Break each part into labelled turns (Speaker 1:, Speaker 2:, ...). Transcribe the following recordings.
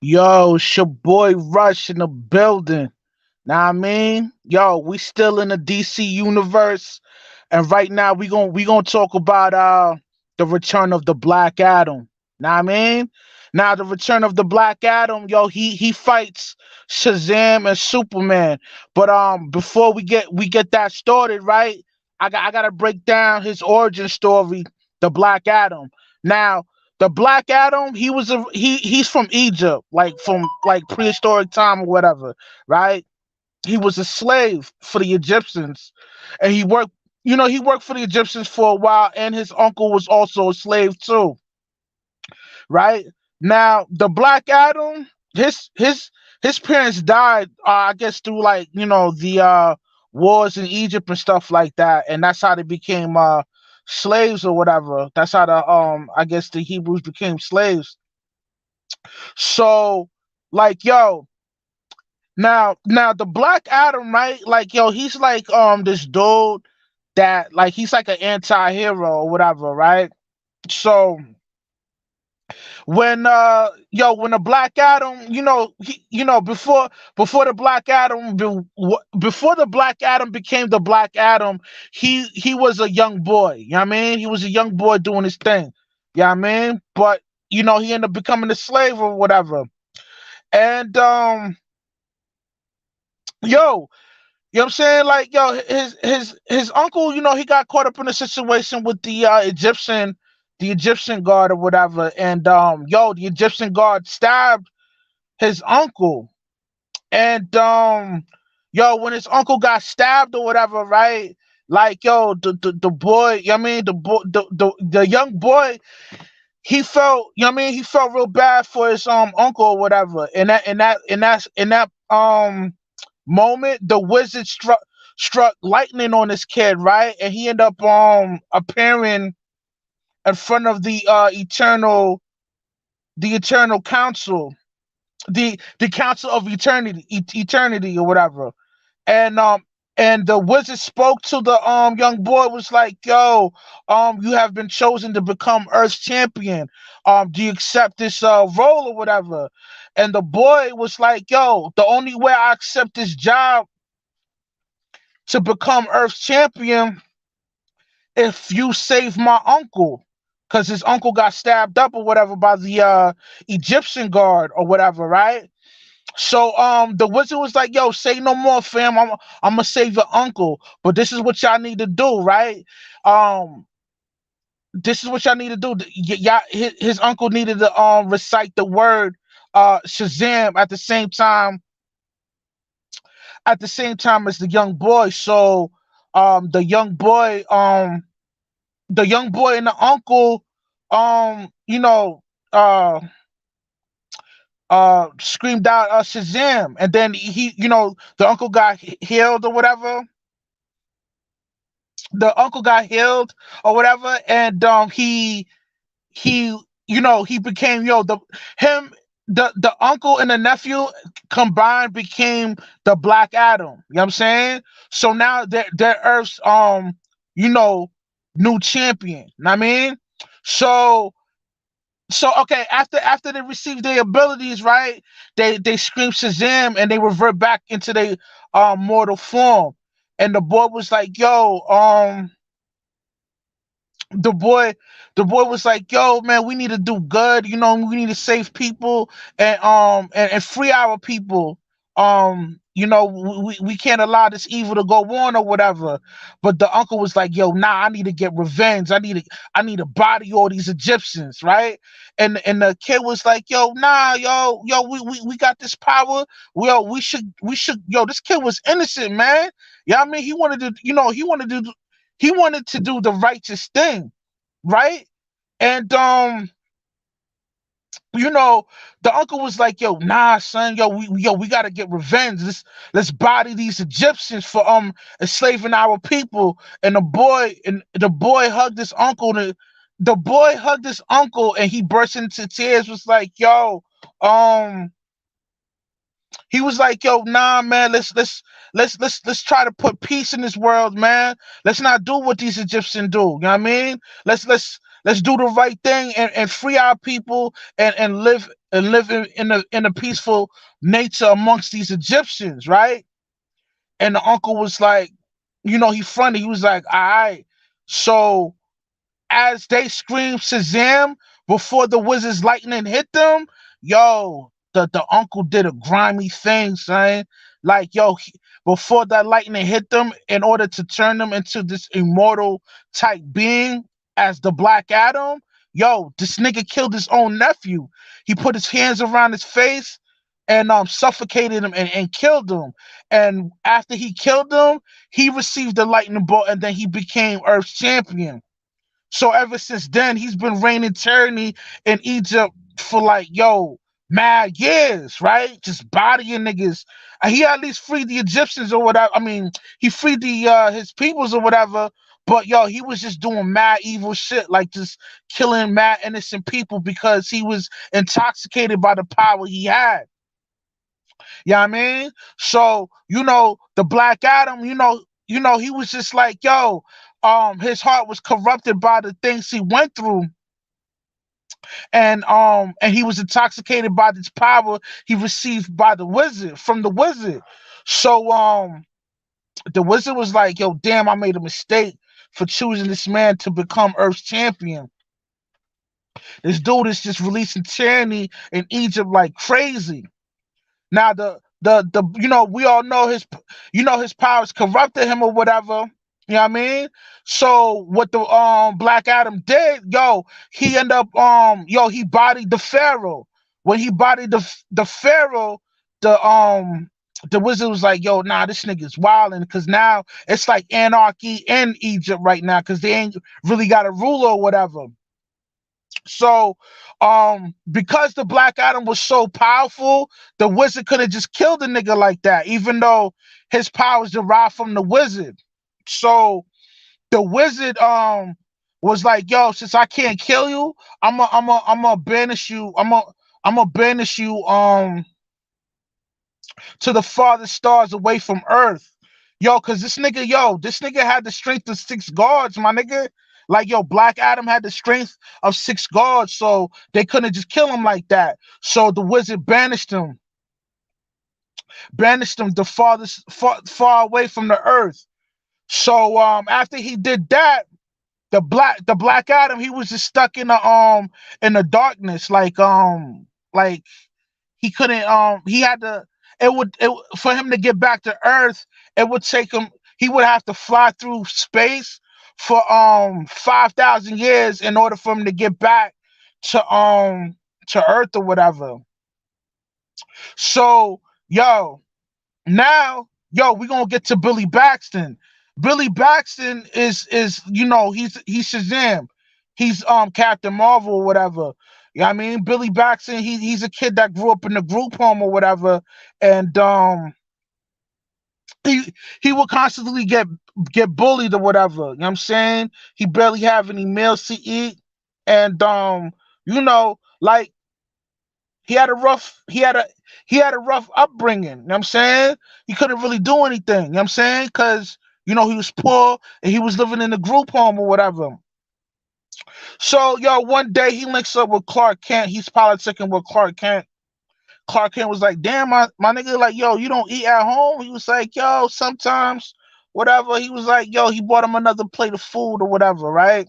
Speaker 1: Yo, it's your boy Rush in the building. Now I mean, yo, we still in the DC universe, and right now we gonna talk about the return of the Black Adam. Now I mean, now the return of the Black Adam, yo, he fights Shazam and Superman. But before we get that started, right? I gotta break down his origin story, the Black Adam. Now the Black Adam, he's from Egypt, like from like prehistoric time or whatever, right? He was a slave for the Egyptians, and he worked for the Egyptians for a while, and his uncle was also a slave too, right? Now, the Black Adam, his parents died, I guess through like the wars in Egypt and stuff like that, and that's how they became slaves or whatever. That's how the I guess the Hebrews became slaves. So, like, yo, now the Black Adam, right? Like, yo, he's like this dude that like he's like an anti-hero or whatever, right? So when the Black Adam, before the Black Adam before the Black Adam became the Black Adam, he was a young boy. You know what I mean? He was a young boy doing his thing. You know what I mean? But he ended up becoming a slave or whatever. And yo, you know what I'm saying? Like, yo, his uncle, he got caught up in a situation with the Egyptian guard or whatever, and yo, the Egyptian guard stabbed his uncle, and yo, when his uncle got stabbed or whatever, right? Like, yo, the boy, you know what I mean, the young boy, he felt, you know what I mean, he felt real bad for his uncle or whatever, and that moment, the wizard struck lightning on this kid, right? And he ended up appearing in front of the eternal council, the council of eternity or whatever. And the wizard spoke to the young boy, was like, yo, you have been chosen to become Earth's champion. Do you accept this role or whatever? And the boy was like, yo, the only way I accept this job to become Earth's champion if you save my uncle. Because his uncle got stabbed up or whatever by the Egyptian guard or whatever, right? So the wizard was like, yo, say no more, fam. I'm gonna save your uncle. But this is what y'all need to do, right? Um this is what y'all need to do. Y'all, his uncle needed to recite the word Shazam at the same time as the young boy. So um the young boy um the young boy and the uncle um you know uh screamed out Shazam, and then the uncle got healed or whatever. The uncle got healed or whatever, and he he became, the him the uncle and the nephew combined became the Black Adam. You know what I'm saying? So now they're Earth's you know new champion. Know what I mean? So okay, after they receive their abilities, right? They scream Shazam, and they revert back into their mortal form. And the boy was like, yo, the boy the boy was like, yo, man, we need to do good, we need to save people, and free our people. We can't allow this evil to go on or whatever. But the uncle was like, yo, nah, I need to get revenge. I need to body all these Egyptians, right? And the kid was like, yo, nah, yo, we got this power. Well, we should, yo, this kid was innocent, man. Yeah, I mean, he wanted to do the righteous thing, right? And you know, the uncle was like, "Yo, nah, son, we gotta get revenge. Let's body these Egyptians for enslaving our people." And the boy hugged his uncle. And the boy hugged his uncle, and he burst into tears. Was like, "Yo, um." He was like, "Yo, nah, man. Let's try to put peace in this world, man. Let's not do what these Egyptians do. You know what I mean? Let's let's do the right thing and free our people and live in a peaceful nature amongst these Egyptians, right? And the uncle was like, he fronted. He was like, all right. So as they screamed Shazam before the wizard's lightning hit them, yo, the uncle did a grimy thing, son. Like, yo, before that lightning hit them, in order to turn them into this immortal type being as the Black Adam, yo, this nigga killed his own nephew. He put his hands around his face and suffocated him and killed him. And after he killed him, he received the lightning bolt and then he became Earth's champion. So ever since then, he's been reigning tyranny in Egypt for like, yo, mad years, right? Just bodying niggas. And he at least freed the Egyptians or whatever. I mean, he freed the his peoples or whatever. But yo, he was just doing mad evil shit, like just killing mad innocent people because he was intoxicated by the power he had. You know what I mean? So, the Black Adam, he was just like, yo, his heart was corrupted by the things he went through, and he was intoxicated by this power he received by the wizard from the wizard. So the wizard was like, yo, damn, I made a mistake for choosing this man to become Earth's champion. This dude is just releasing tyranny in Egypt like crazy. Now the we all know his powers corrupted him or whatever. You know what I mean? So what the Black Adam did, yo, he ended up he bodied the Pharaoh. When he bodied the Pharaoh, the wizard was like, yo, nah, this nigga's wilding because now it's like anarchy in Egypt right now because they ain't really got a ruler or whatever. So, because the Black Adam was so powerful, the wizard could have just killed the nigga like that, even though his powers derived from the wizard. So the wizard was like, "Yo, since I can't kill you, I'm gonna banish you. I'm gonna banish you to the farthest stars away from Earth." Cause this nigga had the strength of six gods, my nigga. Like, yo, Black Adam had the strength of six gods, so they couldn't just kill him like that. So the wizard banished him the farthest, far away from the Earth. So after he did that, the Black Adam, he was just stuck in the darkness, like he couldn't he had to for him to get back to Earth, it would take him he would have to fly through space for 5,000 years in order for him to get back to Earth or whatever. So, yo, now, we're gonna get to Billy Baxton. Billy Baxton is he's Shazam. He's Captain Marvel or whatever. You know what I mean? Billy Baxton, he's a kid that grew up in the group home or whatever, and he will constantly get bullied or whatever. You know what I'm saying? He barely have any meals to eat, and like he had a rough upbringing. You know what I'm saying? He couldn't really do anything. You know what I'm saying? Because he was poor and he was living in a group home or whatever. So, one day he links up with Clark Kent. He's politicking with Clark Kent. Clark Kent was like, damn, my nigga, like, yo, you don't eat at home? He was like, yo, sometimes, whatever. He was like, yo, he bought him another plate of food or whatever, right?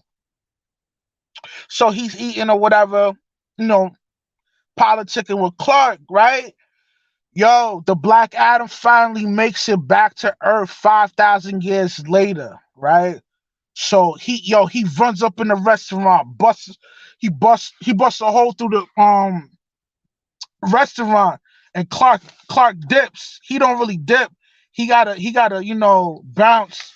Speaker 1: So he's eating or whatever, you know, politicking with Clark, right? Yo, the Black Adam finally makes it back to Earth 5,000 years later, right? So he runs up in the restaurant, busts a hole through the restaurant, and Clark dips. He don't really dip. He gotta bounce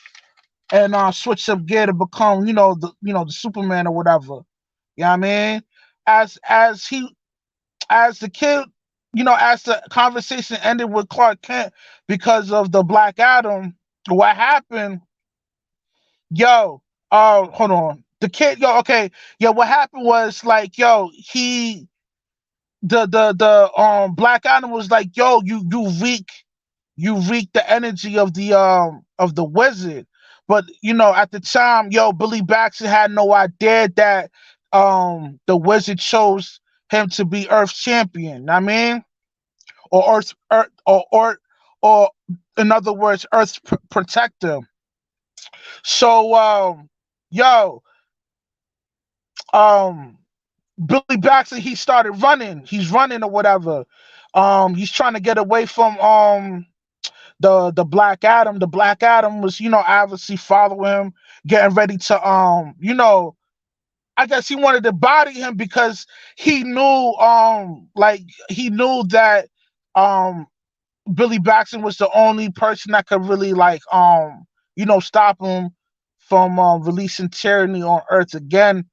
Speaker 1: and switch up gear to become the Superman or whatever. You know what I mean? As he as the kid, as the conversation ended with Clark Kent because of the Black Adam, what happened? Yo, hold on. The kid, yo, okay, yeah. What happened was like, yo, the Black Adam was like, yo, you reek the energy of the wizard. But at the time, yo, Billy Baxter had no idea that the wizard chose him to be Earth champion. I mean, or or in other words, Earth's protector. So, yo, um, Billy Baxter, he started running. He's running or whatever. He's trying to get away from the Black Adam. The Black Adam was, obviously following him, getting ready to I guess he wanted to body him because he knew he knew that um Billy Baxton was the only person that could really stop him from releasing tyranny on Earth again,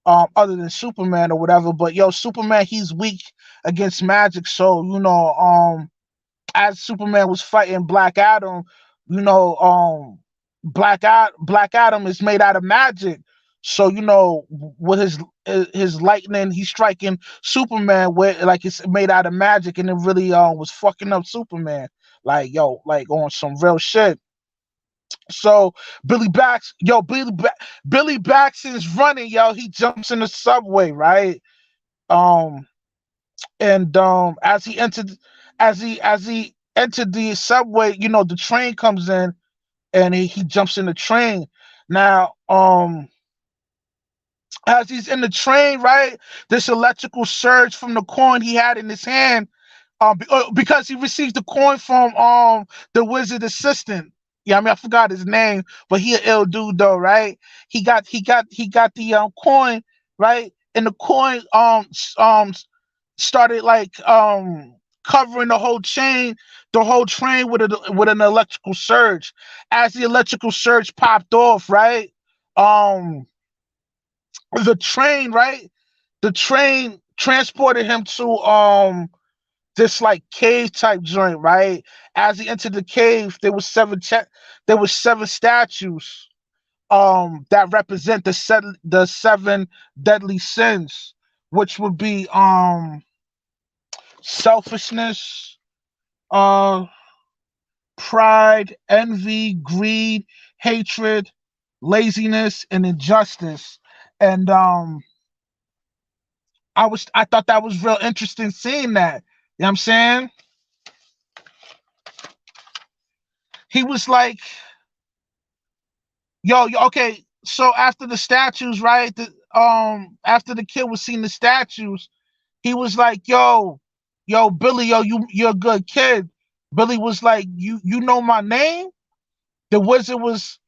Speaker 1: other than Superman or whatever. But yo, Superman, he's weak against magic, so as Superman was fighting Black Adam, Black Adam is made out of magic. So with his lightning, he's striking Superman with like it's made out of magic, and it really was fucking up Superman. Like yo, like on some real shit. So Billy Baxton's running, yo. He jumps in the subway, right? Um, and as he entered the subway, the train comes in, and he jumps in the train. Now, as he's in the train, right, this electrical surge from the coin he had in his hand, because he received the coin from the wizard assistant. Yeah, I mean I forgot his name, but he an ill dude though, right? He got the coin, right, and the coin started covering the whole train with an electrical surge. As the electrical surge popped off, right, um, the train, right, the train transported him to this like cave type joint, right? As he entered the cave, there was seven statues that represent the seven deadly sins, which would be selfishness, uh pride, envy, greed, hatred, laziness, and injustice. And I thought that was real interesting seeing that. You know what I'm saying? He was like, okay, so after the statues, right? After the kid was seeing the statues, he was like, yo, Billy, yo, you're a good kid. Billy was like, you know my name? The wizard was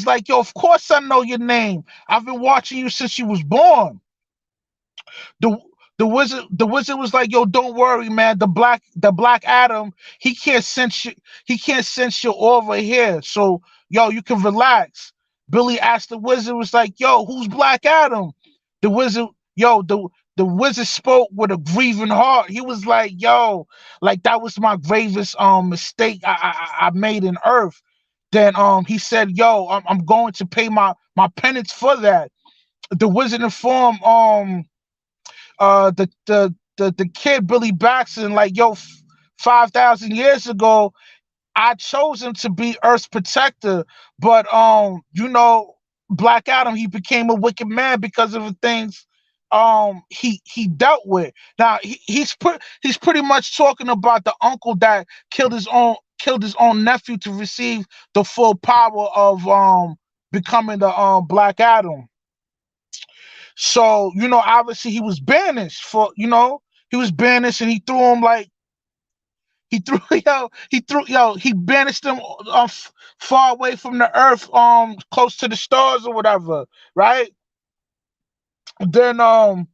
Speaker 1: like, yo, of course I know your name. I've been watching you since you was born. the the wizard was like, yo, don't worry, man. The Black Adam, he can't sense you over here. So yo, you can relax. Billy asked the wizard, was like, yo, who's Black Adam? The wizard, yo, the wizard spoke with a grieving heart. He was like, yo, like that was my gravest mistake I made in Earth. Then he said, yo, I'm going to pay my penance for that. The wizard informed the kid Billy Baxton, like, yo, 5,000 years ago, I chose him to be Earth's protector, but Black Adam, he became a wicked man because of the things he dealt with. Now he's pretty much talking about the uncle that killed his own nephew to receive the full power of becoming the Black Adam. So, obviously he was banished he was banished, and he threw him like he threw he banished him far away from the earth, close to the stars or whatever, right? Then the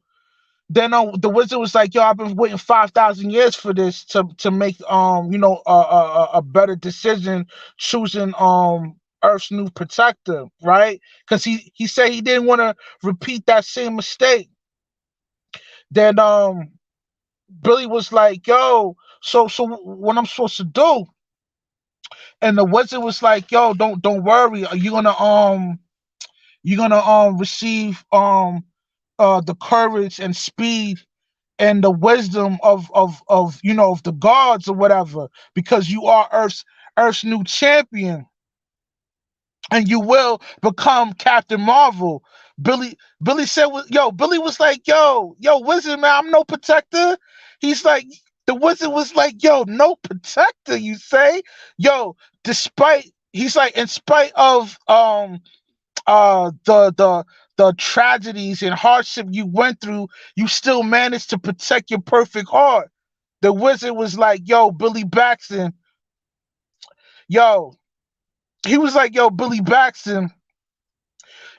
Speaker 1: wizard was like, yo, I've been waiting 5,000 years for this to make a better decision, choosing Earth's new protector, right? Because he said he didn't want to repeat that same mistake. Then Billy was like, yo, so what I'm supposed to do? And the wizard was like, yo, don't worry. You're gonna receive the courage and speed and the wisdom of the gods or whatever, because you are Earth's new champion. and you will become Captain Marvel. Billy said, Billy was like, yo, Wizard man, I'm no protector. He's like, the Wizard was like, yo, no protector, you say? Yo, despite he's like, in spite of the tragedies and hardship you went through, you still managed to protect your perfect heart. The Wizard was like, yo, Billy Baxton, yo, he was like, yo, Billy Baxton,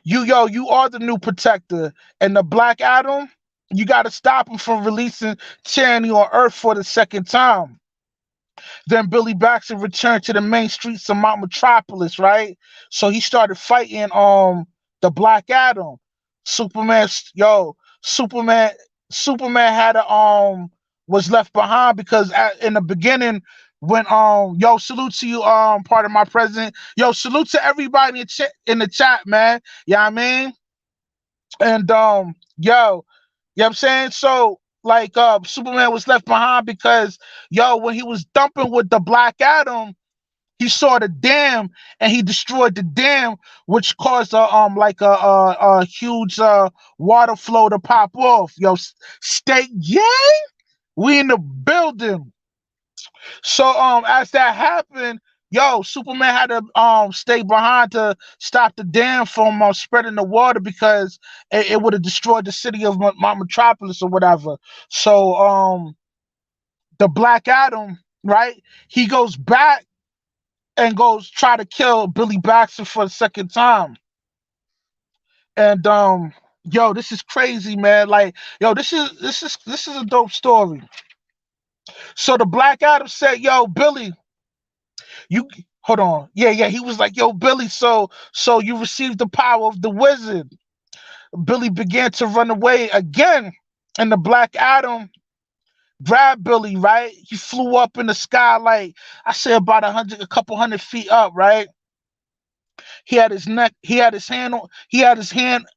Speaker 1: you are the new protector. And the Black Adam, you got to stop him from releasing tyranny on Earth for the second time. Then Billy Baxter returned to the main streets of Mount Metropolis, right? So he started fighting the Black Adam. Superman, yo, Superman, Superman had a was left behind because in the beginning when yo, salute to you, part of my president, yo, salute to everybody in the chat, man. Yeah, I mean, and yo, you know what I'm saying? So like Superman was left behind because yo, when he was dumping with the Black Adam, he saw the dam and he destroyed the dam, which caused a huge water flow to pop off. Yo, state, yeah, we in the building. So as that happened, yo, Superman had to stay behind to stop the dam from spreading the water because it would have destroyed the city of Mount Metropolis or whatever. So the Black Adam, right? He goes back and goes try to kill Billy Baxter for the second time. And yo, this is crazy, man. Like, yo, this is a dope story. So the Black Adam said, yo, Billy, you hold on. Yeah, he was like, yo, Billy, so you received the power of the wizard. Billy began to run away again, and the Black Adam grabbed Billy, right? He flew up in the sky, like I say about a couple hundred feet up, right? He had his neck, he had his hand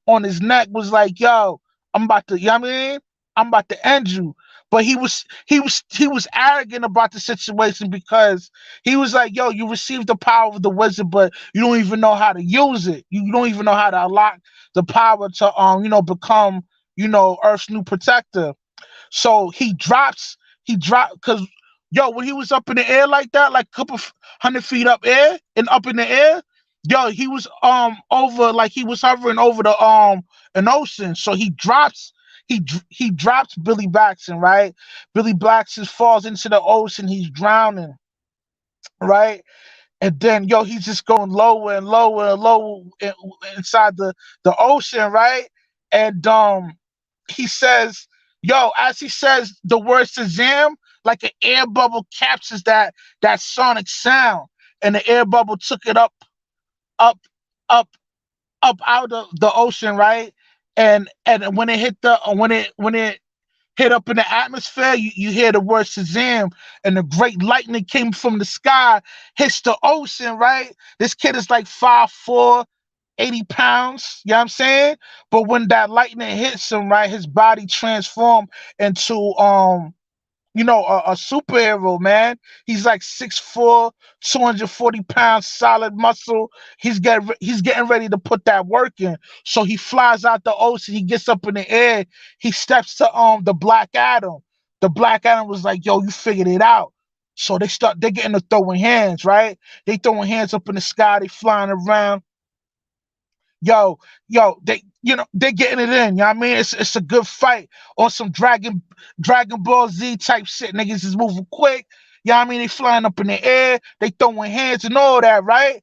Speaker 1: on his neck, was like, yo, I'm about to, you know what I mean? I'm about to end you. But he was arrogant about the situation because he was like, yo, you received the power of the wizard, but you don't even know how to use it. You don't even know how to unlock the power to become, Earth's new protector. So he dropped because yo, when he was up in the air like that, like a couple hundred feet up air and up in the air, yo, he was over, like he was hovering over the an ocean. So he drops Billy Baxton, right? Billy Baxton falls into the ocean, he's drowning, right? And then yo, he's just going lower and lower and lower inside the ocean, right? And he says, yo, as he says the word Shazam, like an air bubble captures that sonic sound, and the air bubble took it up, up, up out of the ocean, right? And when it hit up in the atmosphere, you hear the word Shazam, and the great lightning came from the sky, hits the ocean, right? This kid is like 5'4", 80 pounds, you know what I'm saying? But when that lightning hits him, right, his body transformed into a superhero, man. He's like 6'4", 240 pounds, solid muscle. He's getting ready to put that work in. So he flies out the ocean, he gets up in the air, he steps to the Black Adam. The Black Adam was like, yo, you figured it out. So they're getting to throwing hands, right? They throwing hands up in the sky, they flying around. Yo, they're getting it in. You know what I mean? It's a good fight on some Dragon Ball Z type shit. Niggas is moving quick. You know what I mean? They flying up in the air, they throwing hands and all that, right?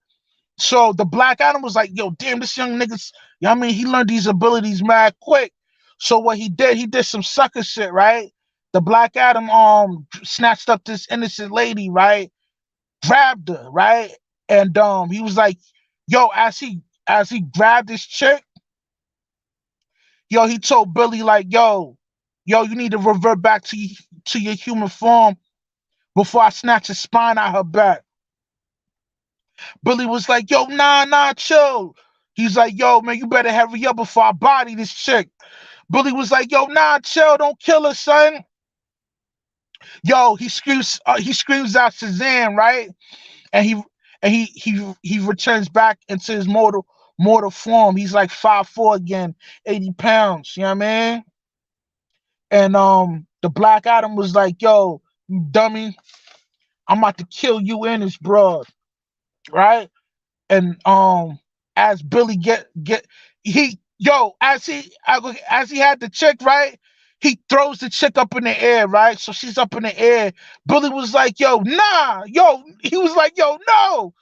Speaker 1: So the Black Adam was like, yo, damn, this young nigga's, you know what I mean? He learned these abilities mad quick. So what he did some sucker shit, right? The Black Adam snatched up this innocent lady, right? Grabbed her, right? And he was like, yo, as he grabbed this chick, yo, he told Billy like, yo, you need to revert back to your human form before I snatch a spine out her back. Billy was like, yo, nah, chill. He's like, yo, man, you better hurry up before I body this chick. Billy was like, yo, nah, chill, don't kill her, son. Yo, he screams out Shazam, right? And and he returns back into his mortal form. He's like 5'4" again, 80 pounds. You know what I mean? And the Black Adam was like, "Yo, you dummy, I'm about to kill you and this broad, right?" And as Billy get he yo as he had the chick, right, he throws the chick up in the air, right, so she's up in the air. Billy was like, "Yo, nah, yo," he was like, "Yo, no."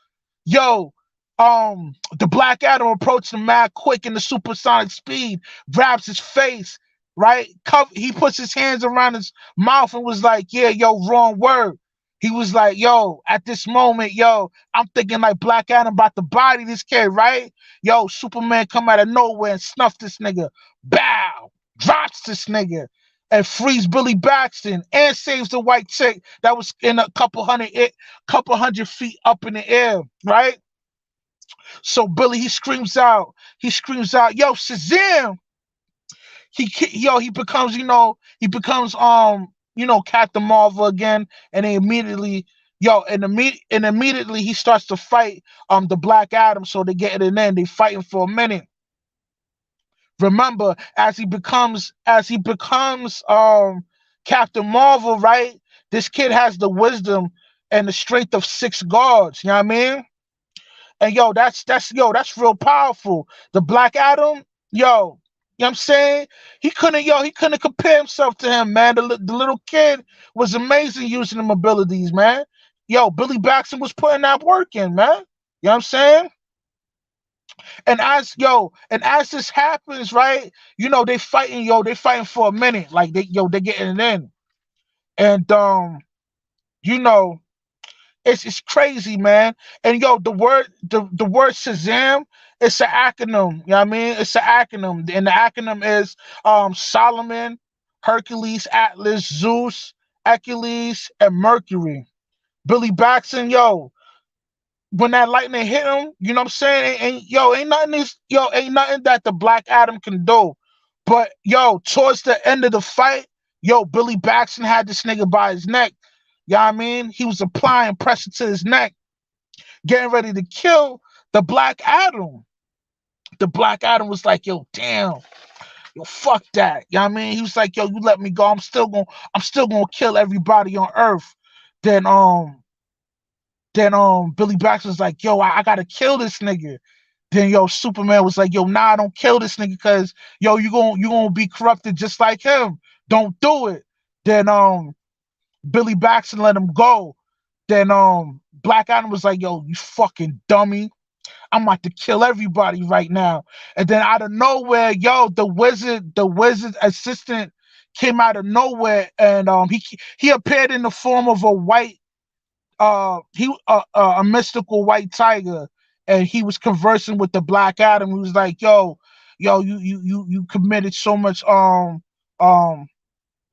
Speaker 1: Yo, the Black Adam approached him mad quick in the supersonic speed, grabs his face, right? He puts his hands around his mouth and was like, "Yeah, yo, wrong word." He was like, "Yo, at this moment, yo, I'm thinking like Black Adam about to body this kid, right? Yo, Superman come out of nowhere and snuff this nigga. Bow, drops this nigga." And frees Billy Baxton and saves the white chick that was in a couple hundred feet up in the air, right? So Billy, he screams out, "Yo, Shazam!" He becomes, he becomes Captain Marvel again, and they immediately, and immediately he starts to fight the Black Adam. So they get it in, they fighting for a minute. Remember, as he becomes Captain Marvel, right? This kid has the wisdom and the strength of six gods. You know what I mean? And that's real powerful. The Black Adam, yo, you know what I'm saying? He couldn't compare himself to him, man. The little kid was amazing using them abilities, man. Yo, Billy Baxton was putting that work in, man. You know what I'm saying? And as this happens, right? They fighting for a minute. Like they getting it in. And you know, it's crazy, man. And the word Shazam, it's an acronym. You know what I mean? It's an acronym. And the acronym is Solomon, Hercules, Atlas, Zeus, Achilles, and Mercury. Billy Baxton, yo, when that lightning hit him, you know what I'm saying? Ain't nothing that the Black Adam can do. But yo, towards the end of the fight, yo, Billy Baxton had this nigga by his neck. You know what I mean? He was applying pressure to his neck, getting ready to kill the Black Adam. The Black Adam was like, "Yo, damn, yo, fuck that." You know what I mean? He was like, "Yo, you let me go. I'm still gonna kill everybody on Earth." Then Billy Baxter was like, "Yo, I gotta kill this nigga." Then Superman was like, "Yo, nah, don't kill this nigga, cause you gonna be corrupted just like him. Don't do it." Then Billy Baxter let him go. Then Black Adam was like, "Yo, you fucking dummy. I'm about to kill everybody right now." And then out of nowhere, the wizard assistant came out of nowhere, and he appeared in the form of a white he a mystical white tiger, and he was conversing with the Black Adam. He was like, "Yo, you committed so much um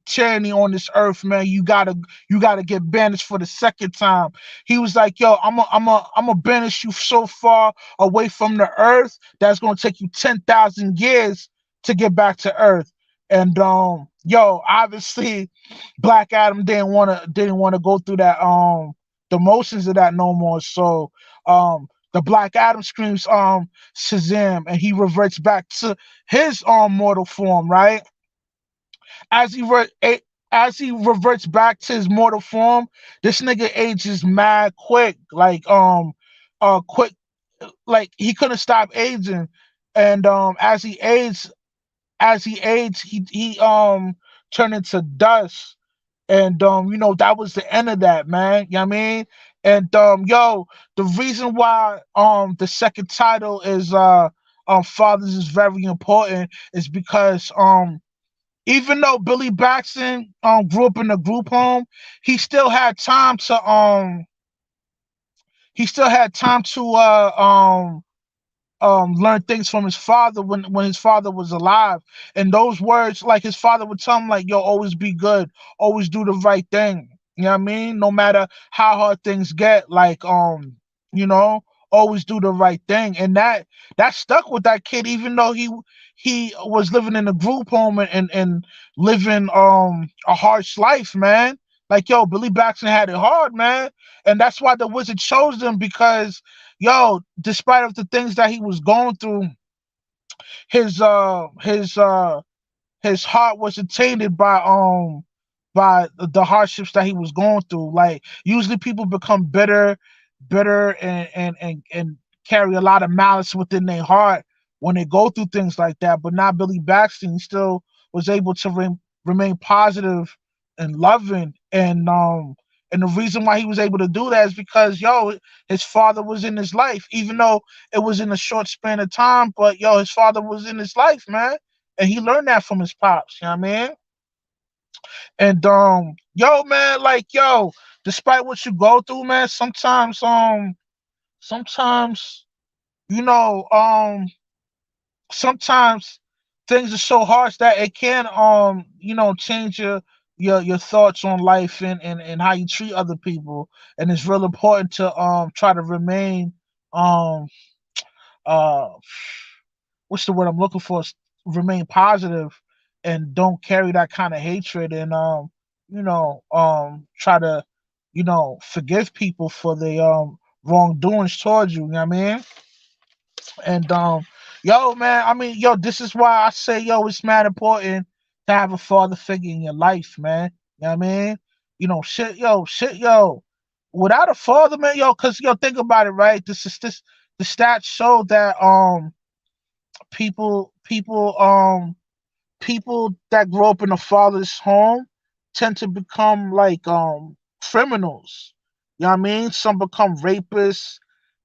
Speaker 1: tyranny on this earth, man. You gotta get banished for the second time." He was like, "Yo, I'm a banish you so far away from the earth that's gonna take you 10,000 years to get back to Earth." And obviously, Black Adam didn't wanna go through that the motions of that no more. So the Black Adam screams Shazam, and he reverts back to his mortal form, right? as he re- a- as he reverts back to his mortal form, this nigga ages mad quick, quick, like he couldn't stop aging, and as he aged, he turned into dust, and that was the end of that, man. You know what I mean? And the reason why the second title is Fathers is very important is because even though Billy Baxton grew up in a group home, he still had time to he still had time to learn things from his father when his father was alive. And those words, like his father would tell him, like, "Yo, always be good, always do the right thing." You know what I mean? No matter how hard things get, like you know, always do the right thing. And that stuck with that kid, even though he was living in a group home and living a harsh life, man. Like, yo, Billy Baxton had it hard, man. And that's why the Wizard chose him because, yo, despite of the things that he was going through, his uh his uh his heart wasn't tainted by the hardships that he was going through. Like usually people become bitter and carry a lot of malice within their heart when they go through things like that. But not Billy Baxton still was able to remain positive and loving and the reason why he was able to do that is because his father was in his life, even though it was in a short span of time. But his father was in his life, man, and he learned that from his pops. You know what I mean? And man, like despite what you go through, man, sometimes you know, sometimes things are so harsh that it can change your thoughts on life and how you treat other people. And it's real important to try to remain um uh what's the word I'm looking for? Remain positive and don't carry that kind of hatred and try to forgive people for the wrongdoings towards you. You know what I mean? And man, I mean, this is why I say, it's mad important to have a father figure in your life, man. You know what I mean? Shit, without a father, man, cause think about it, right? The stats show that people people people that grow up in a father's home tend to become like criminals. You know what I mean? Some become rapists,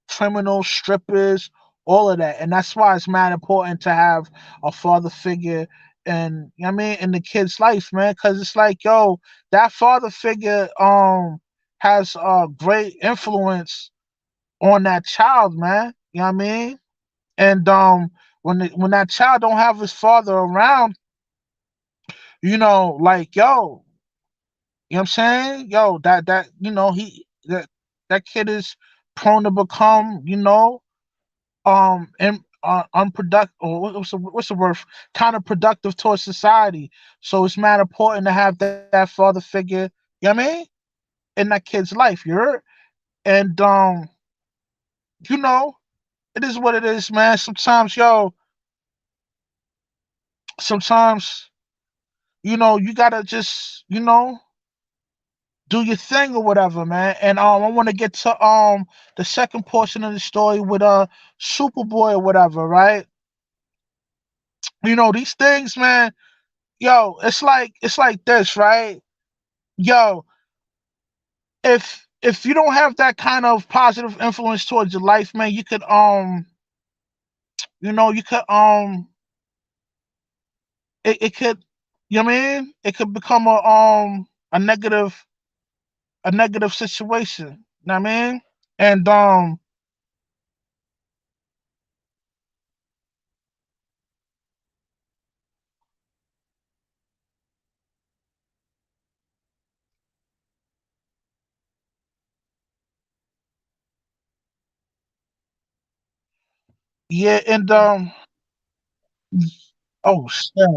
Speaker 1: criminals, strippers, all of that. And that's why it's mad important to have a father figure and you know what I mean in the kid's life, man. Cause it's like, that father figure has a great influence on that child, man. You know what I mean? And when that child don't have his father around, like you know what I'm saying? That that kid is prone to become, unproductive or what's the word? Counterproductive towards society. So it's mad important to have that father figure, you know what I mean? In that kid's life, and you know, it is what it is, man. Sometimes, sometimes, you gotta just, do your thing or whatever, man. And I want to get to the second portion of the story with Superboy or whatever, right? These things, man. It's like this, right? Yo, if you don't have that kind of positive influence towards your life, man, you could you could it could you know what I mean? It could become a negative situation. You know what I mean? And yeah, and oh snap.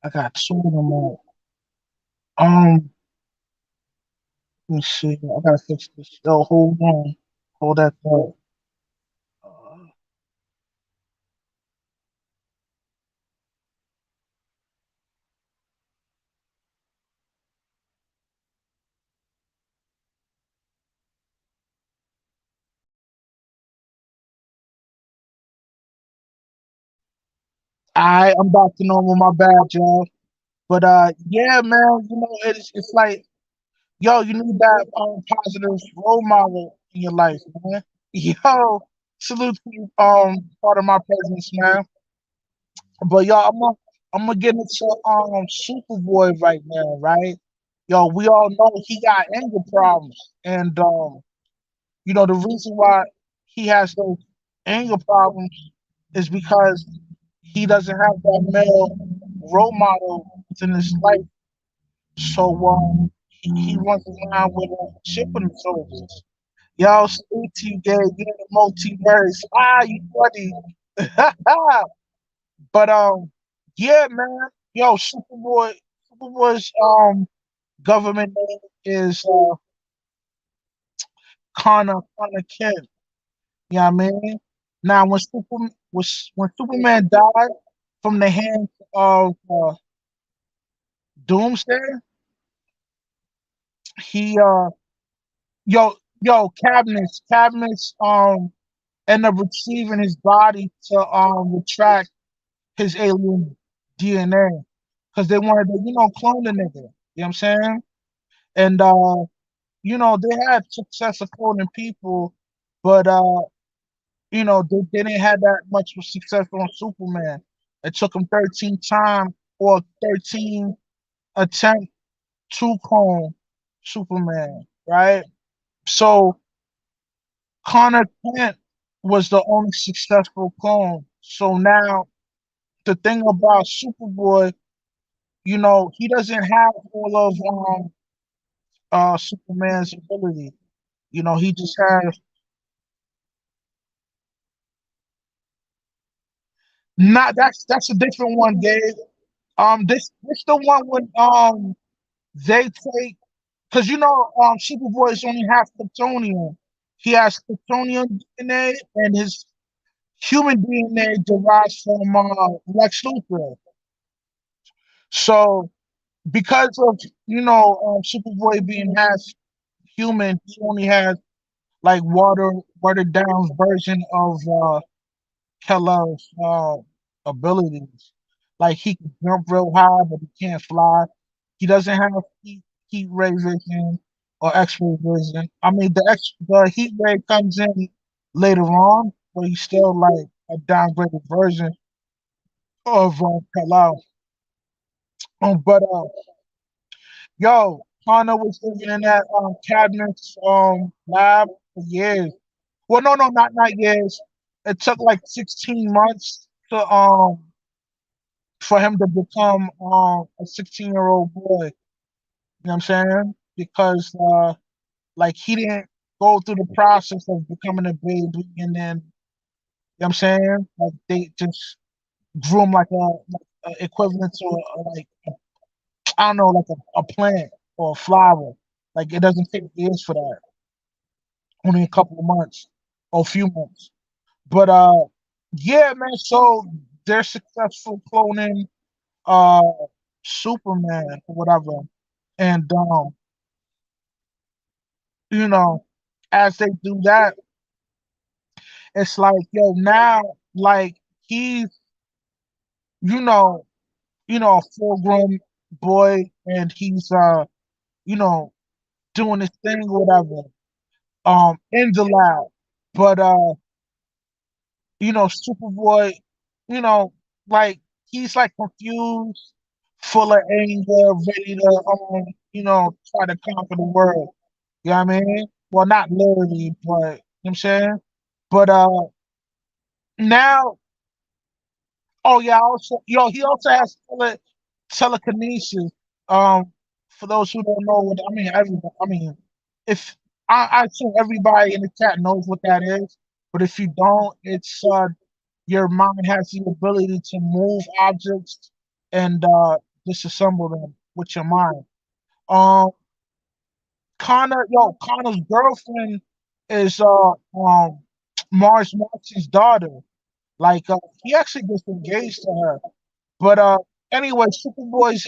Speaker 1: I got two of them on. Let me see. I gotta fix this. Oh, hold on. Hold that thought. Uh, I'm back to normal. My bad, y'all. But yeah, man. It's like, you need that positive role model in your life, man. Yo, salute to you, part of my presence, man. But I'm gonna get into Superboy right now, right? We all know he got anger problems, and the reason why he has those anger problems is because he doesn't have that male role model within his life. So he runs around with a chip on his shoulders. Yo, salute to you, gay. You're the multiverse. You funny. But yeah, man. Superboy's government name. is Connor Kent. You know what I mean? Now, when Superman died from the hands of Doomsday, he Cadmus ended up receiving his body to retract his alien DNA because they wanted to clone the nigga. You know what I'm saying? And they had success of cloning people, but they didn't have that much success on Superman. It took him 13 times or 13 attempts to clone Superman, right? So Connor Kent was the only successful clone. So now the thing about Superboy, he doesn't have all of Superman's ability. He just has not that's a different one, Gabe. This the one when they take because Superboy is only half Kryptonian. He has Kryptonian DNA and his human DNA derives from Lex Luthor. So because of Superboy being half human, he only has like watered down version of Keller's abilities. Like he can jump real high, but he can't fly. He doesn't have heat ray vision or X-ray vision. I mean, the heat ray comes in later on, but he's still like a downgraded version of Kal-El. But yo, Connor was living in that Cadmus lab for years. Well, no, not years. It took like 16 months to for him to become a 16-year-old boy. You know what I'm saying? Because like he didn't go through the process of becoming a baby and then you know what I'm saying? Like they just grew him like a equivalent to like I don't know, like a plant or a flower. Like it doesn't take years for that. Only a couple of months or a few months. But yeah, man. So they're successful cloning uh Superman or whatever, and you know, as they do that, it's like yo now, like he's you know, a full grown boy, and he's you know, doing his thing or whatever, in the lab, but Superboy, you know, like he's like confused, full of anger, ready to try to conquer the world. You know what I mean? Well, not literally, but you know what I'm saying? But now, oh yeah, also he also has telekinesis. For those who don't know what I mean, everybody, I mean, if I assume everybody in the chat knows what that is, but if you don't, it's your mind has the ability to move objects and disassemble them with your mind. Um, Connor's girlfriend is Martian's daughter. Like he actually gets engaged to her. But anyway, Superboy's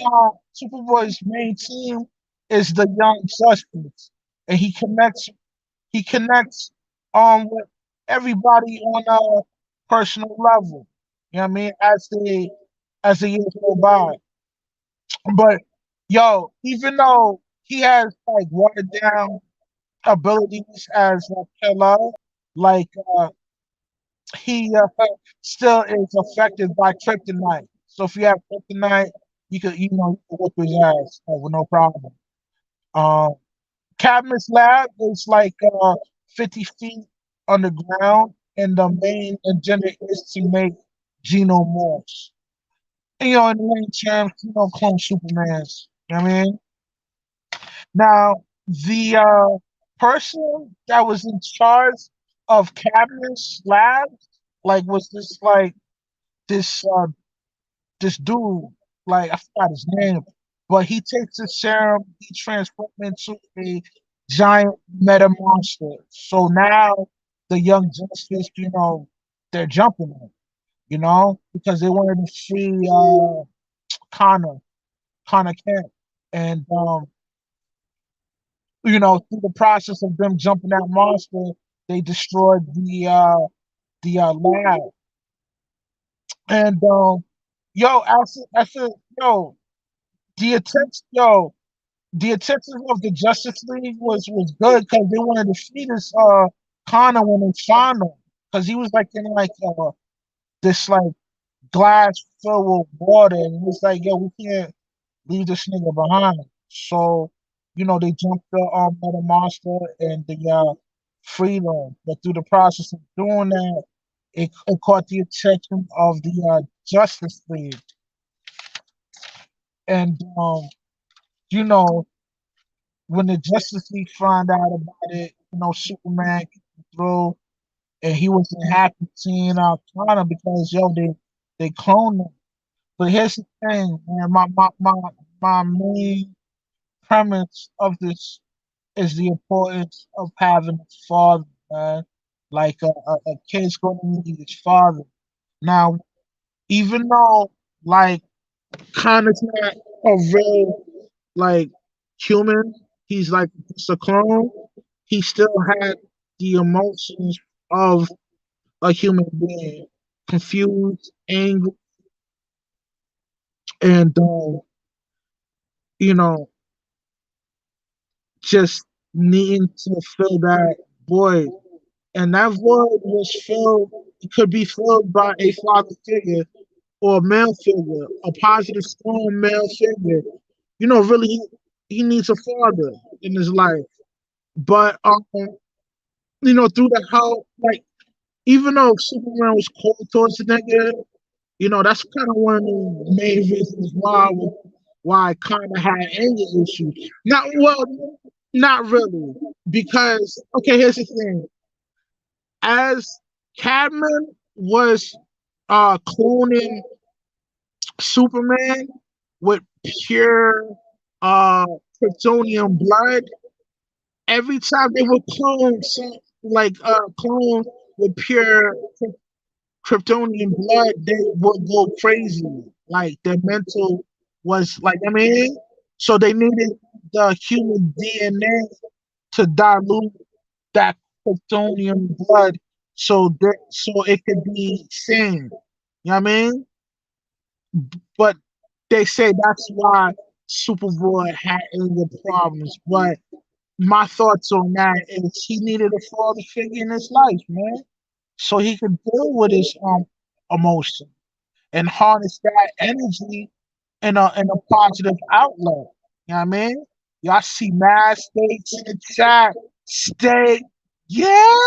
Speaker 1: main team is the Young Justice, and he connects with everybody on a personal level. You know what I mean? As the years go by. But yo, even though he has like watered down abilities as a killer, like he still is affected by kryptonite. So if you have kryptonite, you can whip his ass with no problem. Um, Cadmus Lab is like 50 feet underground, and the main agenda is to make xenomorphs. And, in the main terms, clone Supermans. You know what I mean? Now, the person that was in charge of Cadmus Lab, like, was this like this dude, like I forgot his name. but he takes the serum, he transforms into a giant meta monster. So now the young justice, they're jumping him, because they wanted to free Connor, Connor Kent. And through the process of them jumping that monster, they destroyed the lab. And after the attention, the attention of the Justice League was good because they wanted to see this Connor when they found him, because he was like in like this like glass filled with water, and it was like, yo, we can't leave this nigga behind. So, they jumped the Meta Monster and the freedom. But through the process of doing that, it caught the attention of the Justice League. And you know, when the Justice League found out about it, Superman came through, and he wasn't happy seeing Connor because they cloned him. But here's the thing, man. My main premise of this is the importance of having a father, man. Like a kid's gonna need his father. Now, even though like Connor's not a real like human, he's like just a clone. He still had the emotions of a human being, confused, angry, and you know, just needing to fill that void. And that void was filled, it could be filled by a father figure or a male figure, a positive, strong male figure. Really, he needs a father in his life. But, through the help, like, even though Superman was cold towards the nigga, that's kind of one of the main reasons why I kind of had anger issues. Not well, not really, because okay, here's the thing: as Cadman was cloning Superman with pure uh Kryptonian blood, every time they would clone with pure Kryptonian blood, they would go crazy. Like their mental was like, so they needed the human DNA to dilute that Kryptonian blood, so it could be seen. You know what I mean? But they say that's why Superboy had anger problems. But my thoughts on that is he needed a father figure in his life, man, so he could deal with his emotion and harness that energy in a positive outlet. You know what I mean? Y'all see mad states in the chat. State, yeah.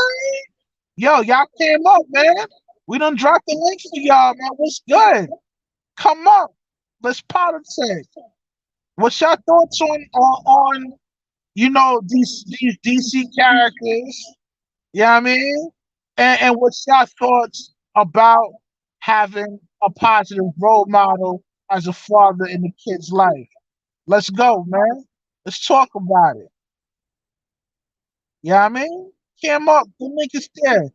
Speaker 1: Yo, y'all came up, man. We done dropped the link for y'all, man. What's good? Come up. Let's politic. What's your thoughts on these DC characters? Yeah, I mean, and what's your thoughts about having a positive role model as a father in the kid's life? Let's go, man. Let's talk about it. Yeah, I mean, came up, the link is there.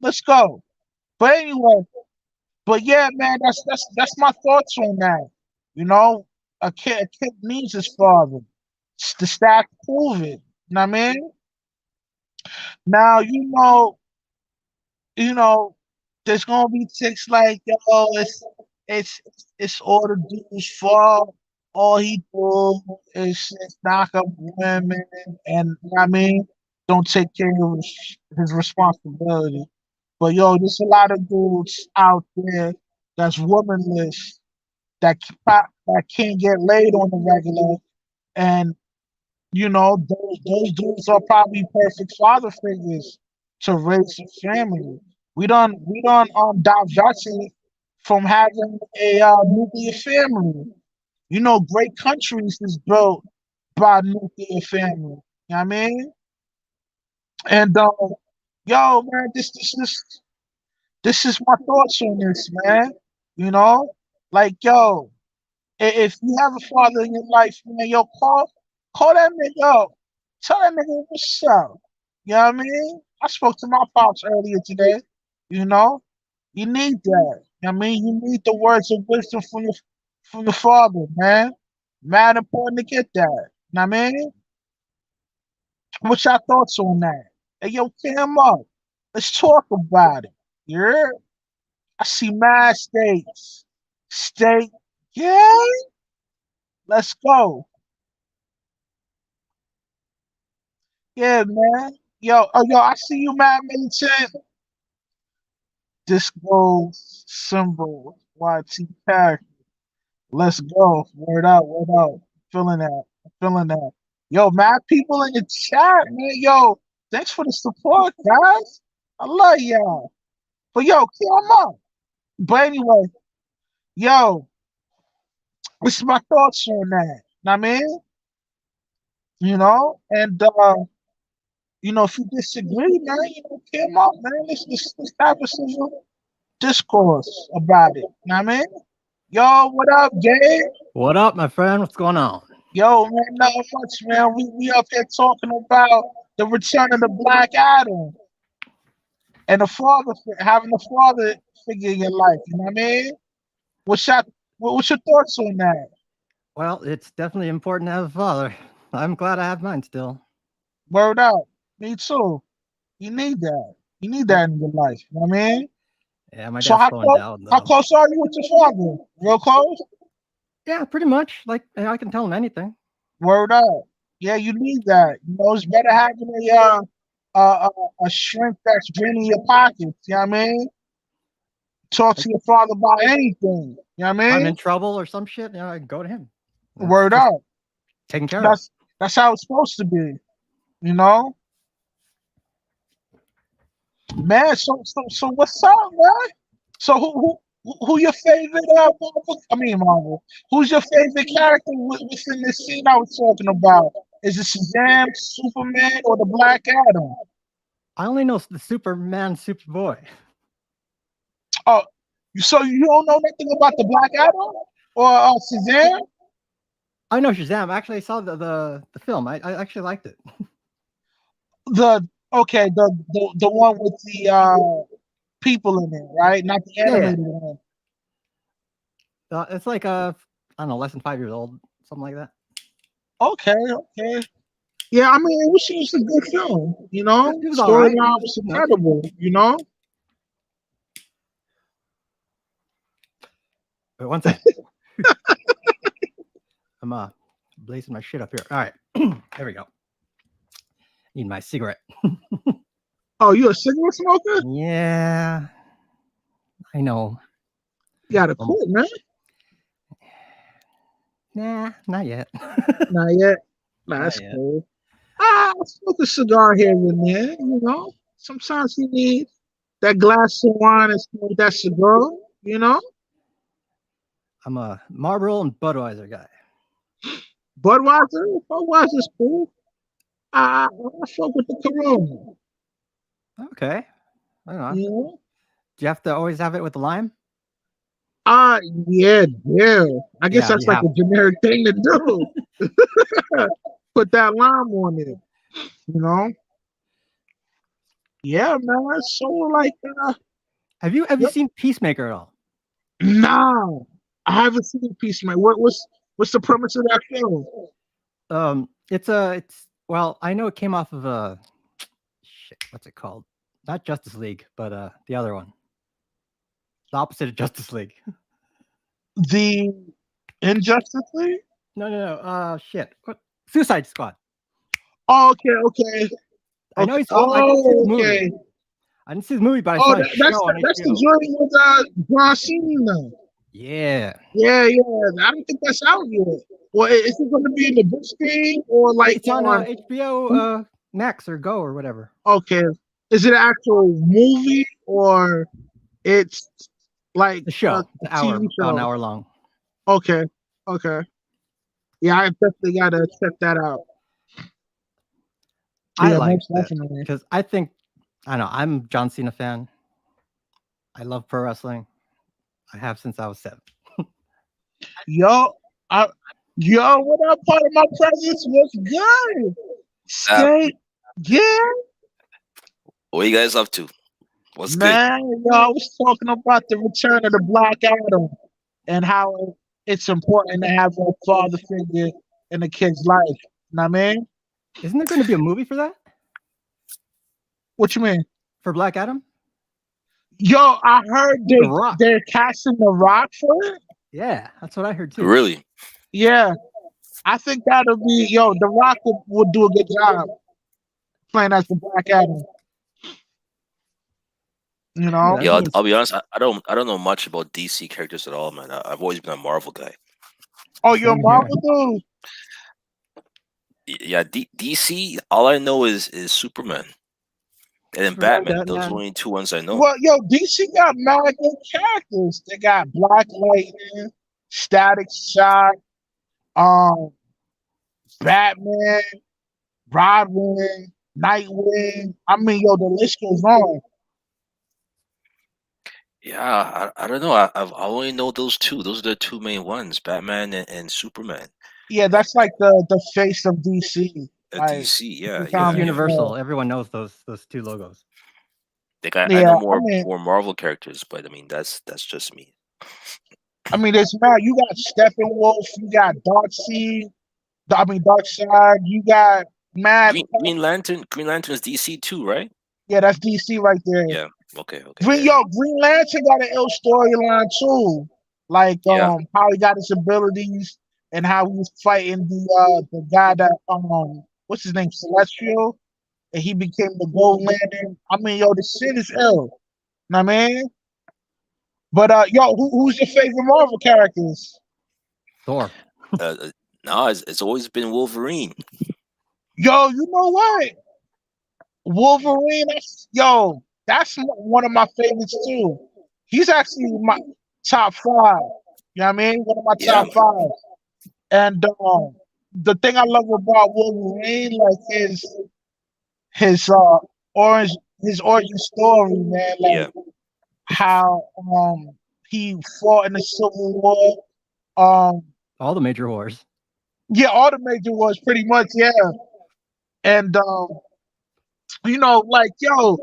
Speaker 1: Let's go. But anyway, but yeah, man, that's my thoughts on that. You know, a kid needs his father. The stats prove it. You know what I mean? Now you know, there's gonna be chicks like, yo, it's it's all the dude's fault. All he do is just knock up women, and you know what I mean, don't take care of his responsibility. But yo, there's a lot of dudes out there that's womanless, that can't get laid on the regular, and those dudes are probably perfect father figures to raise a family. We don't divest from having a nuclear family. Great countries is built by nuclear family. You know what I mean? And yo, man, this is my thoughts on this, man. You know, like yo. If you have a father in your life, man, yo, call that nigga up. Tell that nigga what's up. You know what I mean? I spoke to my pops earlier today. You know, you need that. You know what I mean, you need the words of wisdom from your father, man. Mad important to get that. You know what I mean? What's your thoughts on that? Hey, yo, Cam up. Let's talk about it. Yeah, I see mad states. State, yeah, let's go. Yeah, man. Yo, I see you, mad militant. Disco symbol, YT pack. Let's go. Word out, word out. Feeling that. Feeling that. Yo, mad people in the chat, man. Yo, thanks for the support, guys. I love y'all. But yo, come on. But anyway, yo, what's my thoughts on that? Know what I mean, and if you disagree, man, come on, man. Let's have a civil discourse about it. Know what I mean? Yo, what up, Gabe?
Speaker 2: What up, my friend? What's going on?
Speaker 1: Yo, man, nothing much, man. We up here talking about the return of the Black Adam and having a father figure in your life. You know what I mean? What's your what's your thoughts on that?
Speaker 2: Well, it's definitely important to have a father. I'm glad I have mine still.
Speaker 1: Word out. Me too. You need that. You need
Speaker 2: Yep.
Speaker 1: that in your life. You know what I mean?
Speaker 2: Yeah, my
Speaker 1: So
Speaker 2: dad's slowing down
Speaker 1: how
Speaker 2: though.
Speaker 1: close are you with your father? Real close?
Speaker 2: Yeah, pretty much. Like I can tell him anything.
Speaker 1: Word up. Yeah, you need that. It's better having a shrink that's been in your pockets. You know what I mean? Talk
Speaker 2: Like
Speaker 1: to your father about anything. You know what
Speaker 2: if
Speaker 1: I
Speaker 2: I'm
Speaker 1: mean?
Speaker 2: in trouble or some shit, I can go to him. That's
Speaker 1: Word
Speaker 2: just
Speaker 1: up.
Speaker 2: taken care of.
Speaker 1: That's how it's supposed to be. You know, man. So what's up, man? So who your favorite? Marvel. Who's your favorite character within this scene I was talking about? Is it Shazam, Superman, or the Black Adam?
Speaker 2: I only know the Superman, Superboy.
Speaker 1: Oh, so you don't know nothing about the Black Adam or Shazam?
Speaker 2: I know Shazam. Actually, I saw the film. I actually liked it.
Speaker 1: The okay, the one with the people in it, right? Not the
Speaker 2: Yeah,
Speaker 1: animated one.
Speaker 2: it's like I don't know, less than 5 years old, something like that.
Speaker 1: Okay, okay. Yeah, I mean, it was a good film.
Speaker 2: It was all right. It
Speaker 1: Storyline
Speaker 2: was,
Speaker 1: was incredible.
Speaker 2: wait, one second. I'm blazing my shit up here. All right, there we go. Need my cigarette.
Speaker 1: Oh, you a cigarette smoker?
Speaker 2: Yeah, I know.
Speaker 1: You got to quit, man.
Speaker 2: Nah, not yet.
Speaker 1: Not yet. Nah,
Speaker 2: Not
Speaker 1: that's
Speaker 2: yet.
Speaker 1: cool. I smoke a cigar here and there. Sometimes you need that glass of wine and smoke that cigar. You know,
Speaker 2: I'm a Marlboro and Budweiser guy.
Speaker 1: Budweiser's cool. I fuck with the Corona.
Speaker 2: Okay, hang on.
Speaker 1: You know.
Speaker 2: Do you have to always have it with the lime?
Speaker 1: Uh, yeah, yeah. I guess
Speaker 2: Yeah,
Speaker 1: that's
Speaker 2: you
Speaker 1: like
Speaker 2: have
Speaker 1: a
Speaker 2: to.
Speaker 1: generic thing to do. Put that lime on it. You know. Yeah, man. It's so like,
Speaker 2: Have you
Speaker 1: yep.
Speaker 2: seen Peacemaker at all?
Speaker 1: Nah, I haven't seen Peacemaker. What's the premise of that film?
Speaker 2: It's well, I know it came off of shit. What's it called? Not Justice League, but the other one, the opposite of Justice League.
Speaker 1: The Injustice League?
Speaker 2: No. Shit. What? Suicide Squad.
Speaker 1: Oh, okay, okay,
Speaker 2: I know
Speaker 1: okay.
Speaker 2: he's old. I didn't see the
Speaker 1: Oh,
Speaker 2: movie.
Speaker 1: okay.
Speaker 2: I didn't see the movie, but I
Speaker 1: Oh,
Speaker 2: saw his
Speaker 1: that's
Speaker 2: show on
Speaker 1: that's the
Speaker 2: HBO.
Speaker 1: joint with John Cena.
Speaker 2: Yeah.
Speaker 1: Yeah, yeah. I don't think that's out yet. Well, is it going to be in the big screen or like
Speaker 2: It's on
Speaker 1: on?
Speaker 2: HBO Max or Go or whatever.
Speaker 1: Okay, is it an actual movie or it's like
Speaker 2: The
Speaker 1: a
Speaker 2: show. It's
Speaker 1: TV
Speaker 2: about an
Speaker 1: show?
Speaker 2: hour long.
Speaker 1: Okay, okay. Yeah, I definitely gotta check that out.
Speaker 2: I
Speaker 1: Yeah,
Speaker 2: liked
Speaker 1: most
Speaker 2: it
Speaker 1: definitely.
Speaker 2: because I think I don't know. I'm a John Cena fan. I love pro wrestling. I have since I was 7.
Speaker 1: Yo. I, yo, what up? Part of my presence was good.
Speaker 3: Zap,
Speaker 1: Stay, yeah,
Speaker 3: what are you guys up to? What's good?
Speaker 1: man. Yo, I was talking about the return of the Black Adam and how it's important to have a father figure in a kid's life. Know what I mean?
Speaker 2: Isn't there going to be a movie for that?
Speaker 1: What you mean?
Speaker 2: For Black Adam?
Speaker 1: Yo, I heard
Speaker 2: The Rock.
Speaker 1: they're casting the Rock for it.
Speaker 2: Yeah, that's what I heard too.
Speaker 3: Really?
Speaker 1: Yeah, I think that'll be yo. The Rock would do a good job playing as the Black Adam. You
Speaker 2: Dude,
Speaker 1: know?
Speaker 2: that'd
Speaker 3: Yeah,
Speaker 2: be
Speaker 3: I'll be honest. I don't know much about DC characters at all, man. I've always been a Marvel guy.
Speaker 1: Oh, you're a
Speaker 2: Same here.
Speaker 1: Marvel dude.
Speaker 3: Yeah, DC. All I know is Superman and then
Speaker 2: Superman,
Speaker 3: Batman. Those are the
Speaker 2: Batman.
Speaker 3: only two ones I know.
Speaker 1: Well, yo, DC got mad good characters. They got Black Lightning, Static Shock, um, Batman, Robin, Nightwing. I mean, yo, the list goes on.
Speaker 3: Yeah, I don't know. I only know those two. Those are the two main ones: Batman and Superman.
Speaker 1: Yeah, that's like the face of DC. Like,
Speaker 3: DC. Yeah,
Speaker 2: It's
Speaker 3: yeah, yeah.
Speaker 2: universal. Everyone knows those two logos.
Speaker 3: Like I
Speaker 1: yeah.
Speaker 3: know
Speaker 1: I
Speaker 3: more
Speaker 1: mean,
Speaker 3: more Marvel characters, but I mean that's just me.
Speaker 1: there's mad. You got Steppenwolf. You got Darkseid. I mean, Darkseid. You got mad.
Speaker 3: Green Lantern's DC too, right?
Speaker 1: Yeah, that's DC right there.
Speaker 3: Yeah. Okay. Yeah.
Speaker 1: Green Lantern got an ill storyline too. Like
Speaker 3: Yeah.
Speaker 1: how he got his abilities and how he was fighting the guy that what's his name, Celestial, and he became the Gold Lantern. I mean, yo, the shit is ill. Know what I mean? But yo, who's your favorite Marvel characters?
Speaker 2: Thor.
Speaker 3: No, it's always been Wolverine.
Speaker 1: Yo, you know what? Wolverine, that's one of my favorites too. He's actually my top five. You know what I mean? One of my
Speaker 3: Yeah.
Speaker 1: top five. And the thing I love about Wolverine, like his orange his origin story, man, like
Speaker 3: Yeah.
Speaker 1: how he fought in the Civil War. Um
Speaker 2: All the major wars.
Speaker 1: yeah, all the major wars pretty much, yeah. And like yo,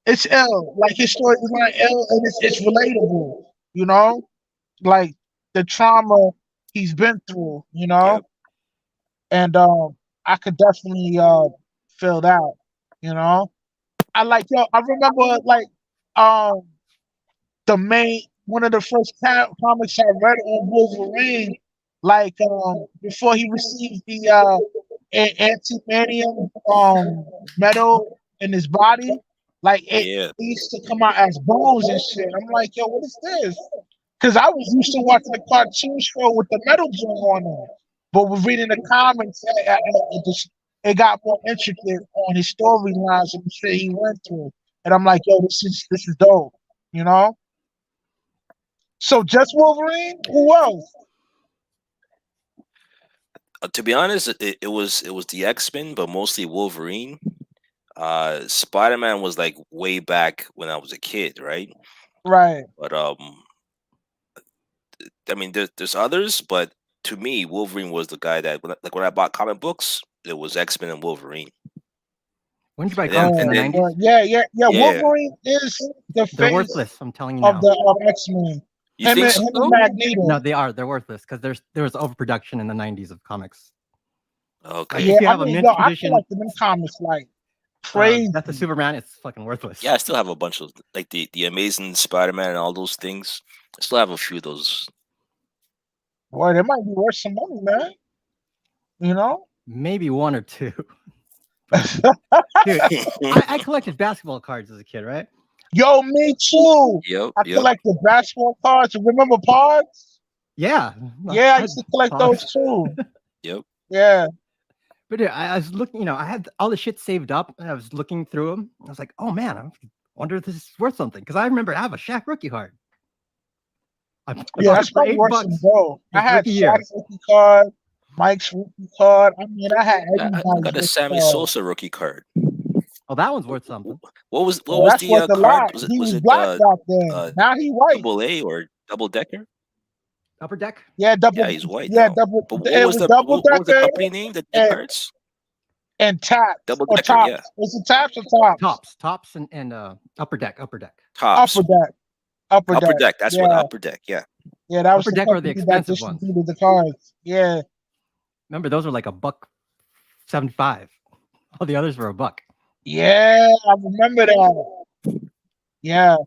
Speaker 1: it's L. Like his story is like L and it's relatable, you know? Like the trauma he's been through,
Speaker 3: Yep.
Speaker 1: and I could definitely feel that, you know. I like yo. I remember like um the main one of the first comics I read on Wolverine, like before he received the antimanium metal in his body, like it
Speaker 3: Yeah.
Speaker 1: used to come out as bones and shit. I'm like, yo, what is this? Because I was used to watching the cartoon show with the metal joint on it, but with reading the comics, it got more intricate on his storylines and the shit he went through. And I'm like, yo, this is dope, you know. So just Wolverine? Who else?
Speaker 3: To be honest, it was the X-Men, but mostly Wolverine. Spider-Man was like way back when I was a kid, right?
Speaker 1: Right.
Speaker 3: But I mean, there's others, but to me, Wolverine was the guy that when I bought comic books, it was X-Men and Wolverine.
Speaker 2: When did you buy
Speaker 3: And then
Speaker 2: comics in
Speaker 3: and
Speaker 2: the
Speaker 3: then
Speaker 2: 90s?
Speaker 1: Yeah.
Speaker 3: yeah,
Speaker 1: Wolverine is the
Speaker 2: They're
Speaker 1: face
Speaker 2: worthless. I'm telling you
Speaker 1: of
Speaker 2: now.
Speaker 1: the X Men.
Speaker 3: you think
Speaker 1: Him and
Speaker 3: so?
Speaker 2: No,
Speaker 1: Magneto.
Speaker 2: they are. They're worthless because there was overproduction in the 90s of comics. Like
Speaker 3: Okay.
Speaker 1: Yeah,
Speaker 2: if you
Speaker 1: I
Speaker 2: have a
Speaker 1: mean,
Speaker 2: mint
Speaker 1: yo, I
Speaker 2: edition,
Speaker 1: collect them in comics like crazy.
Speaker 2: Death of Superman, it's fucking worthless.
Speaker 3: Yeah, I still have a bunch of like the Amazing Spider-Man and all those things. I still have a few of those.
Speaker 1: Boy, they might be worth some money, man. You know?
Speaker 2: Maybe one or two. But dude, I collected basketball cards as a kid, right?
Speaker 1: Yo, me too.
Speaker 3: Yep,
Speaker 1: I
Speaker 3: yep,
Speaker 1: collected basketball cards. Remember pods?
Speaker 2: Yeah.
Speaker 1: Yeah, I
Speaker 2: I
Speaker 1: used to collect
Speaker 2: pods.
Speaker 1: those too.
Speaker 3: yep.
Speaker 1: Yeah.
Speaker 2: But dude, I was looking, I had all the shit saved up and I was looking through them. I was like, oh man, I wonder if this is worth something. Because I remember I have a Shaq rookie card. I
Speaker 1: Yeah,
Speaker 2: bought
Speaker 1: that's
Speaker 2: it for
Speaker 1: probably worth
Speaker 2: $8
Speaker 1: some dough. I
Speaker 2: his
Speaker 1: had
Speaker 2: rookie year.
Speaker 1: Shaq's rookie card, Mike's rookie card. I mean, I had
Speaker 3: I
Speaker 1: everybody's
Speaker 3: got a
Speaker 1: rookie
Speaker 3: Sammy
Speaker 1: card.
Speaker 3: Sosa rookie card.
Speaker 2: Oh, that one's worth something.
Speaker 3: What
Speaker 1: Yeah,
Speaker 3: was
Speaker 1: that's
Speaker 3: the
Speaker 1: worth a
Speaker 3: card?
Speaker 1: lot. He
Speaker 3: Was
Speaker 1: was
Speaker 3: it
Speaker 1: black back then.
Speaker 3: uh
Speaker 1: Now he white.
Speaker 3: double A or double decker?
Speaker 2: Upper Deck.
Speaker 1: Yeah,
Speaker 3: Yeah,
Speaker 1: double.
Speaker 3: he's white
Speaker 1: Yeah,
Speaker 3: now.
Speaker 1: double.
Speaker 3: But
Speaker 1: It was double
Speaker 3: what was the
Speaker 1: decker
Speaker 3: company name that did
Speaker 1: and,
Speaker 3: cards?
Speaker 1: and taps
Speaker 3: Double
Speaker 1: or
Speaker 3: Decker, yeah.
Speaker 1: tops. Was it tops or tops?
Speaker 2: Tops, and Upper Deck.
Speaker 3: Tops.
Speaker 1: Upper deck. Upper
Speaker 3: Upper
Speaker 1: deck.
Speaker 3: Deck. That's what
Speaker 1: Yeah,
Speaker 3: Upper Deck. Yeah.
Speaker 1: yeah. That was
Speaker 2: Upper
Speaker 1: the
Speaker 2: Deck were the
Speaker 1: company that
Speaker 2: expensive ones.
Speaker 1: distributed the cards. Yeah,
Speaker 2: Remember, those were like $1.75. All the others were $1.
Speaker 1: yeah. I remember that. Yeah.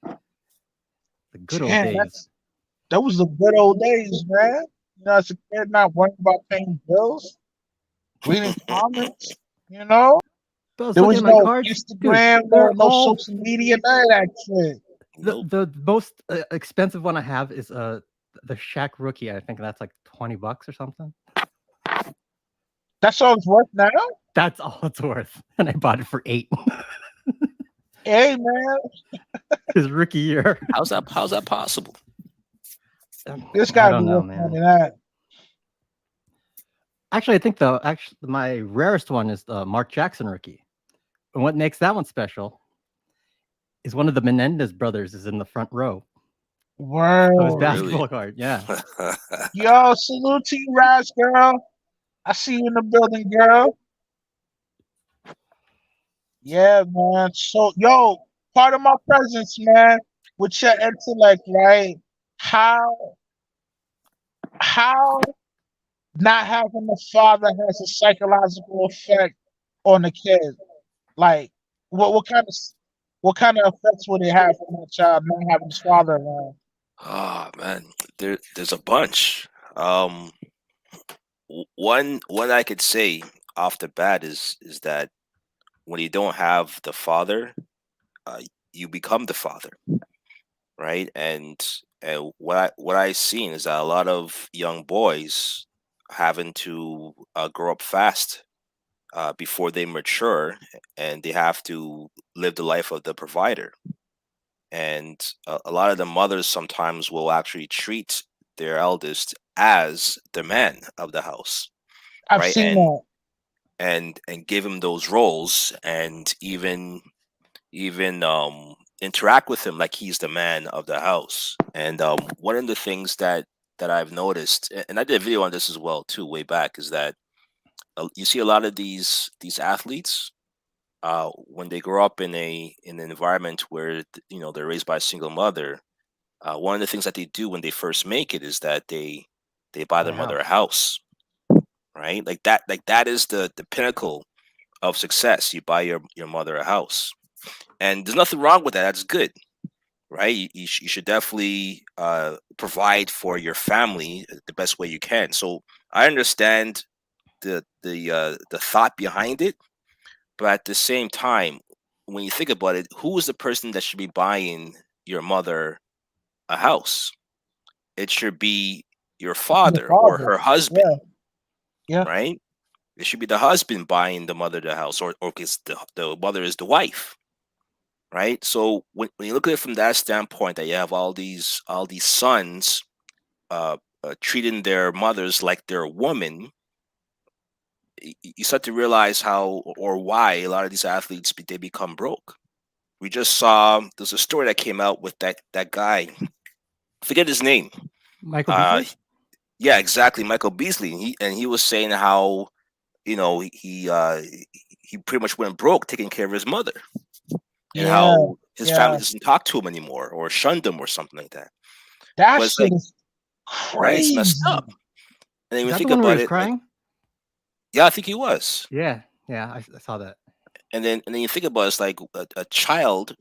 Speaker 2: The good old
Speaker 1: Damn,
Speaker 2: days.
Speaker 1: that was the good old days, man. You know, as a kid, not worrying about paying bills, reading comics. You know,
Speaker 2: But I was
Speaker 1: there
Speaker 2: looking
Speaker 1: was
Speaker 2: at my
Speaker 1: no
Speaker 2: cards, dude.
Speaker 1: Instagram,
Speaker 2: They're
Speaker 1: no
Speaker 2: all
Speaker 1: social media, none of that shit.
Speaker 3: Nope.
Speaker 2: the most expensive one I have is the Shaq rookie. I think that's like $20 or something.
Speaker 1: That's all it's worth now.
Speaker 2: That's all it's worth, and I bought it for $8.
Speaker 1: Hey, man,
Speaker 2: His rookie year.
Speaker 3: How's that possible?
Speaker 1: this
Speaker 2: I
Speaker 1: gotta be
Speaker 2: don't know,
Speaker 1: worth more
Speaker 2: man.
Speaker 1: than that.
Speaker 2: Actually, I think my rarest one is the Mark Jackson rookie. And what makes that one special is one of the Menendez brothers is in the front row of his
Speaker 1: Word.
Speaker 3: Really?
Speaker 2: basketball card. Yeah.
Speaker 1: Yo, salute to you, Raz girl. I see you in the building, girl. Yeah, man. So, yo, part of my presence, man, with your intellect, right? How how not having a father has a psychological effect on the kid. Like, what kind of what kind of effects would it have on that child not having his father around?
Speaker 3: Oh man, there's a bunch. Um, one I could say off the bat is that when you don't have the father, uh, you become the father, right? And what I seen is that a lot of young boys having to grow up fast before they mature, and they have to live the life of the provider. And a lot of the mothers sometimes will actually treat their eldest as the man of the house,
Speaker 1: I've
Speaker 3: right?
Speaker 1: seen that.
Speaker 3: And give him those roles, and even interact with him like he's the man of the house. And one of the things that I've noticed, and I did a video on this as well too, way back, is that you see a lot of these athletes when they grow up in an environment where they're raised by a single mother. One of the things that they do when they first make it is that they buy
Speaker 2: Buy
Speaker 3: their
Speaker 2: a
Speaker 3: mother a
Speaker 2: house.
Speaker 3: house, right? Like that is the pinnacle of success. You buy your mother a house, and there's nothing wrong with that. That's good, right? You should definitely provide for your family the best way you can. So I understand the thought behind it, but at the same time, when you think about it, who is the person that should be buying your mother a house? It should be your
Speaker 1: The
Speaker 3: father or
Speaker 1: father.
Speaker 3: her husband,
Speaker 1: Yeah, yeah.
Speaker 3: right? It should be the husband buying the mother the house, or because the mother is the wife, right? So when you look at it from that standpoint, that you have all these sons treating their mothers like they're a woman, you start to realize how or why a lot of these athletes they become broke. We just saw there's a story that came out with that guy. Forget his name.
Speaker 2: Michael
Speaker 3: Uh,
Speaker 2: Beasley?
Speaker 3: yeah, exactly, Michael Beasley. And he was saying how he pretty much went broke taking care of his mother, and
Speaker 1: Yeah,
Speaker 3: how his family
Speaker 1: yeah.
Speaker 3: doesn't talk to him anymore or shunned him or something like that.
Speaker 1: That
Speaker 3: But it's
Speaker 1: shit
Speaker 3: like,
Speaker 1: is
Speaker 3: right, it's messed up.
Speaker 1: crazy.
Speaker 3: And then
Speaker 2: Is
Speaker 3: when you
Speaker 2: that the
Speaker 3: think
Speaker 2: one where he
Speaker 3: about
Speaker 2: was
Speaker 3: it, like,
Speaker 2: crying?
Speaker 3: yeah, I think he was.
Speaker 2: Yeah. Yeah, I saw that.
Speaker 3: And then you think about it, it's like a child,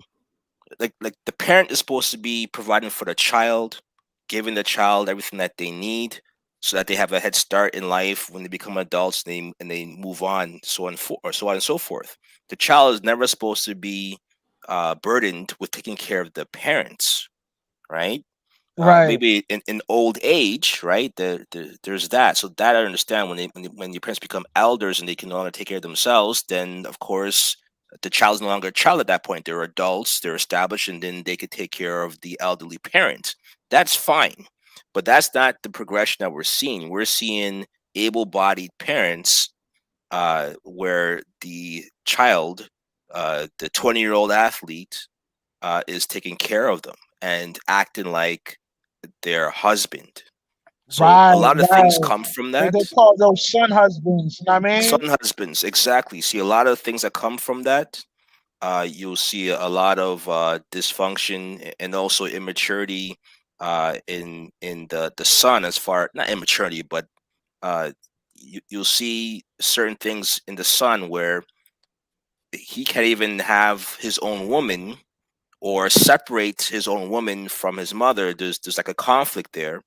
Speaker 3: like the parent is supposed to be providing for the child, giving the child everything that they need so that they have a head start in life when they become adults, and they move on, so on and so forth. The child is never supposed to be burdened with taking care of the parents, right?
Speaker 1: Right,
Speaker 3: Maybe in old age, right? There's that. So that I understand when your parents become elders and they can no longer take care of themselves, then of course the child's no longer a child at that point. They're adults, they're established, and then they could take care of the elderly parent. That's fine, but that's not the progression that we're seeing. We're seeing able-bodied parents where the child, the 20-year-old athlete, is taking care of them and acting like their husband. So a
Speaker 1: Right,
Speaker 3: lot of things
Speaker 1: right.
Speaker 3: come from
Speaker 1: They
Speaker 3: that.
Speaker 1: call those son husbands. You know what I
Speaker 3: Son
Speaker 1: mean?
Speaker 3: husbands, exactly. See a lot of things that come from that. You'll see a lot of dysfunction and also immaturity in the son, as far not immaturity, but uh, you'll see certain things in the son where he can't even have his own woman or separate his own woman from his mother. There's like a conflict there,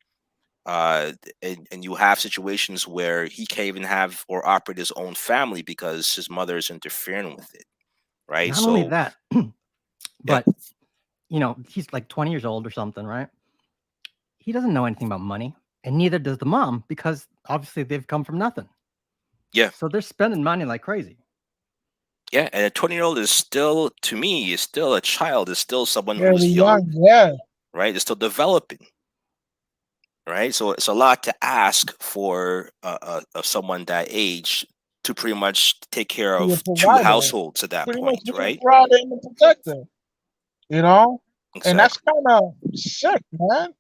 Speaker 3: and you have situations where he can't even have or operate his own family because his mother is interfering with it, right?
Speaker 2: Not only
Speaker 3: So
Speaker 2: that,
Speaker 3: yeah,
Speaker 2: but he's like 20 years old or something, right? He doesn't know anything about money, and neither does the mom because obviously they've come from nothing.
Speaker 3: yeah,
Speaker 2: So they're spending money like crazy.
Speaker 3: yeah. And a 20-year-old is still, to me, is still a child, is still someone
Speaker 1: Very
Speaker 3: who's young,
Speaker 1: young, yeah.
Speaker 3: right? Is still developing, right? So it's a lot to ask for of someone that age to pretty much take care
Speaker 1: Be a
Speaker 3: of two
Speaker 1: provider.
Speaker 3: households at that
Speaker 1: Pretty much
Speaker 3: point,
Speaker 1: be a
Speaker 3: right?
Speaker 1: provider and a protector. You know? And that's
Speaker 3: Exactly.
Speaker 1: kind of sick, man.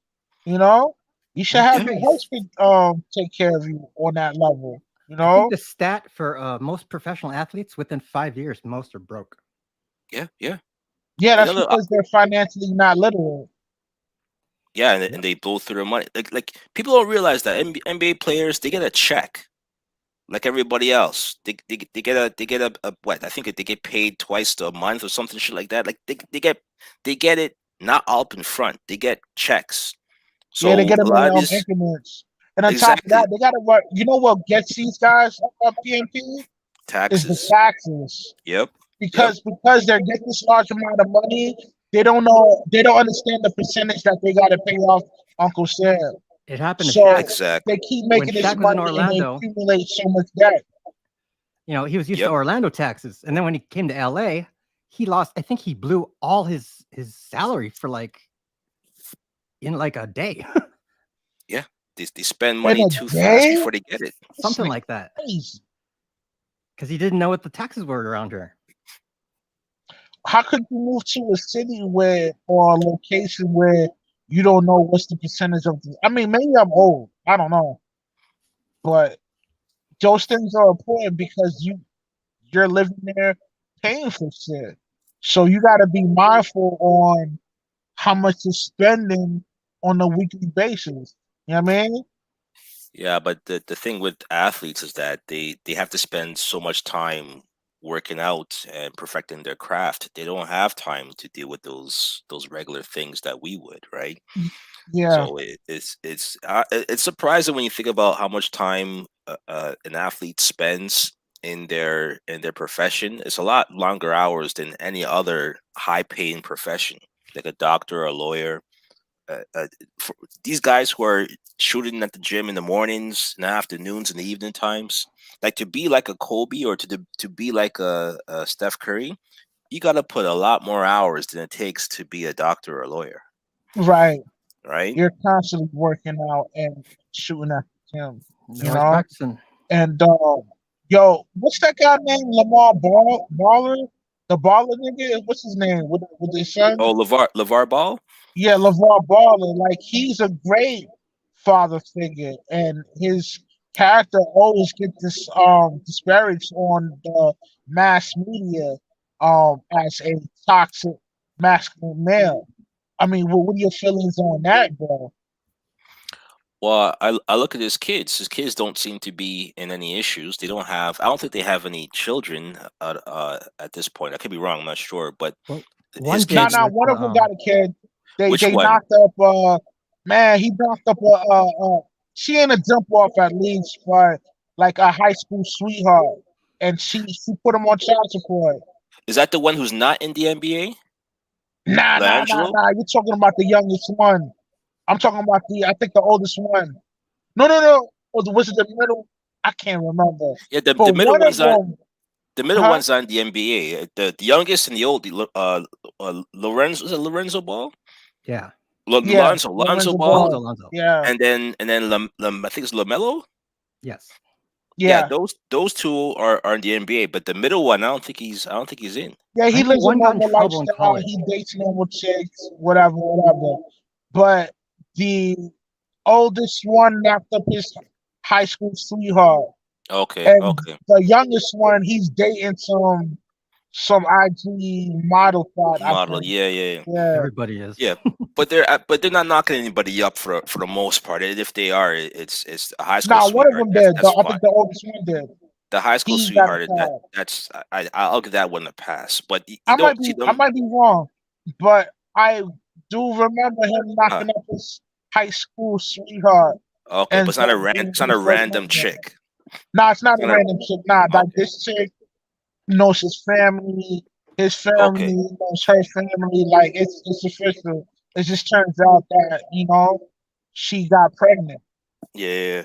Speaker 1: You know? You should
Speaker 2: That's
Speaker 1: have
Speaker 3: Yeah,
Speaker 1: your
Speaker 2: crazy.
Speaker 1: husband take care of you on that level. You
Speaker 2: I think
Speaker 1: know?
Speaker 2: the stat for most professional athletes within 5 years, most are broke.
Speaker 3: yeah, yeah.
Speaker 1: Yeah,
Speaker 3: You
Speaker 1: that's
Speaker 3: know,
Speaker 1: because they're financially not literate.
Speaker 3: yeah, and
Speaker 2: Yep.
Speaker 3: they blow through their money. Like people don't realize that NBA players, they get a check like everybody else. They get a what? I think they get paid twice a month or something shit like that. Like they get it not up in front. They get checks.
Speaker 1: Yeah, they
Speaker 3: So
Speaker 1: get
Speaker 3: a
Speaker 1: them
Speaker 3: lot
Speaker 1: in
Speaker 3: of these
Speaker 1: increments. And on top of that,
Speaker 3: exactly
Speaker 1: they got to work. You know what gets these guys PMP is the
Speaker 3: taxes.
Speaker 1: taxes.
Speaker 3: Yep. Yep.
Speaker 1: Because they're getting this large amount of money, they don't understand the percentage that they got to pay off Uncle Sam.
Speaker 2: It happened to Shaq
Speaker 1: So they
Speaker 3: Exactly.
Speaker 1: keep
Speaker 2: when
Speaker 1: making this
Speaker 2: Shaq was in
Speaker 1: money and they
Speaker 2: Orlando.
Speaker 1: accumulate so much debt.
Speaker 2: He was used to
Speaker 3: Yep.
Speaker 2: Orlando taxes, and then when he came to LA, he lost. I think he blew all his salary for like in like a day,
Speaker 3: Yeah. They spend
Speaker 1: In
Speaker 3: money
Speaker 1: a
Speaker 3: too fast
Speaker 1: day,
Speaker 3: before they get it.
Speaker 1: it's
Speaker 2: something like that,
Speaker 1: crazy.
Speaker 2: because he didn't know what the taxes were around here.
Speaker 1: How could you move to a city where or a location where you don't know what's the percentage of the, I mean, maybe I'm old. I don't know. But those things are important because you're living there paying for shit. So you got to be mindful on how much you're spending on a weekly basis. You know what I mean?
Speaker 3: Yeah, but the thing with athletes is that they have to spend so much time working out and perfecting their craft. They don't have time to deal with those regular things that we would, right?
Speaker 1: Yeah,
Speaker 3: So it's surprising when you think about how much time an athlete spends in their profession. It's a lot longer hours than any other high paying profession, like a doctor or a lawyer. For these guys who are shooting at the gym in the mornings, in the afternoons, and the evening times, like to be like a Kobe or to be like a Steph Curry, you got to put a lot more hours than it takes to be a doctor or a lawyer,
Speaker 1: right.
Speaker 3: right?
Speaker 1: You're constantly working out and shooting at him,
Speaker 2: They're
Speaker 1: you
Speaker 2: always
Speaker 1: know?
Speaker 2: practicing.
Speaker 1: And yo, what's that guy named Lamar Baller? The baller nigga? What's his name? With his son?
Speaker 3: Oh, Levar Ball.
Speaker 1: Yeah, LeVar Ball, like he's a great father figure, and his character always gets this disparaged on the mass media as a toxic masculine male. I mean, what are your feelings on that, bro?
Speaker 3: Well, I look at his kids. His kids don't seem to be in any issues. They don't have. I don't think they have any children at this point. I could be wrong. I'm not sure. But
Speaker 2: Well, one
Speaker 3: his
Speaker 2: did
Speaker 3: kids.
Speaker 1: Nah,
Speaker 2: with
Speaker 1: one of them got a kid. They
Speaker 3: Which
Speaker 1: they
Speaker 3: one?
Speaker 1: knocked up man, he knocked up she ain't a jump off at least, but like a high school sweetheart. And she put him on child support.
Speaker 3: Is that the one who's not in the NBA? Leangelo?
Speaker 1: Nah. You're talking about the youngest one. I'm talking about I think the oldest one. No. Was it the middle? I can't remember.
Speaker 3: Yeah, the
Speaker 1: But
Speaker 3: middle
Speaker 1: one of
Speaker 3: one's on.
Speaker 1: them,
Speaker 3: The middle
Speaker 1: huh?
Speaker 3: one's on the NBA. The youngest and the old, Lorenzo, is it Lorenzo Ball?
Speaker 2: yeah,
Speaker 1: Yeah,
Speaker 3: Lonzo
Speaker 1: Lorenzo
Speaker 3: Ball,
Speaker 1: Ball.
Speaker 2: Alonzo.
Speaker 1: Yeah,
Speaker 3: and then I think it's Lamelo.
Speaker 2: Yes,
Speaker 3: Yeah,
Speaker 1: yeah.
Speaker 3: those two are in the NBA, but the middle one, I don't think he's in.
Speaker 1: Yeah,
Speaker 2: I
Speaker 1: he
Speaker 2: know
Speaker 1: lives a
Speaker 2: one got in
Speaker 1: normal
Speaker 2: trouble in
Speaker 1: lifestyle.
Speaker 2: college.
Speaker 1: He dates normal chicks, whatever. But The oldest one knocked up his high school sweetheart,
Speaker 3: Okay,
Speaker 1: and
Speaker 3: okay.
Speaker 1: the youngest one, he's dating some IG model thought, I
Speaker 3: Model.
Speaker 1: think.
Speaker 3: Yeah, yeah, yeah.
Speaker 1: Yeah.
Speaker 2: Everybody is.
Speaker 3: Yeah, but they're not knocking anybody up for the most part. And if they are, it's a high school
Speaker 1: Nah, one of
Speaker 3: sweetheart.
Speaker 1: them did.
Speaker 3: That's
Speaker 1: I
Speaker 3: fine.
Speaker 1: think the oldest one did.
Speaker 3: The high school
Speaker 1: He got a
Speaker 3: sweetheart,
Speaker 1: card.
Speaker 3: I'll give that one a pass. But you
Speaker 1: I
Speaker 3: don't
Speaker 1: might
Speaker 3: see
Speaker 1: be I
Speaker 3: them.
Speaker 1: might be wrong, but I do remember him
Speaker 3: Huh.
Speaker 1: knocking up his high school sweetheart
Speaker 3: Okay, but
Speaker 1: and them being
Speaker 3: it's not
Speaker 1: the
Speaker 3: a
Speaker 1: first
Speaker 3: random
Speaker 1: one.
Speaker 3: chick.
Speaker 1: Nah, it's not
Speaker 3: It's
Speaker 1: a
Speaker 3: not a
Speaker 1: random chick. Nah, like
Speaker 3: okay,
Speaker 1: this chick knows his
Speaker 3: okay.
Speaker 1: family knows her family. Like it's official. It just turns out that she got pregnant.
Speaker 3: Yeah, yeah, yeah.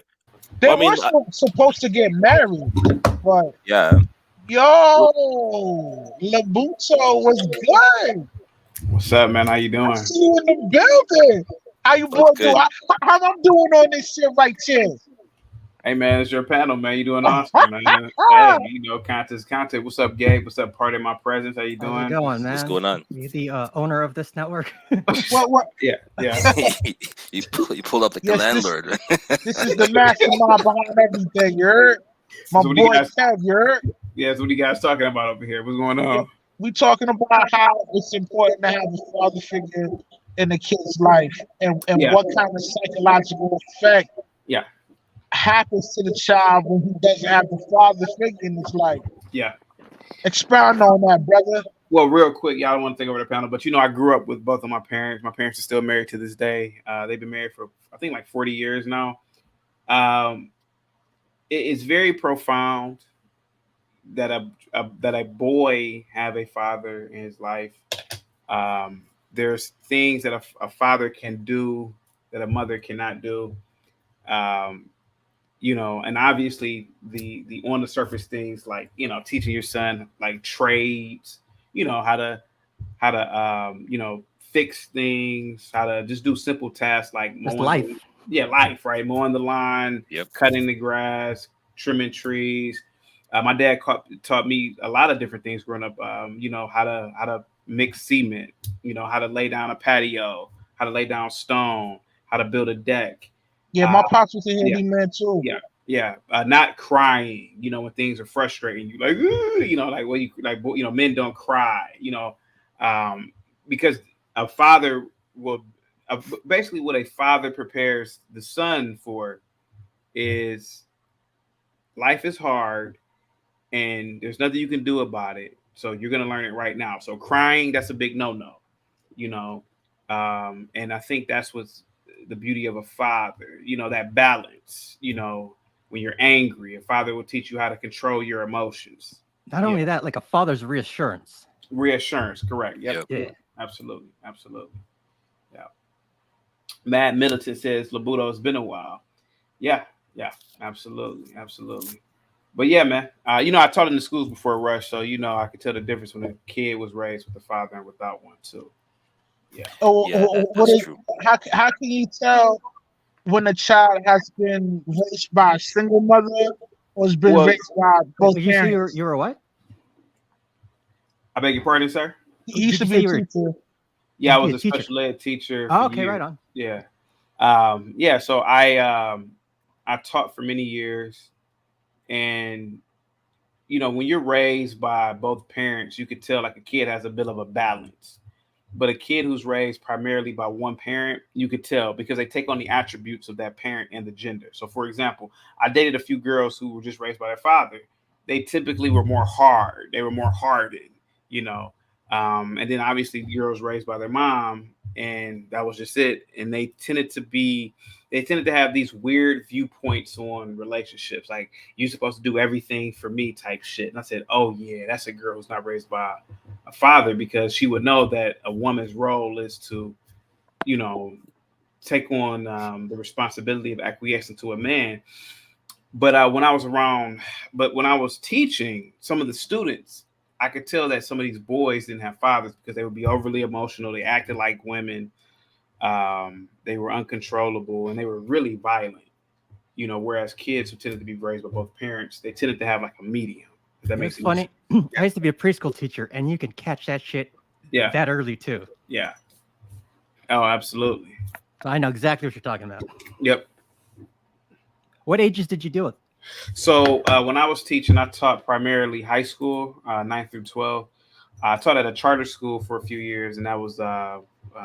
Speaker 1: They
Speaker 3: Well, I
Speaker 1: were
Speaker 3: mean,
Speaker 1: supposed to get married, but
Speaker 3: yeah. Well,
Speaker 1: yo, Labuto was good.
Speaker 4: What's up, man? How you
Speaker 1: I
Speaker 4: doing?
Speaker 1: see you in the building. How you
Speaker 3: what's
Speaker 1: boy do?
Speaker 3: good?
Speaker 1: How I'm doing on this shit right here?
Speaker 4: Hey, man, it's your panel, man. You doing awesome, man. Hey, content. What's up, Gabe? What's up, part of my presence? How you
Speaker 2: How's it
Speaker 4: doing?
Speaker 2: going,
Speaker 3: What's
Speaker 2: man?
Speaker 3: going on?
Speaker 2: You the owner of this network?
Speaker 1: What?
Speaker 4: Yeah, yeah.
Speaker 3: You pull up like the
Speaker 1: Yes,
Speaker 3: landlord.
Speaker 1: this is the mastermind behind everything. You heard? My
Speaker 4: So what do you
Speaker 1: boy
Speaker 4: guys?
Speaker 1: Kev. You heard?
Speaker 4: Yeah, so what are you guys talking about over here? What's going
Speaker 1: Yeah,
Speaker 4: on?
Speaker 1: we talking about how it's important to have a father figure in a kid's life, and
Speaker 4: Yeah,
Speaker 1: what kind of psychological effect
Speaker 4: yeah,
Speaker 1: happens to the child when he doesn't have the father figure in his life.
Speaker 4: yeah.
Speaker 1: Expound on that, brother.
Speaker 4: Well, real quick, y'all don't want to take over the panel, but I grew up with both of my parents. My parents are still married to this day. They've been married for I think like 40 years now. Um, it's very profound that a boy have a father in his life. There's things that a father can do that a mother cannot do. Um, and obviously the on the surface things like teaching your son like trades, how to fix things, how to just do simple tasks like
Speaker 2: That's
Speaker 4: mowing
Speaker 2: life.
Speaker 4: life, right? Mowing the lawn,
Speaker 3: Yep.
Speaker 4: cutting the grass, trimming trees. My dad taught me a lot of different things growing up. How to mix cement, how to lay down a patio, how to lay down stone, how to build a deck.
Speaker 1: Yeah,
Speaker 4: Uh,
Speaker 1: my pops was a
Speaker 4: yeah,
Speaker 1: handyman too.
Speaker 4: yeah, yeah. Not crying, when things are frustrating you, like, "Ooh," like when you like, men don't cry, um, because a father will, basically what a father prepares the son for is life is hard and there's nothing you can do about it. So you're gonna learn it right now. So crying, that's a big no-no, you know. And I think that's what's the beauty of a father, that balance, when you're angry, a father will teach you how to control your emotions.
Speaker 2: Not
Speaker 4: Yeah.
Speaker 2: only that, like a father's reassurance.
Speaker 4: Reassurance, correct. Yep.
Speaker 3: Yep.
Speaker 2: Yeah.
Speaker 4: Absolutely. Absolutely. Yeah. Matt Middleton says Labuto, it's been a while. Yeah, yeah, absolutely, absolutely. But yeah, man, I taught in the schools before Rush, so I could tell the difference when a kid was raised with a father and without one too. Yeah,
Speaker 3: Yeah,
Speaker 1: What
Speaker 3: that's
Speaker 1: is
Speaker 3: true.
Speaker 1: how can you tell when a child has been raised by a single mother or has been
Speaker 4: well,
Speaker 1: raised by
Speaker 2: Wait,
Speaker 1: both
Speaker 2: did you say
Speaker 1: parents?
Speaker 2: you were what?
Speaker 4: I beg your pardon, sir.
Speaker 1: He used
Speaker 2: Did
Speaker 1: to
Speaker 2: you
Speaker 1: be
Speaker 2: say
Speaker 1: a
Speaker 2: you were?
Speaker 1: teacher.
Speaker 4: Yeah, I
Speaker 2: Used to be
Speaker 4: was
Speaker 2: a
Speaker 4: a
Speaker 2: teacher.
Speaker 4: special ed teacher for
Speaker 2: Oh, okay, right
Speaker 4: years.
Speaker 2: on.
Speaker 4: Yeah, yeah. So I taught for many years, and when you're raised by both parents, you could tell like a kid has a bit of a balance. But a kid who's raised primarily by one parent, you could tell because they take on the attributes of that parent and the gender. So, for example, I dated a few girls who were just raised by their father. They typically were more hard. They were more hardened, you know. And then obviously girls raised by their mom, and that was just it. And they tended to have these weird viewpoints on relationships, like you're supposed to do everything for me type shit. And I said, oh yeah, that's a girl who's not raised by a father, because she would know that a woman's role is to, you know, take on the responsibility of acquiescing to a man. But when I was teaching some of the students, I could tell that some of these boys didn't have fathers because they would be overly emotional. They acted like women. They were uncontrollable and they were really violent. Whereas kids who tended to be raised by both parents, they tended to have like a medium. If that
Speaker 2: You know, it's
Speaker 4: makes any sense.
Speaker 2: funny. I used to be a preschool teacher, and you can catch that shit
Speaker 4: Yeah,
Speaker 2: that early too.
Speaker 4: yeah. Oh, absolutely.
Speaker 2: I know exactly what you're talking about.
Speaker 4: Yep.
Speaker 2: What ages did you deal with?
Speaker 4: So when I was teaching, I taught primarily high school, 9th through 12. I taught at a charter school for a few years, and that was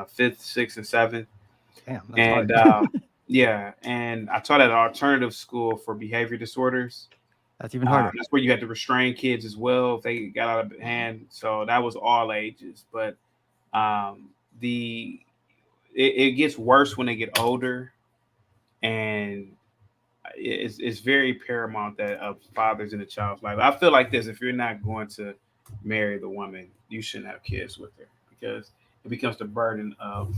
Speaker 4: fifth, sixth, and seventh.
Speaker 2: Damn, that's
Speaker 4: And
Speaker 2: hard.
Speaker 4: yeah, and I taught at an alternative school for behavior disorders.
Speaker 2: That's even harder.
Speaker 4: That's where you had to restrain kids as well if they got out of hand. So that was all ages, but um, the it gets worse when they get older, and it's very paramount that a father's in a child's life. I feel like this: if you're not going to marry the woman, you shouldn't have kids with her because it becomes the burden of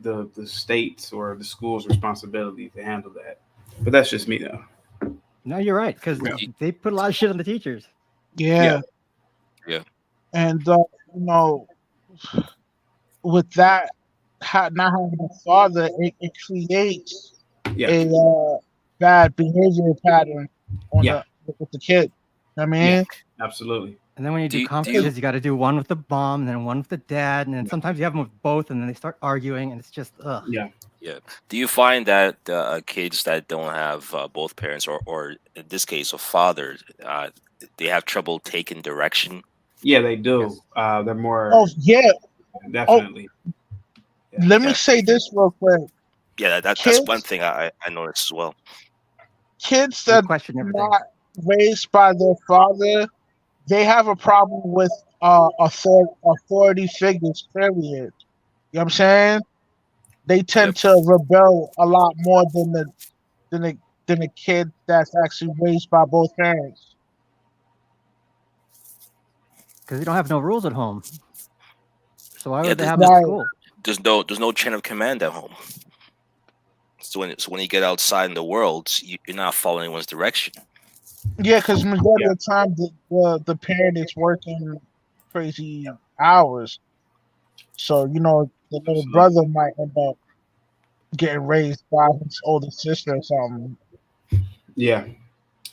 Speaker 4: the state's or the school's responsibility to handle that. But that's just me, though.
Speaker 2: No, you're right, because
Speaker 4: Yeah.
Speaker 2: they put a lot of shit on the teachers.
Speaker 1: Yeah.
Speaker 3: Yeah.
Speaker 1: And you know, with that, not having a father, it creates
Speaker 4: Yeah,
Speaker 1: a bad behavior pattern on
Speaker 4: yeah,
Speaker 1: with the kid. I
Speaker 4: yeah,
Speaker 1: mean,
Speaker 4: absolutely.
Speaker 2: And then when you
Speaker 3: Do
Speaker 2: do
Speaker 3: you, do you
Speaker 2: conferences, you got to do one with the mom, and then one with the dad, and then
Speaker 4: Yeah.
Speaker 2: sometimes you have them with both, and then they start arguing, and it's just ugh.
Speaker 4: Yeah.
Speaker 3: yeah, do you find that kids that don't have both parents, or in this case a father, they have trouble taking direction?
Speaker 4: Yeah, they do.
Speaker 2: Yes.
Speaker 4: They're more
Speaker 1: oh yeah. Oh,
Speaker 4: definitely. Yeah.
Speaker 1: let me
Speaker 3: Yeah,
Speaker 1: say this real quick.
Speaker 3: yeah, that's one
Speaker 1: Kids,
Speaker 3: thing I noticed as well.
Speaker 1: kids
Speaker 2: They
Speaker 1: that
Speaker 2: question everything.
Speaker 1: not raised by their father, they have a problem with authority figures. Period. You know what I'm saying? They
Speaker 3: Yep.
Speaker 1: tend to rebel a lot more than a than a kid that's actually raised by both parents.
Speaker 2: Because they don't have no rules at home. So why
Speaker 3: Yeah,
Speaker 2: would they have them at
Speaker 1: Right.
Speaker 2: school?
Speaker 3: there's no chain of command at home. So when you get outside in the world, you're not following anyone's direction.
Speaker 1: Yeah, because majority
Speaker 4: Yeah.
Speaker 1: of the time the parent is working crazy hours. So, the little
Speaker 4: Absolutely.
Speaker 1: brother might end up getting raised by his older sister or something.
Speaker 4: Yeah.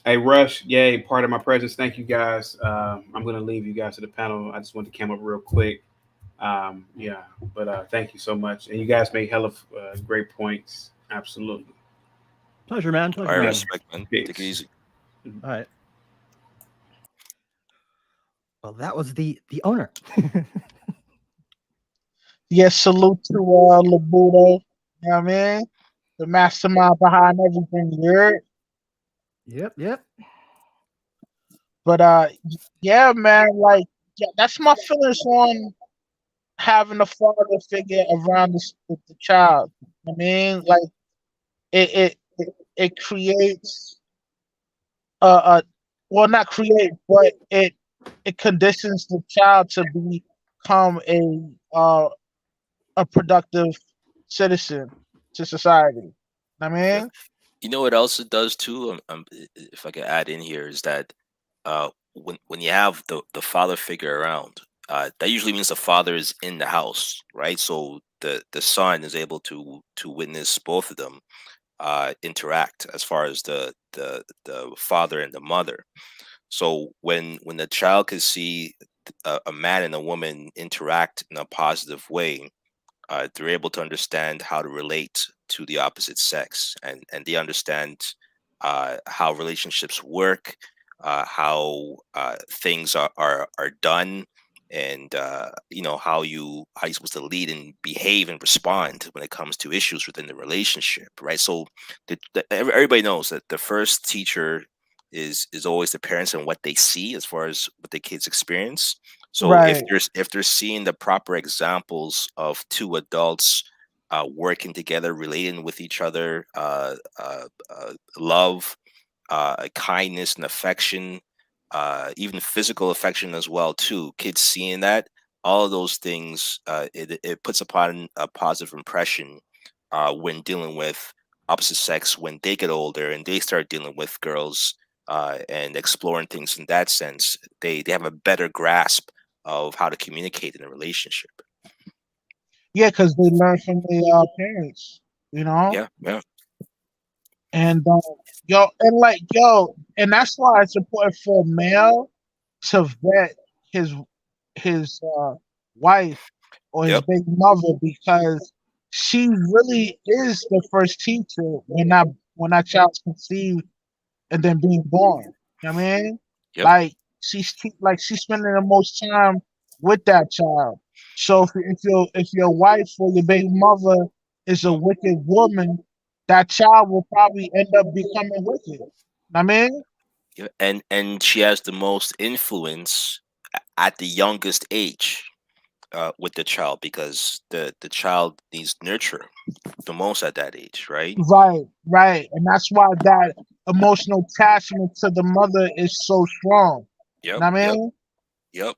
Speaker 4: Hey, Rush. Yay. Part of my presence. Thank you guys. I'm gonna leave you guys to the panel. I just wanted to come up real quick. Yeah, but thank you so much. And you guys make hell of great points. Absolutely.
Speaker 2: Pleasure, man.
Speaker 3: I
Speaker 2: Pleasure, man.
Speaker 3: respect, man. Take it
Speaker 4: Peace.
Speaker 3: easy.
Speaker 2: All right. Well, that was the owner.
Speaker 1: Yes, salute to Labuto. You know what I mean? The mastermind behind everything here.
Speaker 2: Yep.
Speaker 1: But yeah, man, like yeah, that's my feelings on having a father figure around the child. I mean, like it creates a well, not create, but it conditions the child to become a productive citizen to society. I
Speaker 3: Yeah.
Speaker 1: mean,
Speaker 3: You know what else it does too? If I could add in here, is that when you have the father figure around, that usually means the father is in the house, right? So the son is able to witness both of them interact as far as the father and the mother. So when the child can see a man and a woman interact in a positive way, they're able to understand how to relate to the opposite sex, and they understand how relationships work, how things are done, and how you're supposed to lead and behave and respond when it comes to issues within the relationship, right? So everybody knows that the first teacher is always the parents and what they see as far as what the kids experience. So
Speaker 1: right.
Speaker 3: if they're seeing the proper examples of two adults working together, relating with each other, love, kindness and affection, even physical affection as well too. Kids seeing that, all of those things, it puts upon a positive impression when dealing with opposite sex when they get older and they start dealing with girls and exploring things in that sense. They have a better grasp of how to communicate in a relationship.
Speaker 1: Yeah, because they learn from their parents, you know.
Speaker 3: Yeah, yeah,
Speaker 1: And and that's why it's important for a male to vet his his wife or his
Speaker 3: yep,
Speaker 1: baby mother because she really is the first teacher when that child's conceived and then being born. You know what I mean?
Speaker 3: Yep.
Speaker 1: Like like she's spending the most time with that child. So if your wife or your baby mother is a wicked woman, that child will probably end up becoming wicked. I mean,
Speaker 3: Yeah. And she has the most influence at the youngest age with the child, because the child needs nurture the most at that age, right?
Speaker 1: right, right, and that's why that emotional attachment to the mother is so strong.
Speaker 3: Yep.
Speaker 1: I
Speaker 3: Yep.
Speaker 1: mean,
Speaker 3: Yep.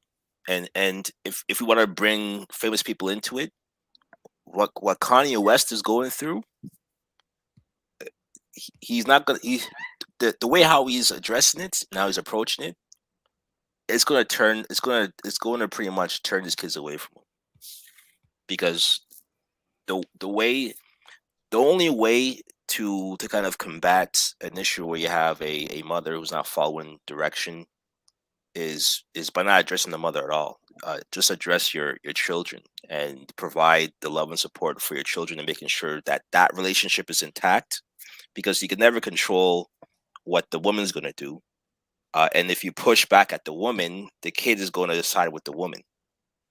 Speaker 3: And if we want to bring famous people into it, what Kanye West is going through, he's not gonna the way how he's addressing it now, he's approaching it, it's going to pretty much turn his kids away from him, because the way the only way to kind of combat an issue where you have a mother who's not following direction is by not addressing the mother at all. Just address your children and provide the love and support for your children, and making sure that that relationship is intact, because you can never control what the woman's going to do. And if you push back at the woman, the kid is going to side with the woman,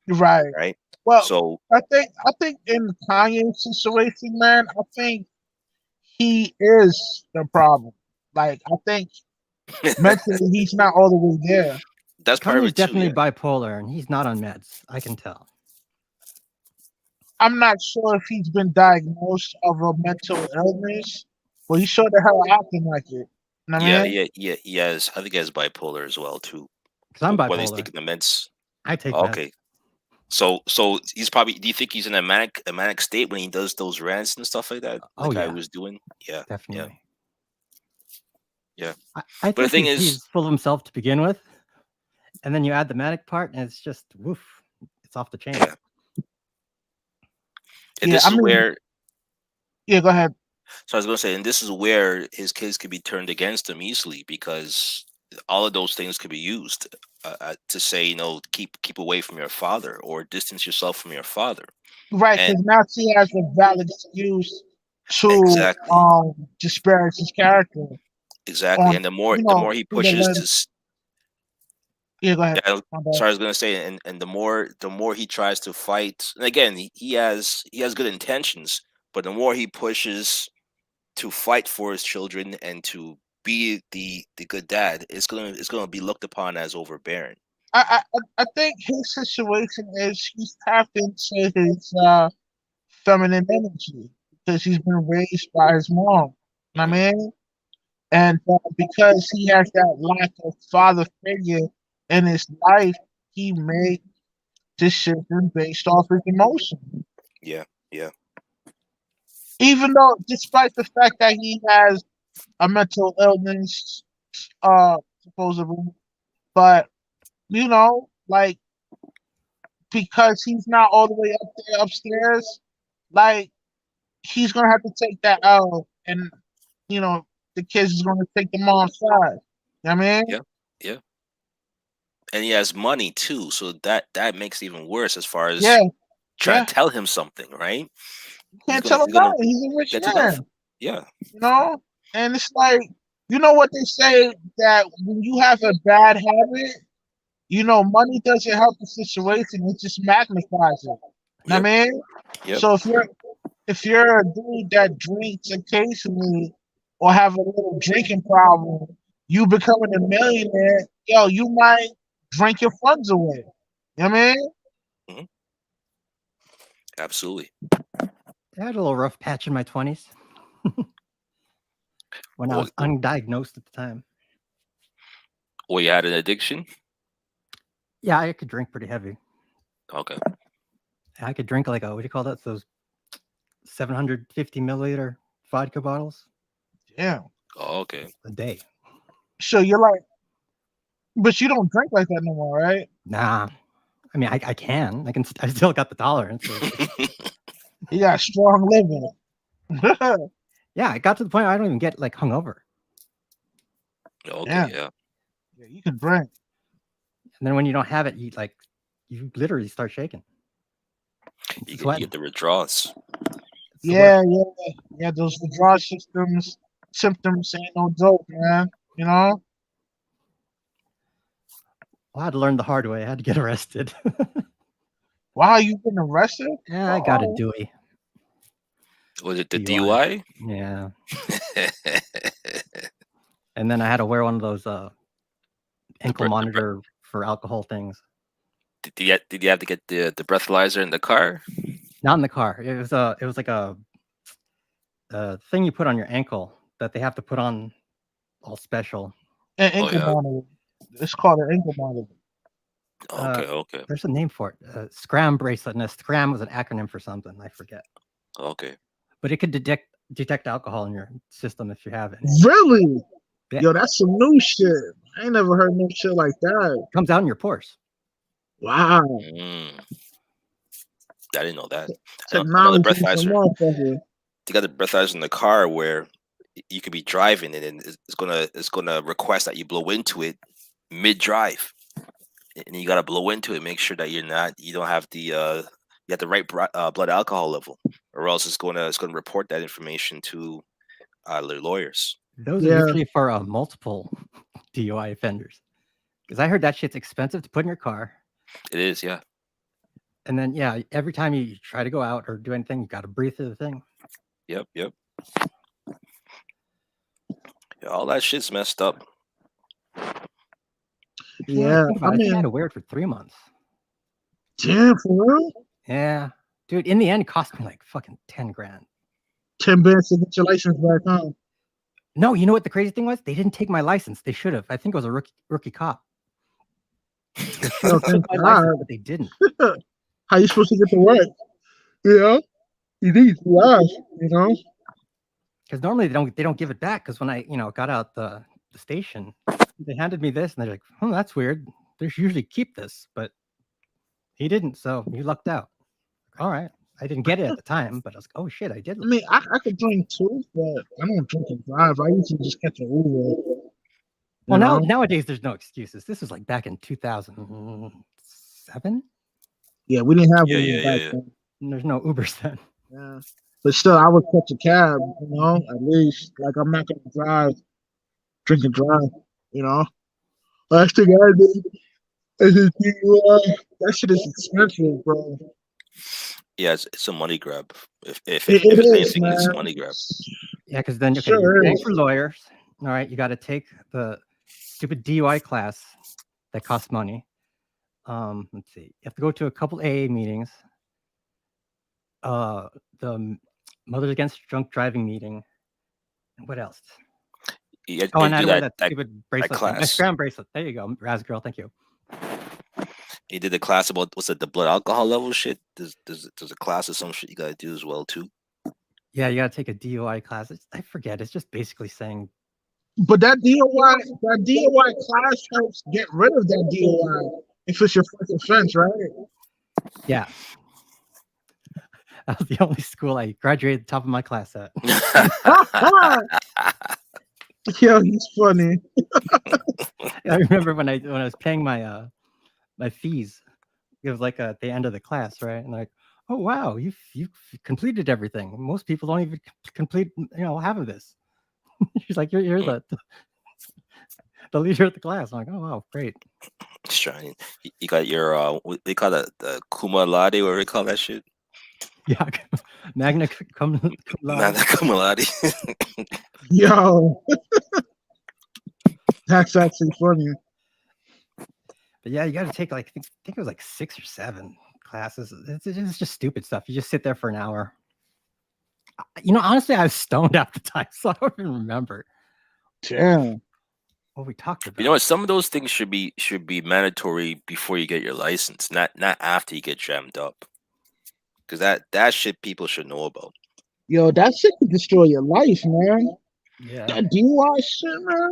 Speaker 1: right.
Speaker 3: right?
Speaker 1: Well,
Speaker 3: So
Speaker 1: I think in Kanye's situation, man, I think he is the problem. Like I think mentally he's not all the way there.
Speaker 3: that's part of
Speaker 2: Kanye's
Speaker 3: it too.
Speaker 2: definitely
Speaker 3: Yeah.
Speaker 2: bipolar, and he's not on meds. I can tell.
Speaker 1: I'm not sure if he's been diagnosed of a mental illness, but he sure the hell acting like it. You know what I
Speaker 3: Yeah,
Speaker 1: mean?
Speaker 3: yeah, yeah. He has. I think he has bipolar as well too.
Speaker 2: Because I'm
Speaker 3: Whether he's
Speaker 2: bipolar.
Speaker 3: taking the meds.
Speaker 2: I take meds.
Speaker 3: Okay. So he's probably. Do you think he's in a manic state when he does those rants and stuff like that?
Speaker 2: Oh
Speaker 3: Like I
Speaker 2: yeah,
Speaker 3: was doing. Yeah, yeah,
Speaker 2: definitely.
Speaker 3: yeah.
Speaker 2: I
Speaker 3: But the
Speaker 2: think
Speaker 3: thing
Speaker 2: he's
Speaker 3: is,
Speaker 2: full of himself to begin with, and then you add the manic part, and it's just woof. It's off the chain.
Speaker 3: yeah. And
Speaker 1: Yeah,
Speaker 3: this
Speaker 1: I
Speaker 3: is
Speaker 1: mean,
Speaker 3: where.
Speaker 1: yeah, go ahead.
Speaker 3: So I was gonna say, and this is where his kids could be turned against him easily, because all of those things could be used to say, keep away from your father, or distance yourself from your father.
Speaker 1: Right,
Speaker 3: And
Speaker 1: because now she has a valid excuse to
Speaker 3: exactly,
Speaker 1: disparage his character
Speaker 3: exactly.
Speaker 1: on,
Speaker 3: And the more he
Speaker 1: through the
Speaker 3: pushes
Speaker 1: lens.
Speaker 3: to.
Speaker 1: Yeah, go ahead.
Speaker 3: Yeah,
Speaker 1: My bad.
Speaker 3: sorry, I was gonna say, and the more he tries to fight, and again, he has good intentions, but the more he pushes to fight for his children and to be the good dad, it's gonna be looked upon as overbearing.
Speaker 1: I think his situation is he's tapped into his feminine energy because he's been raised by his mom. I
Speaker 3: Hmm.
Speaker 1: mean, and because he has that lack of father figure in his life, he made decisions based off his emotion.
Speaker 3: Yeah, yeah,
Speaker 1: Even though, despite the fact that he has a mental illness, supposedly, but like because he's not all the way up there upstairs, like he's gonna have to take that L, and you know the kids is gonna take the mom's side. You know what I mean?
Speaker 3: yeah, yeah. And he has money too, so that makes it even worse as far
Speaker 1: Yeah,
Speaker 3: as trying
Speaker 1: yeah.
Speaker 3: to tell him something, right?
Speaker 1: You
Speaker 3: He's
Speaker 1: can't
Speaker 3: gonna
Speaker 1: tell him
Speaker 3: he's gonna
Speaker 1: nothing. He's a rich
Speaker 3: get to nothing.
Speaker 1: man.
Speaker 3: Yeah,
Speaker 1: You know, and it's like what they say that when you have a bad habit, money doesn't help the situation. It just magnifies it. You know what I
Speaker 3: yep,
Speaker 1: mean?
Speaker 3: yep,
Speaker 1: So if you're a dude that drinks occasionally or have a little drinking problem, you becoming a millionaire, yo, you might drink your funds away. You know what I mean?
Speaker 3: hmm, absolutely.
Speaker 2: I had a little rough patch in my 20s when I
Speaker 3: Or,
Speaker 2: was undiagnosed at the time.
Speaker 3: or you had an addiction.
Speaker 2: Yeah, I could drink pretty heavy.
Speaker 3: Okay.
Speaker 2: I could drink like what do you call that? Those 750 milliliter vodka bottles
Speaker 1: Yeah.
Speaker 3: Oh, okay.
Speaker 2: a day.
Speaker 1: So you're like, but you don't drink like that no more, right?
Speaker 2: Nah, I mean I can. I still got the tolerance. So
Speaker 1: You got strong living.
Speaker 2: yeah, it got to the point where I don't even get like hungover.
Speaker 3: Okay.
Speaker 1: Yeah.
Speaker 3: Yeah.
Speaker 1: Yeah, you can drink.
Speaker 2: And then when you don't have it, you literally start shaking,
Speaker 3: You get
Speaker 2: sweating.
Speaker 3: the withdrawals.
Speaker 2: So what?
Speaker 1: Yeah. Those withdrawal symptoms ain't no joke, man. You know.
Speaker 2: I had to learn the hard way. I had to get arrested.
Speaker 1: Wow, you been arrested?
Speaker 2: Yeah, I got a
Speaker 1: Oh,
Speaker 2: Dewey
Speaker 3: Was it the
Speaker 2: DUI.
Speaker 3: DUI?
Speaker 2: Yeah, and then I had to wear one of those ankle monitor for alcohol things.
Speaker 3: Did you have to get the breathalyzer in the car?
Speaker 2: Not in the car. It was like a thing you put on your ankle that they have to put on all special.
Speaker 1: an
Speaker 3: Oh
Speaker 1: ankle
Speaker 3: yeah.
Speaker 1: monitor. It's called an ankle monitor.
Speaker 3: Okay.
Speaker 2: There's a name for it. Scram bracelet. And a scram was an acronym for something. I forget.
Speaker 3: Okay.
Speaker 2: But it could detect alcohol in your system if you have it.
Speaker 1: Really?
Speaker 2: Yeah.
Speaker 1: Yo, that's some new shit. I ain't never heard no shit like that.
Speaker 2: It comes out in your pores.
Speaker 1: Wow.
Speaker 3: Mm, I didn't know that. I know the
Speaker 1: Technology is a
Speaker 3: breathalyzer.
Speaker 1: motherfucker.
Speaker 3: You got the breathalyzer in the car where you could be driving and then it's gonna request that you blow into it mid drive, and you gotta blow into it. Make sure that you don't have the you have the right blood alcohol level, or else it's gonna report that information to the lawyers.
Speaker 2: Those are
Speaker 1: Yeah.
Speaker 2: usually for multiple DUI offenders. Because I heard that shit's expensive to put in your car.
Speaker 3: It is, yeah.
Speaker 2: And then, yeah, every time you try to go out or do anything, you got to breathe through the thing.
Speaker 3: Yep. Yeah, all that shit's messed up.
Speaker 1: Yeah.
Speaker 2: I think I had to wear it for 3 months.
Speaker 1: Damn, for real?
Speaker 2: Yeah. Dude, in the end, it cost me like fucking 10 grand.
Speaker 1: 10 bands to get your license back on.
Speaker 2: No, you know what the crazy thing was? They didn't take my license. They should have. I think it was a rookie cop. They should have took my license, but they didn't.
Speaker 1: How you supposed to get to work? Yeah. You need to ask, you know?
Speaker 2: Because normally they don't give it back. Because when I got out the station, they handed me this and they're like, "Oh, that's weird. They usually keep this, but he didn't, so you lucked out." All right, I didn't get it at the time, but I was like, "Oh shit, I did."
Speaker 1: I mean, I could drink too, but I don't drink and drive. I usually just catch an Uber.
Speaker 2: Well, nowadays there's no excuses. This was like back in 2007.
Speaker 1: Yeah, we didn't have Uber
Speaker 3: Yeah.
Speaker 1: back then.
Speaker 2: And there's no Ubers then.
Speaker 1: Yeah. But still, I would catch a cab, at least. Like, I'm not going to drink and drive, Last thing I did is that shit is expensive, bro.
Speaker 3: Yeah, it's a money grab. If
Speaker 1: It
Speaker 3: it's
Speaker 1: is,
Speaker 3: anything, it's a
Speaker 1: man.
Speaker 3: money grab.
Speaker 2: Yeah, because then
Speaker 1: Sure
Speaker 2: you're paying
Speaker 1: is.
Speaker 2: for lawyers. All right, you got to take the stupid DUI class that costs money. Let's see, you have to go to a couple AA meetings. The Mothers Against Drunk Driving meeting. And what else?
Speaker 3: You
Speaker 2: Oh, and I
Speaker 3: do
Speaker 2: wear that stupid bracelet. My
Speaker 3: class.
Speaker 2: scram bracelet. There you go, Raz girl. Thank you.
Speaker 3: You did the class about what's it, the blood alcohol level shit? There's a class of some shit you gotta do as well too.
Speaker 2: Yeah, you got to take a DUI class. I forget. It's just basically saying.
Speaker 1: But that DUI class helps get rid of that DUI if it's your first offense, right?
Speaker 2: Yeah. That was the only school I graduated top of my class at.
Speaker 1: Yo, he's funny.
Speaker 2: I remember when I was paying my my fees, it was like at the end of the class, right? And like, oh wow, you've completed everything. Most people don't even complete half of this. She's like, you're the leader of the class. I'm like, oh wow, great.
Speaker 3: Shining. You got your what they call it, the cum laude, whatever they call that shit.
Speaker 2: Yeah, magna cum laude.
Speaker 3: Magna cum laude.
Speaker 1: Yo, that's actually funny.
Speaker 2: But yeah, you got to take like I think it was like 6 or 7 classes. It's just stupid stuff. You just sit there for an hour. Honestly, I was stoned at the time, so I don't even remember.
Speaker 1: Damn.
Speaker 2: What we talked about.
Speaker 3: You know what? Some of those things should be mandatory before you get your license, not after you get jammed up. Because that shit people should know about.
Speaker 1: Yo, that shit could destroy your life, man.
Speaker 2: Yeah.
Speaker 1: That DUI shit, man.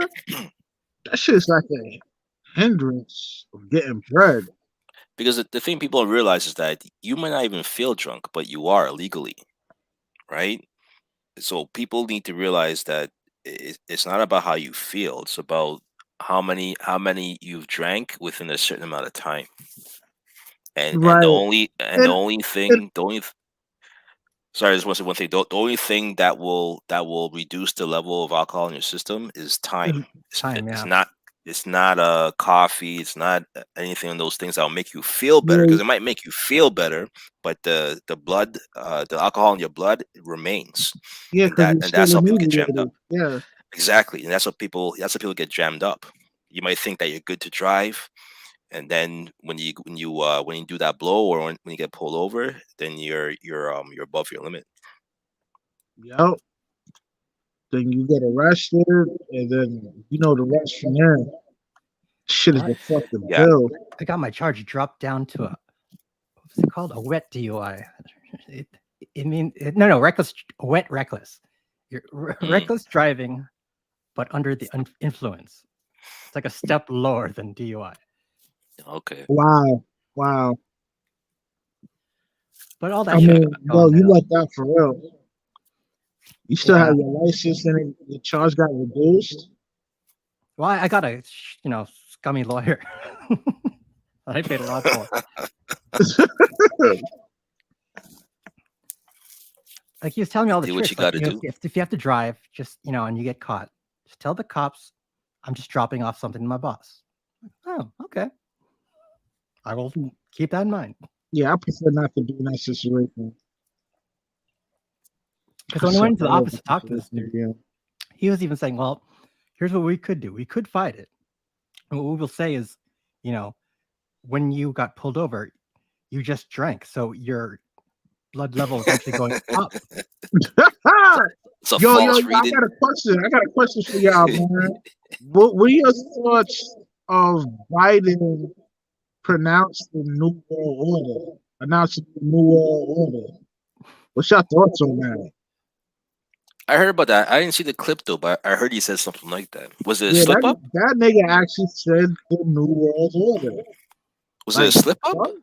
Speaker 1: That shit is like a hindrance of getting bread.
Speaker 3: Because the thing people don't realize is that you might not even feel drunk, but you are legally, right? So people need to realize that it's not about how you feel; it's about how many you've drank within a certain amount of time. And
Speaker 1: Right.
Speaker 3: the only thing Sorry, I just want to say one thing. The only thing that will reduce the level of alcohol in your system is time.
Speaker 2: Time,
Speaker 3: It's
Speaker 2: yeah.
Speaker 3: not. It's not coffee. It's not anything of those things that will make you feel better,
Speaker 1: Yeah,
Speaker 3: because it might make you feel better, but the blood, the alcohol in your blood remains,
Speaker 1: yeah,
Speaker 3: and
Speaker 1: because
Speaker 3: that
Speaker 1: it's
Speaker 3: and
Speaker 1: still
Speaker 3: that's how people get jammed up.
Speaker 1: inebriated. Yeah,
Speaker 3: Exactly, and that's what people get jammed up. You might think that you're good to drive, and then when you do that blow, or when you get pulled over, then you're above your limit.
Speaker 1: yep. Then you get arrested, and then you know the rest from there. Shit is
Speaker 2: All right.
Speaker 1: the fucking
Speaker 3: Yeah.
Speaker 1: bill.
Speaker 2: I got my charge dropped down to a, what's it called? A wet DUI. It, no, reckless, wet reckless. You're
Speaker 3: Mm,
Speaker 2: reckless driving, but under the influence. It's like a step lower than DUI.
Speaker 3: okay.
Speaker 1: Wow, wow.
Speaker 2: But all
Speaker 1: I
Speaker 2: that shit
Speaker 1: mean,
Speaker 2: got
Speaker 1: bro,
Speaker 2: gone
Speaker 1: you
Speaker 2: now.
Speaker 1: let that for real. You still have
Speaker 2: Yeah.
Speaker 1: your license, and the charge got reduced.
Speaker 2: Well, I got a scummy lawyer. I paid a lot for. Like he was telling me all the
Speaker 3: Do what you
Speaker 2: tricks. Like
Speaker 3: got to do.
Speaker 2: if you have to drive, just and you get caught, just tell the cops, I'm just dropping off something to my boss. Oh, okay. I will keep that in mind.
Speaker 1: Yeah, I prefer not to be in that situation.
Speaker 2: Because when we
Speaker 1: That's a
Speaker 2: went to the office
Speaker 1: horrible
Speaker 2: to talk to this
Speaker 1: situation to
Speaker 2: dude,
Speaker 1: be in.
Speaker 2: he was even saying, "Well, here's what we could do. We could fight it. And what we will say is, you know, when you got pulled over, you just drank, so your blood level is actually going up."
Speaker 3: It's a
Speaker 1: Yo,
Speaker 3: false
Speaker 1: I
Speaker 3: reading.
Speaker 1: got a question. I got a question for y'all, man. What are your thoughts of Biden pronounced the New World Order? Announcing the New World Order. What's your thoughts on that?
Speaker 3: I heard about that. I didn't see the clip though, but I heard he said something like that. Was it a
Speaker 1: Yeah,
Speaker 3: slip up?
Speaker 1: that nigga actually said the New World Order.
Speaker 3: Was it
Speaker 1: Like,
Speaker 3: a slip up?
Speaker 1: what?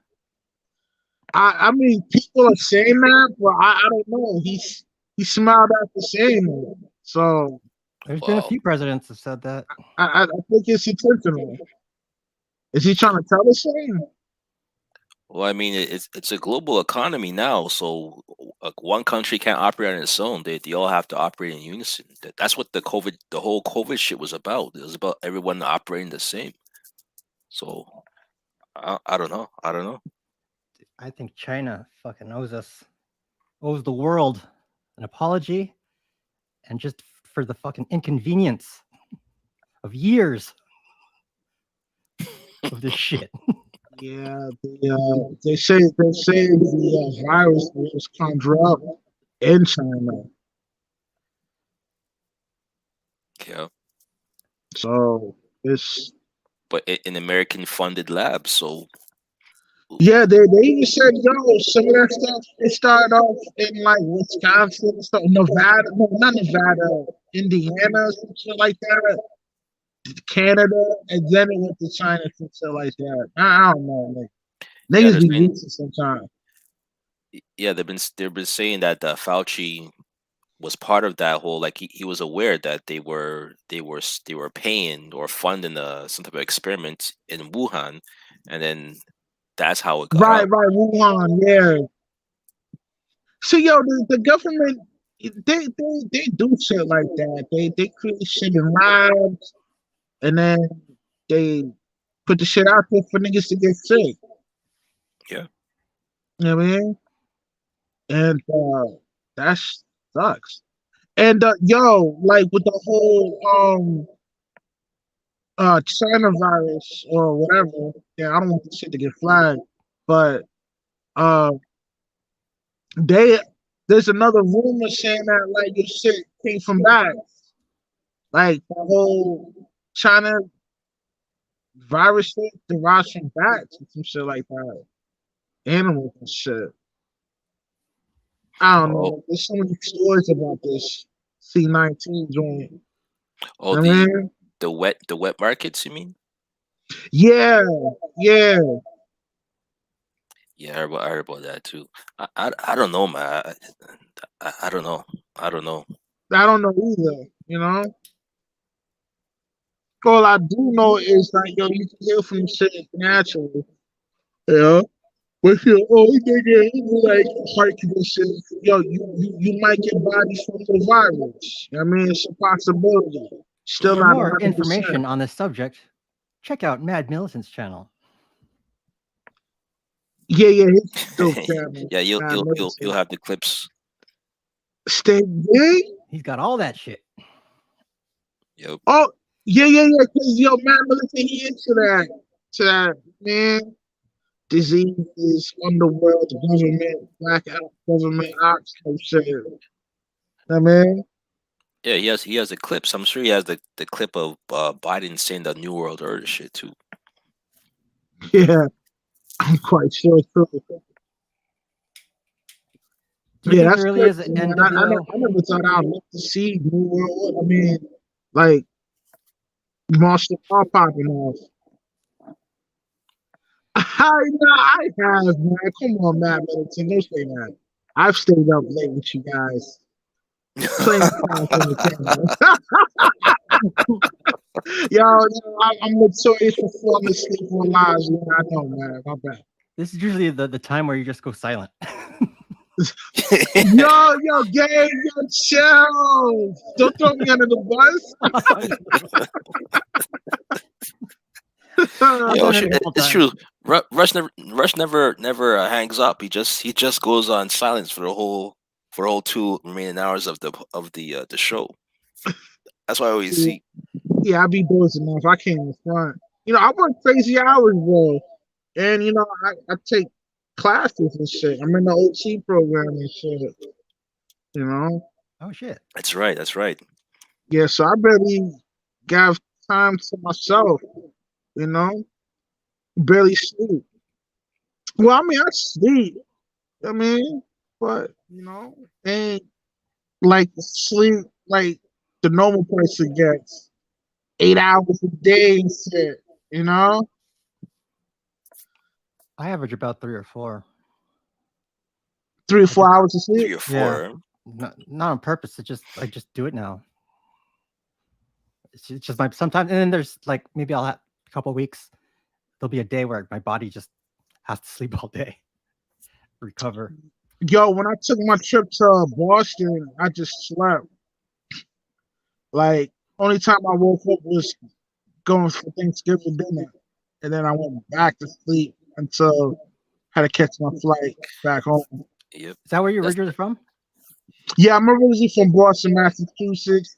Speaker 1: I mean, people are saying that, but I don't know. He smiled after saying it. So
Speaker 2: There's been a
Speaker 3: Well,
Speaker 2: few presidents that said that.
Speaker 1: I think it's intentional. Is he trying to tell us something?
Speaker 3: I mean, it's a global economy now, so one country can't operate on its own. They all have to operate in unison. That's what the whole COVID shit was about. It was about everyone operating the same. So I don't know. I don't know.
Speaker 2: I think China fucking owes the world an apology, and just for the fucking inconvenience of years of this shit.
Speaker 1: Yeah, they say the virus was conjured up in China.
Speaker 3: Yeah,
Speaker 1: So it's
Speaker 3: but in American funded labs. So
Speaker 1: yeah, they even said yo, some of that stuff it started off in like Wisconsin, so Nevada, no, not Nevada, Indiana, some shit like that, Canada, and then it went to China, some shit like that. I don't know, like
Speaker 3: yeah,
Speaker 1: niggas
Speaker 3: there's
Speaker 1: be
Speaker 3: been
Speaker 1: racist sometimes.
Speaker 3: yeah they've been saying that Fauci was part of that whole, like he was aware that they were paying or funding some type of experiment in Wuhan, and then that's how it got
Speaker 1: Right,
Speaker 3: out.
Speaker 1: right, Wuhan, yeah. See, yo, the government, they do shit like that. They create shit in labs, and then they put the shit out there for niggas to get sick.
Speaker 3: Yeah.
Speaker 1: You know what I mean? And that sucks. And yo, like with the whole China virus or whatever. Yeah, I don't want this shit to get flagged, but uh, they there's another rumor saying that like this shit came from back. Like the whole China virus shit derives from bats and some shit like that. Animals and shit. I don't
Speaker 3: Oh,
Speaker 1: know. There's so many stories about this C-19 joint.
Speaker 3: oh,
Speaker 1: I
Speaker 3: the
Speaker 1: mean,
Speaker 3: the wet markets, you mean?
Speaker 1: yeah, yeah.
Speaker 3: Yeah, I heard about that too. I don't know, man. I don't know. I don't know.
Speaker 1: I don't know either. You know, all I do know is like yo, you can heal from shit naturally. Yeah, But if you're an old nigga like heart condition, yo, you might get body from the virus. I mean, it's a possibility. Still
Speaker 2: For
Speaker 1: not
Speaker 2: more
Speaker 1: 100%.
Speaker 2: information on this subject, check out Mad Militant's channel.
Speaker 1: Yeah, yeah, his dope channel.
Speaker 3: Yeah,
Speaker 1: Nah,
Speaker 3: you'll
Speaker 1: militant.
Speaker 3: have the clips.
Speaker 1: Stay big.
Speaker 2: He's got all that shit.
Speaker 3: Yep.
Speaker 1: Oh, yeah, yeah, yeah. Cause yo, man, militant, he into that. To that, man. Diseases, underworld, government, blackout, government ops, type shit. I mean,
Speaker 3: Yeah, he has the clips. I'm sure he has the clip of Biden saying the New World Order shit too.
Speaker 1: yeah, I'm quite sure too.
Speaker 2: Do you
Speaker 1: Yeah,
Speaker 2: think there
Speaker 1: that's
Speaker 2: really is
Speaker 1: crazy,
Speaker 2: an
Speaker 1: man.
Speaker 2: NWO?
Speaker 1: I never thought I'd live to see New World. I mean, like Marshall Paul popping off. I have, man. Come on, Matt Middleton. Don't say that. I've stayed up late with you guys. Plenty of times on the camera. I'm notorious for falling asleep on lives. Man. I know, man. My bad.
Speaker 2: This is usually the time where you just go silent.
Speaker 1: Yo, gang, yo, chill. Don't throw me under the bus.
Speaker 2: I've
Speaker 3: Yo,
Speaker 2: done it a couple
Speaker 3: it's
Speaker 2: times.
Speaker 3: true. Rush never hangs up. He just goes on silence for the whole 2 remaining hours of the show. That's what I always see.
Speaker 1: Yeah, I be dozing off. I can't even front. I work crazy hours, bro. And, I take classes and shit. I'm in the OT program and shit. You know?
Speaker 2: Oh shit.
Speaker 3: That's right. That's right.
Speaker 1: Yeah, so I barely got time to myself, you know? Barely sleep. Well, I mean, I sleep. I mean, but, ain't like sleep like the normal person gets. 8 hours a day and shit, you know?
Speaker 2: I average about 3 or 4.
Speaker 1: 3 or 4 hours of sleep.
Speaker 3: 3 or 4.
Speaker 2: Not on purpose. I just do it now. It's just my sometimes, and then there's like maybe I'll have a couple of weeks. There'll be a day where my body just has to sleep all day, recover.
Speaker 1: Yo, when I took my trip to Boston, I just slept. Like, only time I woke up was going for Thanksgiving dinner. And then I went back to sleep until I had to catch my flight back home.
Speaker 3: Yep.
Speaker 2: Is that where you're
Speaker 3: That's
Speaker 2: originally from?
Speaker 1: Yeah, I'm originally from Boston, Massachusetts,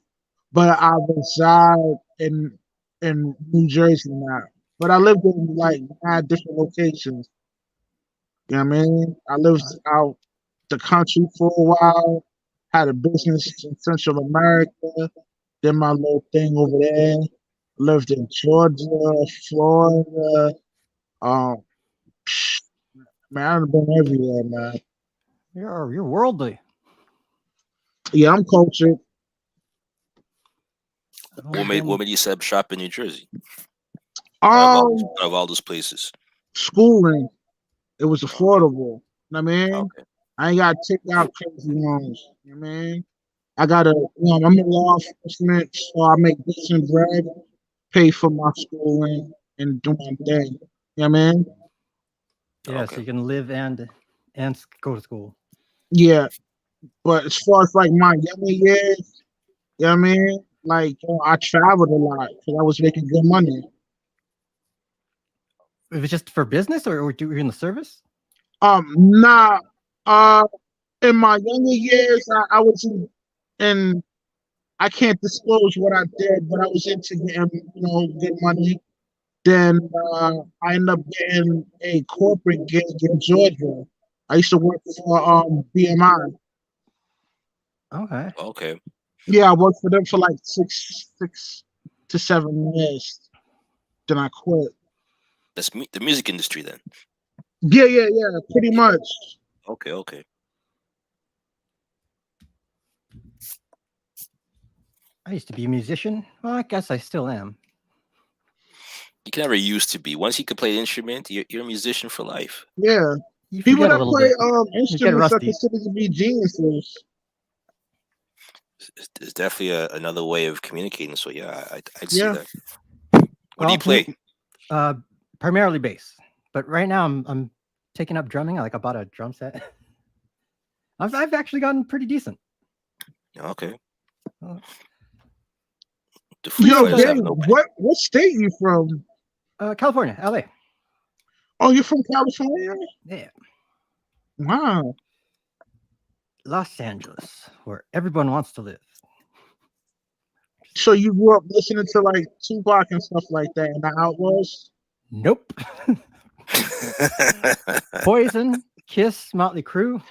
Speaker 1: but I reside in New Jersey now. But I lived in like 9 different locations. You know what I mean? I lived out the country for a while, had a business in Central America, did my little thing over there. Lived in Georgia, Florida. Um, man, I've been everywhere, man.
Speaker 2: You're worldly.
Speaker 1: Yeah, I'm cultured.
Speaker 2: I've
Speaker 3: what
Speaker 2: only
Speaker 3: made
Speaker 2: been-
Speaker 3: what made you set up shop in New Jersey out of all
Speaker 1: Um,
Speaker 3: out of all those places?
Speaker 1: Schooling, it was
Speaker 3: Okay.
Speaker 1: affordable. You know what I mean?
Speaker 3: Okay.
Speaker 1: I ain't got to take out crazy loans. You know what I mean? I got I'm in law enforcement, so I make decent bread, pay for my schooling, and do my thing. You know what I mean?
Speaker 2: Yeah,
Speaker 3: Okay.
Speaker 2: so you can live and go to school.
Speaker 1: Yeah, but as far as like my younger years, you know what I mean? Like, I traveled a lot because I was making good money.
Speaker 2: It was just for business, or do you in the service?
Speaker 1: Nah, uh, in my younger years, I was in, I can't disclose what I did, but I was into getting, good money. Then I ended up getting a corporate gig in Georgia. I used to work for BMI.
Speaker 2: Okay.
Speaker 3: Okay.
Speaker 1: Yeah, I worked for them for like 6 to 7 years. Then I quit.
Speaker 3: That's the music industry then.
Speaker 1: Yeah, yeah, yeah, pretty much.
Speaker 3: Okay. Okay.
Speaker 2: I used to be a musician. Well, I guess I still am.
Speaker 3: You can never used to be. Once you can play the instrument, you're a musician for life.
Speaker 1: Yeah,
Speaker 2: You
Speaker 1: people
Speaker 2: forget a
Speaker 1: that
Speaker 2: little
Speaker 1: play
Speaker 2: bit. You get
Speaker 1: instruments are
Speaker 2: rusty.
Speaker 1: considered to be geniuses.
Speaker 3: It's definitely another way of communicating. So yeah, I'd see
Speaker 1: Yeah.
Speaker 3: that. What do you play?
Speaker 2: Primarily bass, but right now I'm taking up drumming. Like I bought a drum set. I've actually gotten pretty decent.
Speaker 3: Yeah, okay.
Speaker 2: Uh,
Speaker 3: The Foo
Speaker 1: Yo,
Speaker 3: Fighters
Speaker 1: Gabe,
Speaker 3: have no band.
Speaker 1: what state you from?
Speaker 2: California, LA.
Speaker 1: Oh, you're from California?
Speaker 2: Yeah.
Speaker 1: Wow.
Speaker 2: Los Angeles, where everyone wants to live.
Speaker 1: So you grew up listening to like Tupac and stuff like that, and the Outlaws.
Speaker 2: Nope. Poison, Kiss, Motley Crue.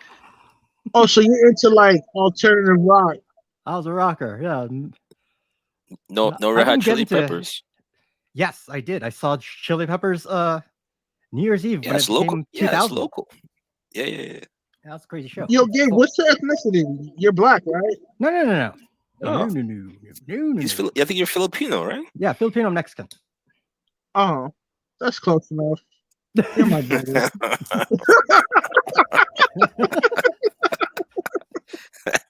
Speaker 1: Oh, so you're into like alternative rock?
Speaker 2: I was a rocker. Yeah.
Speaker 3: no
Speaker 2: I
Speaker 3: Red Hot
Speaker 2: didn't get
Speaker 3: Chili
Speaker 2: into.
Speaker 3: Peppers.
Speaker 2: Yes, I did. I saw Chili Peppers New Year's Eve
Speaker 3: Yeah,
Speaker 2: when
Speaker 3: it's
Speaker 2: it
Speaker 3: local.
Speaker 2: became
Speaker 3: Yeah, it's
Speaker 2: 2000.
Speaker 3: local. Yeah.
Speaker 2: That's a crazy show.
Speaker 1: Yo, Gabe,
Speaker 2: Well,
Speaker 1: what's your ethnicity? You're black, right?
Speaker 2: no.
Speaker 3: Oh,
Speaker 2: No.
Speaker 3: I think you're Filipino, right?
Speaker 2: Yeah, Filipino Mexican.
Speaker 1: Oh, that's close enough. You're my brother.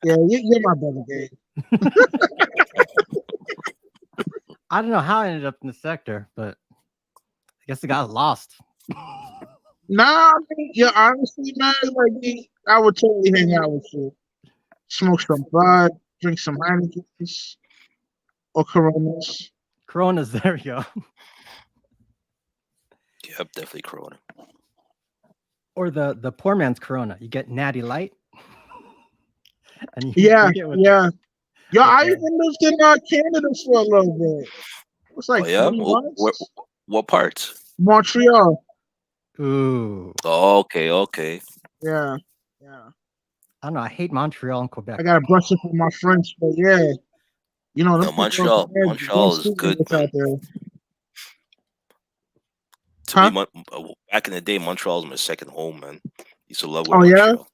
Speaker 1: Yeah, you're my brother, Gabe.
Speaker 2: I don't know how I ended up in the sector, but I guess I got lost.
Speaker 1: Nah, I mean, yeah, honestly, man, like I would totally hang out with you. Smoke some bud, drink some Heinekens or Coronas.
Speaker 2: Corona's there, yo.
Speaker 3: Yep, definitely Corona.
Speaker 2: Or the poor man's Corona. You get Natty Light. And you
Speaker 1: Yeah,
Speaker 2: drink it with,
Speaker 1: yeah. Yo, I
Speaker 2: with,
Speaker 1: even lived in Canada for a little bit. It was
Speaker 3: Oh
Speaker 1: like
Speaker 3: yeah,
Speaker 1: 3 months.
Speaker 3: what parts?
Speaker 1: Montreal.
Speaker 2: ooh.
Speaker 3: Oh, okay.
Speaker 1: Yeah.
Speaker 2: I don't know. I hate Montreal and Quebec.
Speaker 1: I gotta brush up on my French, but yeah, them
Speaker 3: No,
Speaker 1: people over there, they don't
Speaker 3: Montreal is
Speaker 1: speak
Speaker 3: good,
Speaker 1: English
Speaker 3: man.
Speaker 1: out there.
Speaker 3: To me,
Speaker 1: Huh?
Speaker 3: back in the day, Montreal was my second home, man. Used to love
Speaker 1: Oh
Speaker 3: with
Speaker 1: yeah?
Speaker 3: Montreal.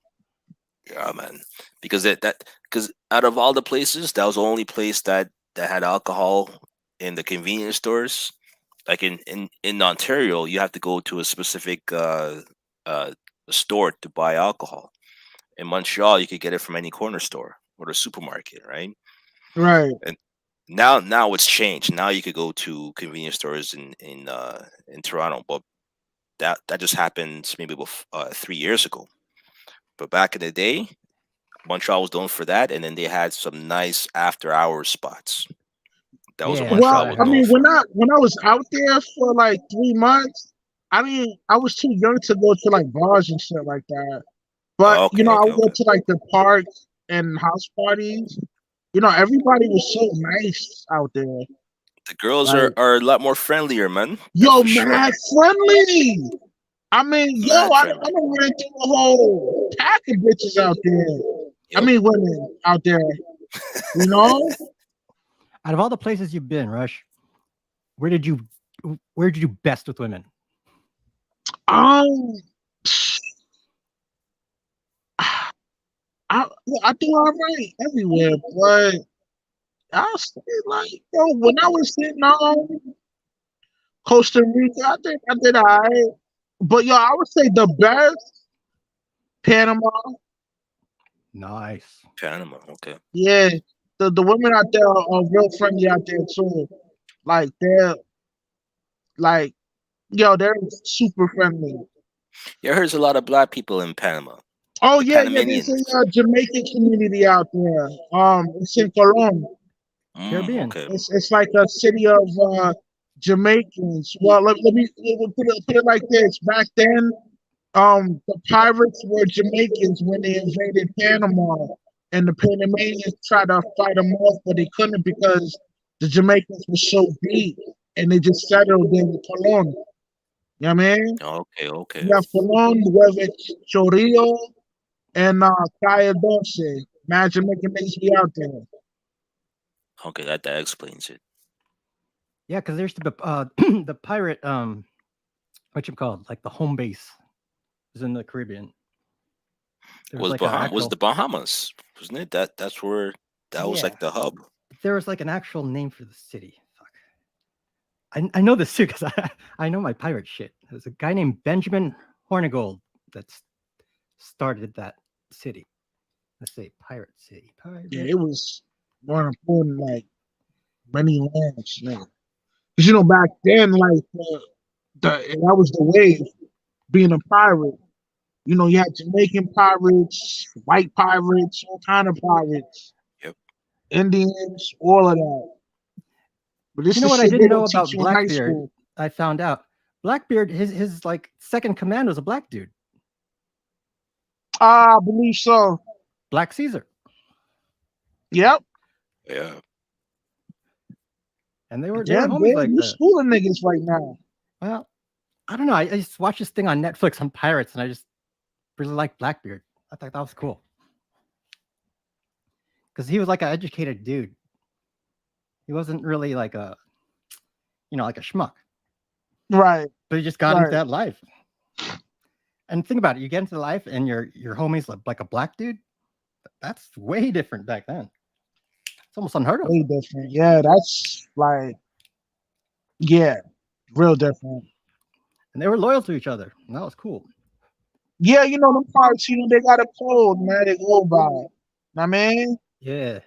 Speaker 3: Yeah, man. Because because out of all the places, that was the only place that had alcohol in the convenience stores. Like in Ontario, you have to go to a specific uh store to buy alcohol. In Montreal, you could get it from any corner store or the supermarket, right?
Speaker 1: Right.
Speaker 3: And now it's changed. Now you could go to convenience stores in Toronto, but that just happened maybe 3 years ago. But back in the day, Montreal was known for that, and then they had some nice after hours spots. That was what
Speaker 2: Yeah, that's what
Speaker 1: Well,
Speaker 3: Montreal
Speaker 2: I
Speaker 3: was
Speaker 1: I
Speaker 3: known
Speaker 2: heard.
Speaker 1: mean,
Speaker 3: for.
Speaker 1: when I was out there for like 3 months, I mean, I was too young to go to like bars and shit like that. But
Speaker 3: Oh,
Speaker 1: I would go
Speaker 3: okay.
Speaker 1: to like the parks and house parties. Everybody was so nice out there.
Speaker 3: The girls
Speaker 1: Like,
Speaker 3: are a lot more friendlier, man. That's
Speaker 1: yo,
Speaker 3: for sure.
Speaker 1: mad friendly. I mean, yo,
Speaker 3: Mad
Speaker 1: I
Speaker 3: friendly.
Speaker 1: done ran through a whole pack of bitches out there. I
Speaker 3: Yep.
Speaker 1: mean, women out there. You know,
Speaker 2: Out of all the places you've been, Rush, where did you do best with women?
Speaker 1: um, I do all right everywhere, but I'll say like, when I was sitting on Costa Rica, I did all right. But I would say the best Panama.
Speaker 2: Nice.
Speaker 3: Panama. Okay.
Speaker 1: Yeah, the women out there are real friendly out there too. Like they're like they're super friendly.
Speaker 3: Yeah, I heard there's a lot of black people in Panama.
Speaker 1: Oh
Speaker 3: The
Speaker 1: yeah, there's
Speaker 3: Panamanians.
Speaker 1: a Jamaican community out there. It's in Colon.
Speaker 2: Caribbean.
Speaker 3: Okay.
Speaker 1: It's like a city of Jamaicans. Well, let me put it like this. Back then, the pirates were Jamaicans when they invaded Panama, and the Panamanians tried to fight them off, but they couldn't because the Jamaicans were so deep, and they just settled in Colon. You know what I mean?
Speaker 3: Okay.
Speaker 1: You have Colon, Nueve Chorillo, and Calle Dulce. Imagine making niggas be out there.
Speaker 3: Okay, that explains it.
Speaker 2: Yeah, because there's the the pirate what you called like the home base was in the Caribbean. There was like an
Speaker 3: Was
Speaker 2: actual
Speaker 3: the Bahamas, wasn't it? That's where that was
Speaker 2: yeah.
Speaker 3: like the hub.
Speaker 2: There was like an actual name for the city. Fuck. I know this too because I know my pirate shit. There's a guy named Benjamin Hornigold that started that city. Let's say pirate city.
Speaker 1: Yeah,
Speaker 2: Pirate.
Speaker 1: it was more important, like many lands, man. Because back then, like that was the wave, being a pirate. You had Jamaican pirates, white pirates, all kind of pirates,
Speaker 3: Yep.
Speaker 1: Indians, all of that. But this
Speaker 2: You know
Speaker 1: is
Speaker 2: what I
Speaker 1: shit they
Speaker 2: didn't know
Speaker 1: don't teach
Speaker 2: about
Speaker 1: you in high
Speaker 2: Blackbeard?
Speaker 1: school.
Speaker 2: I found out Blackbeard, his like second command was a black dude,
Speaker 1: Ah, I believe so.
Speaker 2: Black Caesar,
Speaker 1: Yep.
Speaker 3: Yeah.
Speaker 2: and they were
Speaker 1: Damn,
Speaker 2: homies
Speaker 1: damn,
Speaker 2: like
Speaker 1: you
Speaker 2: that.
Speaker 1: schooling niggas right now.
Speaker 2: Well, I don't know. I just watched this thing on Netflix on pirates, and I just really liked Blackbeard. I thought that was cool because he was like an educated dude. He wasn't really like a like a schmuck,
Speaker 1: Right,
Speaker 2: but he just got into
Speaker 1: right.
Speaker 2: that life. And think about it: you get into life, and your homie's like a black dude. That's way different back then. It's almost unheard of.
Speaker 1: Way different. Yeah, that's like, yeah, real different.
Speaker 2: And they were loyal to each other. And that was cool.
Speaker 1: Yeah, them parts, they got a code, man, they go by. I mean?
Speaker 2: Yeah.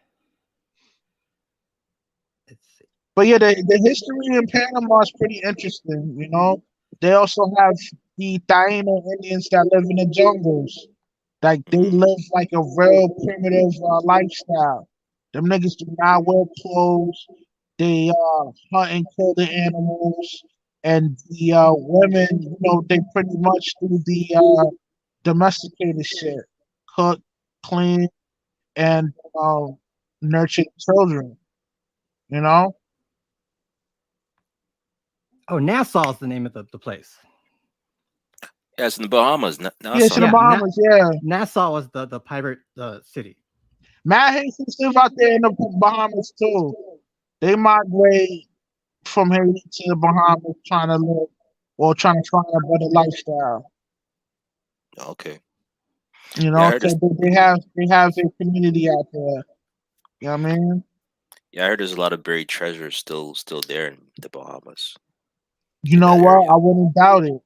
Speaker 2: It's
Speaker 1: But yeah, the history in Panama is pretty interesting. They also have the Taino Indians that live in the jungles. Like they
Speaker 3: Mm.
Speaker 1: live like a real primitive lifestyle. Them niggas do not wear clothes. They hunt and kill the animals. And the women, they pretty much do the domesticated shit. Cook, clean, and nurture children, you know?
Speaker 2: Nassau is the name of the place.
Speaker 3: Yeah, it's in the Bahamas.
Speaker 1: Yeah, it's
Speaker 3: Nassau.
Speaker 1: in the
Speaker 2: Yeah,
Speaker 1: Bahamas, yeah.
Speaker 2: Nassau was the pirate city.
Speaker 1: Mad Haitians live out there in the Bahamas too. They migrate from Haiti to the Bahamas trying to live or trying to find a better lifestyle.
Speaker 3: Okay.
Speaker 1: You
Speaker 3: Yeah, I
Speaker 1: know,
Speaker 3: heard
Speaker 1: so
Speaker 3: this.
Speaker 1: they have their community out there. You know what I mean?
Speaker 3: Yeah, I heard there's a lot of buried treasure still there in the Bahamas,
Speaker 1: You
Speaker 3: in
Speaker 1: know
Speaker 3: that
Speaker 1: what?
Speaker 3: area.
Speaker 1: I wouldn't doubt it.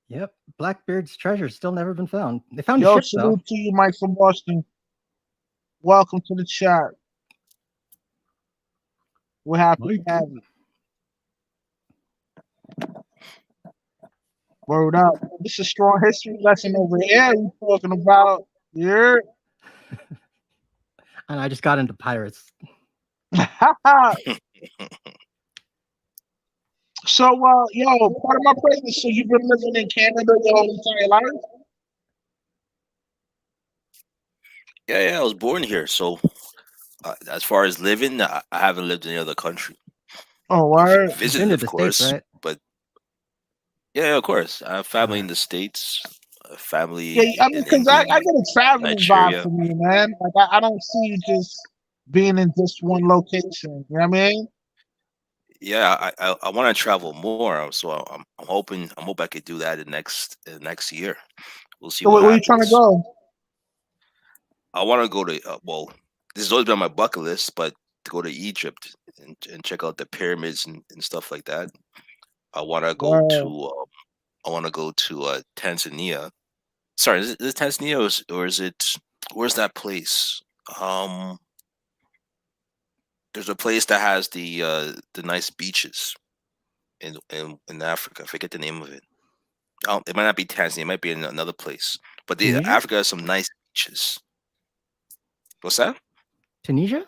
Speaker 2: Yep, Blackbeard's treasure still never been found. They found a
Speaker 1: Yo,
Speaker 2: ship though.
Speaker 1: salute to you, Mike from Boston. Welcome to the chat. We're happy to
Speaker 2: Mike.
Speaker 1: have you. Word up. This is a strong history lesson over here. We talking about yeah.
Speaker 2: And I just got into pirates.
Speaker 1: So, yo, part of my pregnancy. So you've been living in Canada your whole entire life?
Speaker 3: Yeah, I was born here, so as far as living, I haven't lived in any other country.
Speaker 1: Oh,
Speaker 3: I've
Speaker 1: word.
Speaker 2: You've been
Speaker 3: visited,
Speaker 2: to
Speaker 3: of
Speaker 2: the States,
Speaker 3: course,
Speaker 2: right?
Speaker 3: but yeah, of course, I have
Speaker 2: All
Speaker 3: family in
Speaker 2: right.
Speaker 3: the States,
Speaker 1: Yeah,
Speaker 3: family
Speaker 1: I mean,
Speaker 3: in
Speaker 1: because I
Speaker 3: England,
Speaker 1: get a traveling vibe
Speaker 3: Nigeria.
Speaker 1: from you, man. Like, I don't see you just being in just one location. You know what I mean?
Speaker 3: Yeah, I want to travel more, so I'm hoping I could do that in next year. We'll see
Speaker 1: So,
Speaker 3: what
Speaker 1: where you trying to
Speaker 3: happens.
Speaker 1: go?
Speaker 3: I want to go to well, this has always been on my bucket list, but to go to Egypt and check out the pyramids and stuff like that. I want to go
Speaker 1: Word.
Speaker 3: to Tanzania. Sorry, is it Tanzania or is it where's that place? Um, there's a place that has the nice beaches in Africa. I forget the name of it. It might not be Tanzania. It might be in another place. But the
Speaker 2: Tunisia?
Speaker 3: Africa has some nice beaches. What's that?
Speaker 2: Tunisia?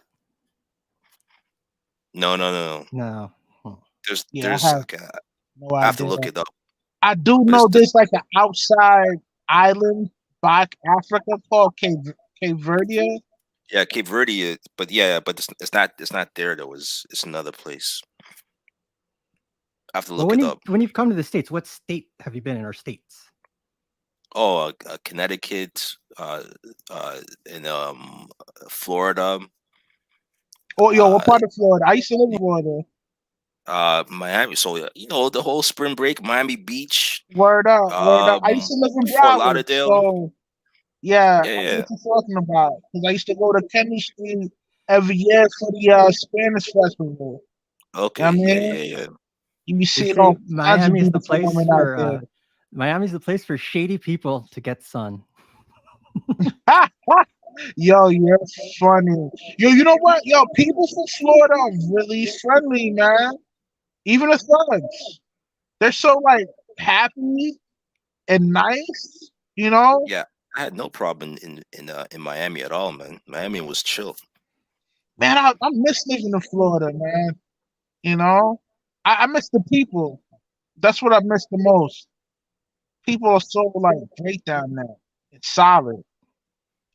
Speaker 3: No, no, no, no.
Speaker 2: No. Hmm.
Speaker 1: Yeah, I
Speaker 3: There's
Speaker 1: have
Speaker 3: okay,
Speaker 1: no
Speaker 3: I have to
Speaker 1: idea.
Speaker 3: look it up.
Speaker 1: I do
Speaker 3: But it's
Speaker 1: know there's like an outside island back Africa called Cape Verde.
Speaker 3: yeah, Cape Verde. But yeah, but it's not there though. It's another place. I have to
Speaker 2: Well,
Speaker 3: look it up.
Speaker 2: when you've come to the States, what state have you been in, or states?
Speaker 3: Oh, Connecticut, in Florida,
Speaker 1: Oh, yo, what
Speaker 3: uh,
Speaker 1: part of Florida? I used to live in Florida.
Speaker 3: Miami. So the whole spring break, Miami Beach,
Speaker 1: Word up, word up. I used to live in
Speaker 3: Fort
Speaker 1: Broward,
Speaker 3: Lauderdale.
Speaker 1: so yeah,
Speaker 3: Yeah,
Speaker 1: I know
Speaker 3: yeah.
Speaker 1: what you're talking about. Because I used to go to chemistry every year for the Spanish festival. You know what I
Speaker 3: Okay, yeah,
Speaker 1: mean?
Speaker 3: yeah, yeah.
Speaker 1: You be
Speaker 2: They
Speaker 1: seeing
Speaker 2: say
Speaker 1: all kinds of beautiful women out
Speaker 2: Miami's the place for shady people to get sun.
Speaker 1: there. Yo, you're funny. Yo, you know what? Yo, people from Florida are really friendly, man. Even the thugs. They're so like happy and nice. You know,
Speaker 3: Yeah, I had no problem in Miami at all, man. Miami was chill.
Speaker 1: man, I miss living in Florida, man. You know, I miss the people. That's what I miss the most. People are so like great down there. It's solid.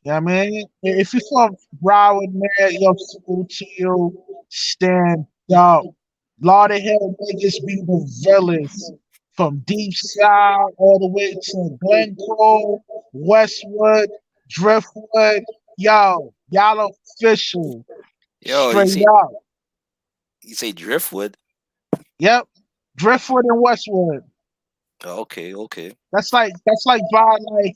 Speaker 1: You know what I mean? If you from Broward, man, yo, salute to you. Stand up. Lauderdale niggas be the villains. From Deep South all the way to Glencoe, Westwood, Driftwood. Yo, y'all official.
Speaker 3: Yo,
Speaker 1: Straight up.
Speaker 3: you say Driftwood?
Speaker 1: Yep. Driftwood and Westwood.
Speaker 3: Oh, okay, okay,
Speaker 1: That's like by like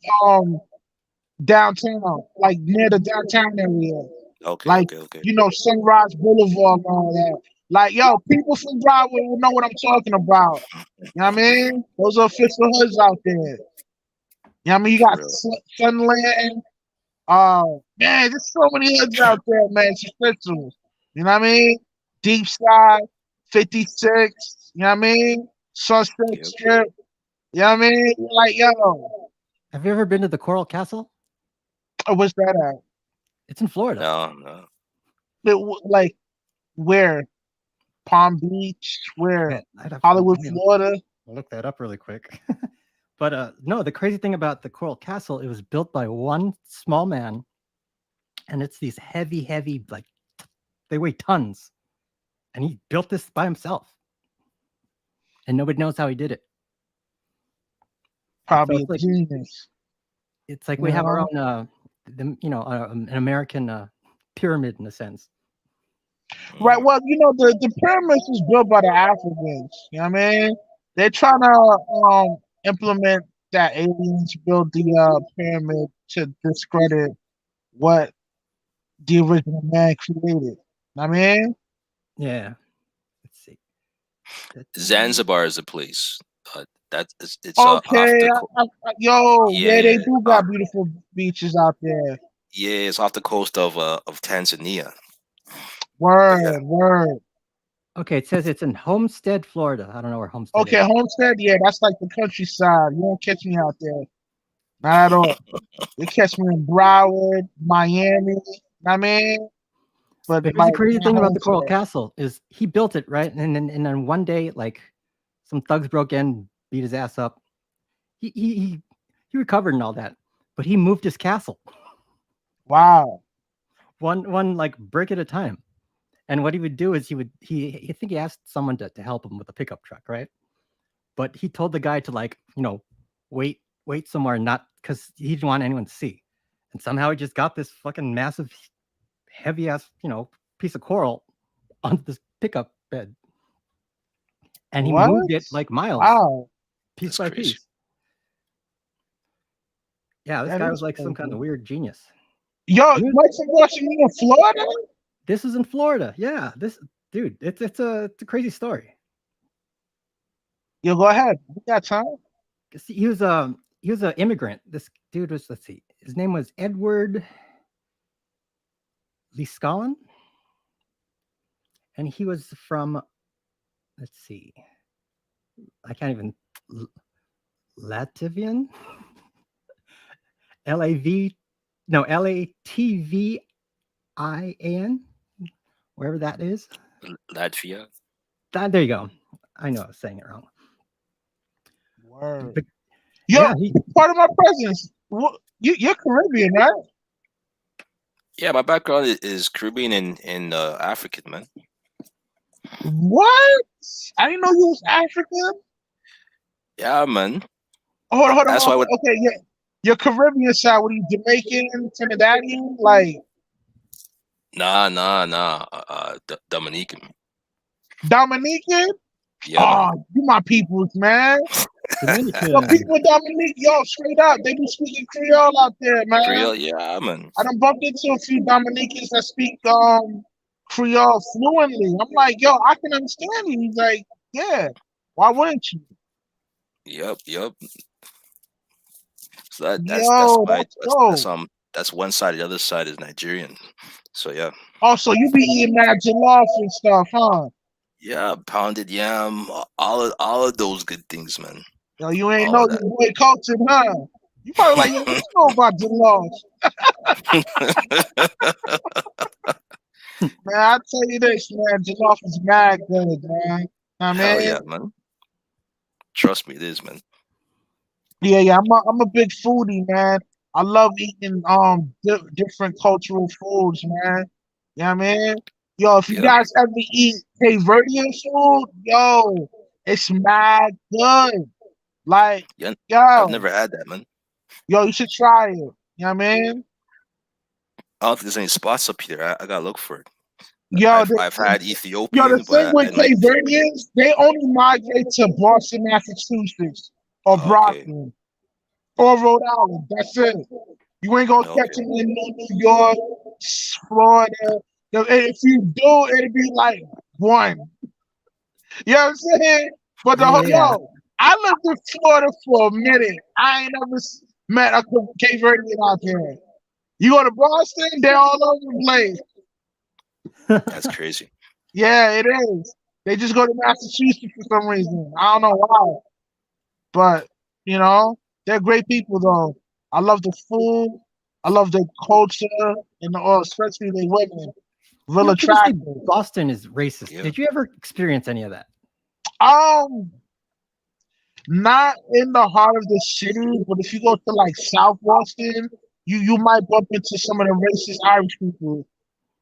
Speaker 1: downtown, like near the downtown area.
Speaker 3: okay,
Speaker 1: Like,
Speaker 3: okay, okay.
Speaker 1: Sunrise Boulevard and all that. Like, yo, people from Broadway will know what I'm talking about. You know what I mean? Those are official hoods out there. You know what I mean? You
Speaker 3: For
Speaker 1: got
Speaker 3: real.
Speaker 1: Sunland. Man, there's so many hoods out there, man. It's official. You know what I mean? Deep Side, 56. You know what I mean? Sunset
Speaker 3: Yep.
Speaker 1: Strip. You know what I mean? Like, yo,
Speaker 2: Have you ever been to the Coral Castle?
Speaker 1: what's that at?
Speaker 2: It's in Florida.
Speaker 3: No, no.
Speaker 1: Like, where? Palm Beach? Where?
Speaker 2: Man, I'd have to
Speaker 1: Hollywood, Florida?
Speaker 2: look that up really quick. But no, the crazy thing about the Coral Castle, it was built by one small man, and it's these heavy, heavy, like they weigh tons, and he built this by himself, and nobody knows how he did it. So
Speaker 1: Probably a genius.
Speaker 2: it's like
Speaker 1: You
Speaker 2: we have our
Speaker 1: know?
Speaker 2: own, an American pyramid in a sense.
Speaker 1: Right.
Speaker 3: Mm.
Speaker 1: Well, the pyramids was built by the Africans. You know what I mean? They're trying to implement that aliens built the pyramid to discredit what the original man created. I mean,
Speaker 2: Yeah. Let's see.
Speaker 3: Zanzibar is a place. It's off
Speaker 1: okay,
Speaker 3: the
Speaker 1: yo, yeah, they
Speaker 3: yeah,
Speaker 1: do got beautiful beaches out there.
Speaker 3: yeah, it's off the coast of Tanzania. But yeah,
Speaker 1: Word, word.
Speaker 2: Okay, it says it's in Homestead, Florida. I don't know where Homestead
Speaker 1: Okay,
Speaker 2: is.
Speaker 1: Homestead, yeah, that's like the countryside. You won't catch me out there. Not at all. You catch me in Broward, Miami. I mean, but
Speaker 2: But here's the
Speaker 1: like
Speaker 2: crazy
Speaker 1: my
Speaker 2: thing about the Coral
Speaker 1: Homestead.
Speaker 2: Castle is he built it, right? And then one day, like some thugs broke in, beat his ass up. He recovered and all that, but he moved his castle
Speaker 1: Wow.
Speaker 2: one like brick at a time. And what he would do is he I think he asked someone to help him with a pickup truck, right? But he told the guy to like wait somewhere, not because he didn't want anyone to see. And somehow he just got this fucking massive, heavy ass piece of coral onto this pickup bed, and he
Speaker 1: What?
Speaker 2: moved it like miles,
Speaker 1: Wow.
Speaker 2: piece
Speaker 3: that's
Speaker 2: by
Speaker 3: crazy.
Speaker 2: piece. Yeah, this
Speaker 1: That
Speaker 2: guy was
Speaker 1: is
Speaker 2: like some kind
Speaker 1: crazy.
Speaker 2: of weird genius.
Speaker 1: Yo,
Speaker 2: Dude,
Speaker 1: Mike from Washington, Florida?
Speaker 2: this is in Florida. Yeah, this dude, it's a crazy story.
Speaker 1: Yo, go ahead. We got time.
Speaker 2: See, he was an immigrant. This dude was, let's see, his name was Edward Lee, and he was from, let's see, I can't even, Latvian, LAV, no, LATVIAN, wherever that is.
Speaker 3: Latvia.
Speaker 2: There you go. I know I was saying it wrong.
Speaker 1: Word.
Speaker 2: But
Speaker 1: Yo,
Speaker 2: yeah,
Speaker 1: part of my presence. You're Caribbean, right?
Speaker 3: Yeah, my background is Caribbean and African, man.
Speaker 1: What? I didn't know you was African.
Speaker 3: Yeah, man.
Speaker 1: Hold on.
Speaker 3: That's why.
Speaker 1: Okay, yeah. Your Caribbean side, what are you, Jamaican, Trinidadian? Like,
Speaker 3: Nah. Dominican.
Speaker 1: Dominican?
Speaker 3: Yeah, man.
Speaker 1: Oh, you my peoples, man. Yo,
Speaker 2: Dominican.
Speaker 1: people in Dominique, yo, straight up, they be speaking Creole out there, man.
Speaker 3: Creole. Yeah, man.
Speaker 1: I done bumped into a few Dominicans that speak Creole fluently. I'm like, yo, I can understand you. He's like, yeah, why wouldn't you?
Speaker 3: Yep. So that's
Speaker 1: Yo,
Speaker 3: my
Speaker 1: that's dope.
Speaker 3: that's one side. The other side is Nigerian. So yeah,
Speaker 1: Also, you be eating mad jollof and stuff, huh?
Speaker 3: yeah. Pounded yam. All of those good things, man.
Speaker 1: Yo, you ain't
Speaker 3: All
Speaker 1: know
Speaker 3: of
Speaker 1: your boy Colton, huh? You probably like, yo, what you know about the laws?
Speaker 3: that.
Speaker 1: Man, I tell you this, man, Jollof is mad good, man. I
Speaker 3: Hell
Speaker 1: mean,
Speaker 3: yeah, man. Trust me, it is, man.
Speaker 1: yeah, I'm a big foodie, man. I love eating different cultural foods, man. You know what I mean? Yo, if you
Speaker 3: Yeah.
Speaker 1: guys ever eat Cape Verdean food, yo, it's mad good. Like,
Speaker 3: Yeah. I've
Speaker 1: yo,
Speaker 3: never had that, man.
Speaker 1: yo, you should try it. You know what I mean?
Speaker 3: I don't think there's any spots up here. I gotta look for it.
Speaker 1: Yo,
Speaker 3: I've had
Speaker 1: yo, the
Speaker 3: Ethiopian,
Speaker 1: thing
Speaker 3: but
Speaker 1: with
Speaker 3: and like
Speaker 1: Cape Verdeans, they only migrate to Boston, Massachusetts, or
Speaker 3: okay,
Speaker 1: Brockton, or Rhode Island. That's it. You ain't gonna catch
Speaker 3: okay,
Speaker 1: them in New York, Florida. Yo, and if you do, it'll be like one. You know what I'm saying? But
Speaker 2: Yeah.
Speaker 1: yo, I lived in Florida for a minute. I ain't never met a Cape Verdean out there. You go to Boston, they're all over the place.
Speaker 3: that's crazy.
Speaker 1: Yeah, it is. They just go to Massachusetts for some reason. I don't know why, but you know, they're great people though. I love the food. I love their culture and especially their women. Real
Speaker 2: People say
Speaker 1: attractive.
Speaker 2: Boston is racist.
Speaker 3: Yeah.
Speaker 2: Did you ever experience any of that?
Speaker 1: Um, not in the heart of the city, but if you go to like South Boston, you might bump into some of the racist Irish people.